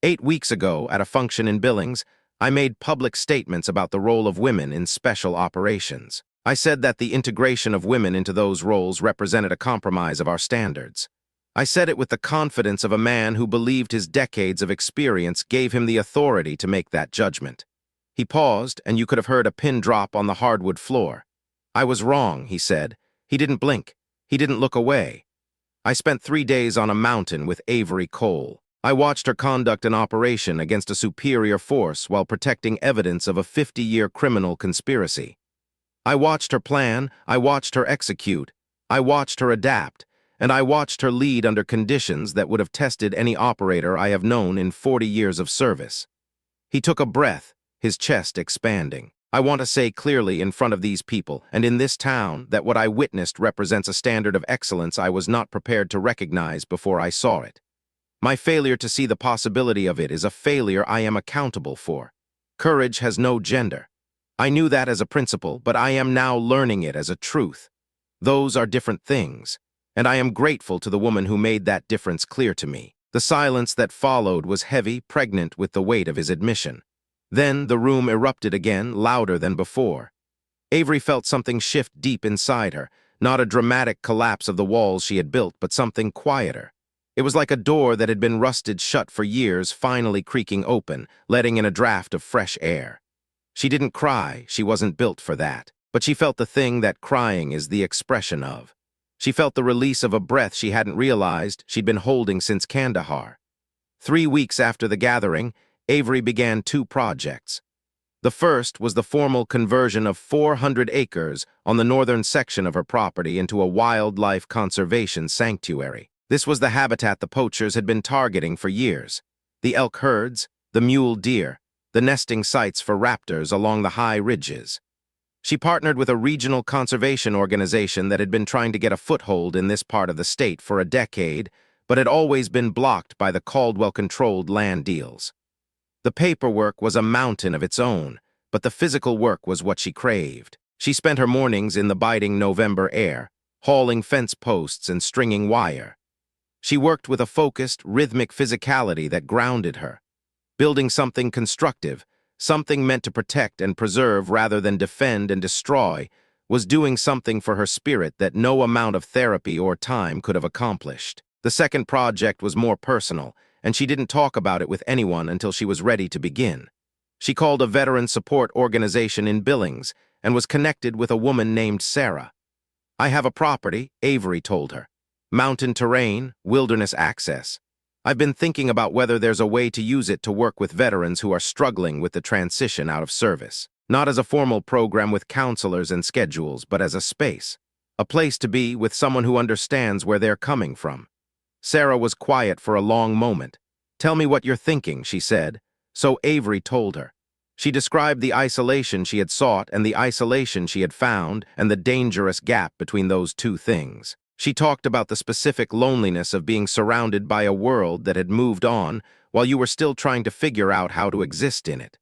8 weeks ago, at a function in Billings, I made public statements about the role of women in special operations. I said that the integration of women into those roles represented a compromise of our standards. I said it with the confidence of a man who believed his decades of experience gave him the authority to make that judgment. He paused, and you could have heard a pin drop on the hardwood floor. "I was wrong," he said. He didn't blink. He didn't look away. "I spent 3 days on a mountain with Avery Cole. I watched her conduct an operation against a superior force while protecting evidence of a 50-year criminal conspiracy. I watched her plan, I watched her execute, I watched her adapt, and I watched her lead under conditions that would have tested any operator I have known in 40 years of service." He took a breath, his chest expanding. "I want to say clearly in front of these people and in this town that what I witnessed represents a standard of excellence I was not prepared to recognize before I saw it. My failure to see the possibility of it is a failure I am accountable for. Courage has no gender. I knew that as a principle, but I am now learning it as a truth. Those are different things. And I am grateful to the woman who made that difference clear to me." The silence that followed was heavy, pregnant with the weight of his admission. Then the room erupted again, louder than before. Avery felt something shift deep inside her, Not a dramatic collapse of the walls she had built, but something quieter. It was like a door that had been rusted shut for years finally creaking open, letting in a draft of fresh air. She didn't cry, she wasn't built for that. But she felt the thing that crying is the expression of. She felt the release of a breath she hadn't realized she'd been holding since Kandahar. 3 weeks after the gathering, Avery began 2 projects. The first was the formal conversion of 400 acres on the northern section of her property into a wildlife conservation sanctuary. This was the habitat the poachers had been targeting for years. The elk herds, the mule deer, the nesting sites for raptors along the high ridges. She partnered with a regional conservation organization that had been trying to get a foothold in this part of the state for a decade, but had always been blocked by the Caldwell-controlled land deals. The paperwork was a mountain of its own, but the physical work was what she craved. She spent her mornings in the biting November air, hauling fence posts and stringing wire. She worked with a focused, rhythmic physicality that grounded her, building something constructive, something meant to protect and preserve rather than defend and destroy, was doing something for her spirit that no amount of therapy or time could have accomplished. The second project was more personal, and she didn't talk about it with anyone until she was ready to begin. She called a veteran support organization in Billings and was connected with a woman named Sarah. "I have a property," Avery told her. "Mountain terrain, wilderness access. I've been thinking about whether there's a way to use it to work with veterans who are struggling with the transition out of service. Not as a formal program with counselors and schedules, but as a space. A place to be with someone who understands where they're coming from." Sarah was quiet for a long moment. "Tell me what you're thinking," she said. So Avery told her. She described the isolation she had sought and the isolation she had found and the dangerous gap between those two things. She talked about the specific loneliness of being surrounded by a world that had moved on while you were still trying to figure out how to exist in it.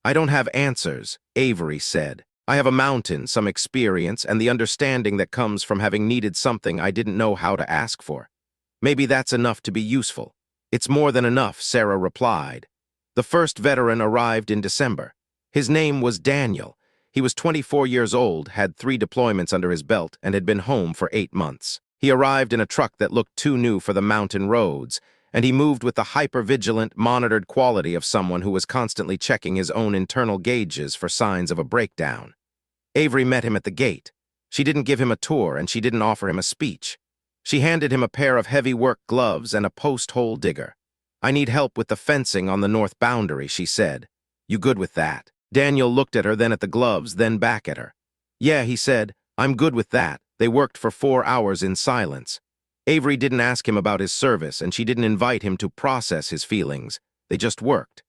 "I don't have answers," Avery said. "I have a mountain, some experience, and the understanding that comes from having needed something I didn't know how to ask for. Maybe that's enough to be useful." "It's more than enough," Sarah replied. The first veteran arrived in December. His name was Daniel. He was 24 years old, had 3 deployments under his belt, and had been home for 8 months. He arrived in a truck that looked too new for the mountain roads, and he moved with the hyper-vigilant, monitored quality of someone who was constantly checking his own internal gauges for signs of a breakdown. Avery met him at the gate. She didn't give him a tour, and she didn't offer him a speech. She handed him a pair of heavy work gloves and a post-hole digger. "I need help with the fencing on the north boundary," she said. "You good with that?" Daniel looked at her, then at the gloves, then back at her. "Yeah," he said, "I'm good with that." They worked for 4 hours in silence. Avery didn't ask him about his service, and she didn't invite him to process his feelings. They just worked.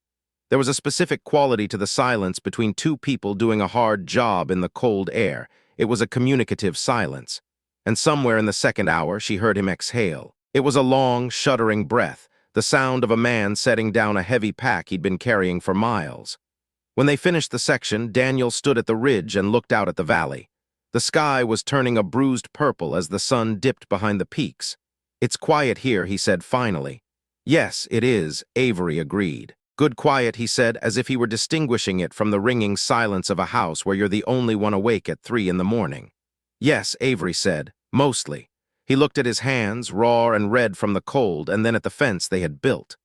There was a specific quality to the silence between 2 people doing a hard job in the cold air. It was a communicative silence. And somewhere in the second hour, she heard him exhale. It was a long, shuddering breath, the sound of a man setting down a heavy pack he'd been carrying for miles. When they finished the section, Daniel stood at the ridge and looked out at the valley. The sky was turning a bruised purple as the sun dipped behind the peaks. "It's quiet here," he said finally. "Yes, it is," Avery agreed. "Good quiet," he said, as if he were distinguishing it from the ringing silence of a house where you're the only one awake at 3 in the morning. "Yes," Avery said, "mostly." He looked at his hands, raw and red from the cold, and then at the fence they had built.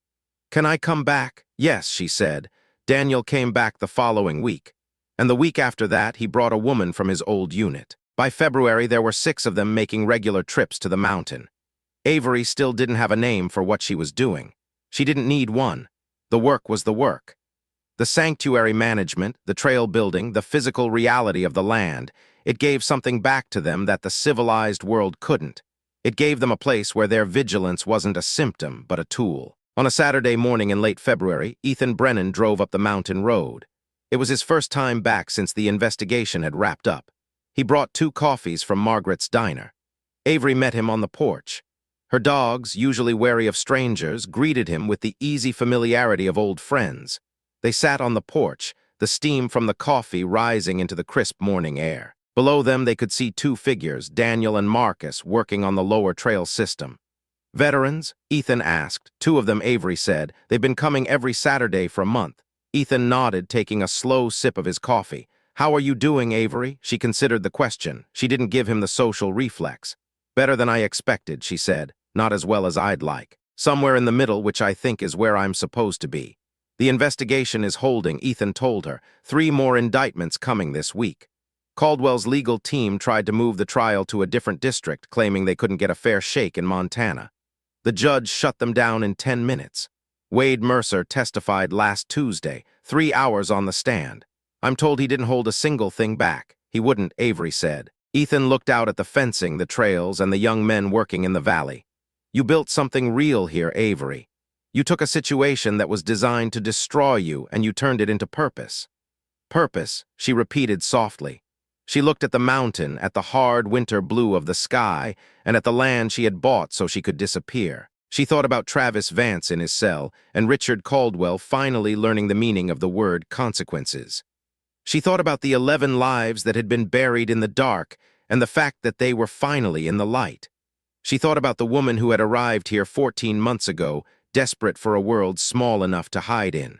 "Can I come back?" "Yes," she said. Daniel came back the following week. And the week after that, he brought a woman from his old unit. By February, there were 6 of them making regular trips to the mountain. Avery still didn't have a name for what she was doing. She didn't need one. The work was the work. The sanctuary management, the trail building, the physical reality of the land, it gave something back to them that the civilized world couldn't. It gave them a place where their vigilance wasn't a symptom, but a tool. On a Saturday morning in late February, Ethan Brennan drove up the mountain road. It was his first time back since the investigation had wrapped up. He brought 2 coffees from Margaret's diner. Avery met him on the porch. Her dogs, usually wary of strangers, greeted him with the easy familiarity of old friends. They sat on the porch, the steam from the coffee rising into the crisp morning air. Below them they could see 2 figures, Daniel and Marcus, working on the lower trail system. "Veterans?" Ethan asked. 2 of them, Avery said. "They've been coming every Saturday for a month." Ethan nodded, taking a slow sip of his coffee. "How are you doing, Avery?" She considered the question. She didn't give him the social reflex. "Better than I expected," she said. "Not as well as I'd like. Somewhere in the middle, which I think is where I'm supposed to be." "The investigation is holding," Ethan told her. "3 more indictments coming this week." Caldwell's legal team tried to move the trial to a different district, claiming they couldn't get a fair shake in Montana. The judge shut them down in 10 minutes. Wade Mercer testified last Tuesday, 3 hours on the stand. "I'm told he didn't hold a single thing back." "He wouldn't," Avery said. Ethan looked out at the fencing, the trails, and the young men working in the valley. "You built something real here, Avery. You took a situation that was designed to destroy you, and you turned it into purpose." "Purpose," she repeated softly. She looked at the mountain, at the hard winter blue of the sky, and at the land she had bought so she could disappear. She thought about Travis Vance in his cell, and Richard Caldwell finally learning the meaning of the word consequences. She thought about the 11 lives that had been buried in the dark, and the fact that they were finally in the light. She thought about the woman who had arrived here 14 months ago, desperate for a world small enough to hide in.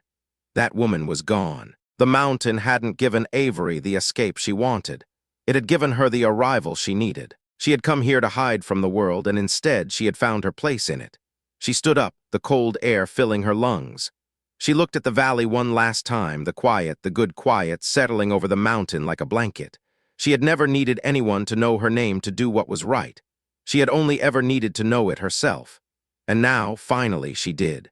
That woman was gone. The mountain hadn't given Avery the escape she wanted. It had given her the arrival she needed. She had come here to hide from the world, and instead she had found her place in it. She stood up, the cold air filling her lungs. She looked at the valley one last time, the quiet, the good quiet, settling over the mountain like a blanket. She had never needed anyone to know her name to do what was right. She had only ever needed to know it herself. And now, finally, she did.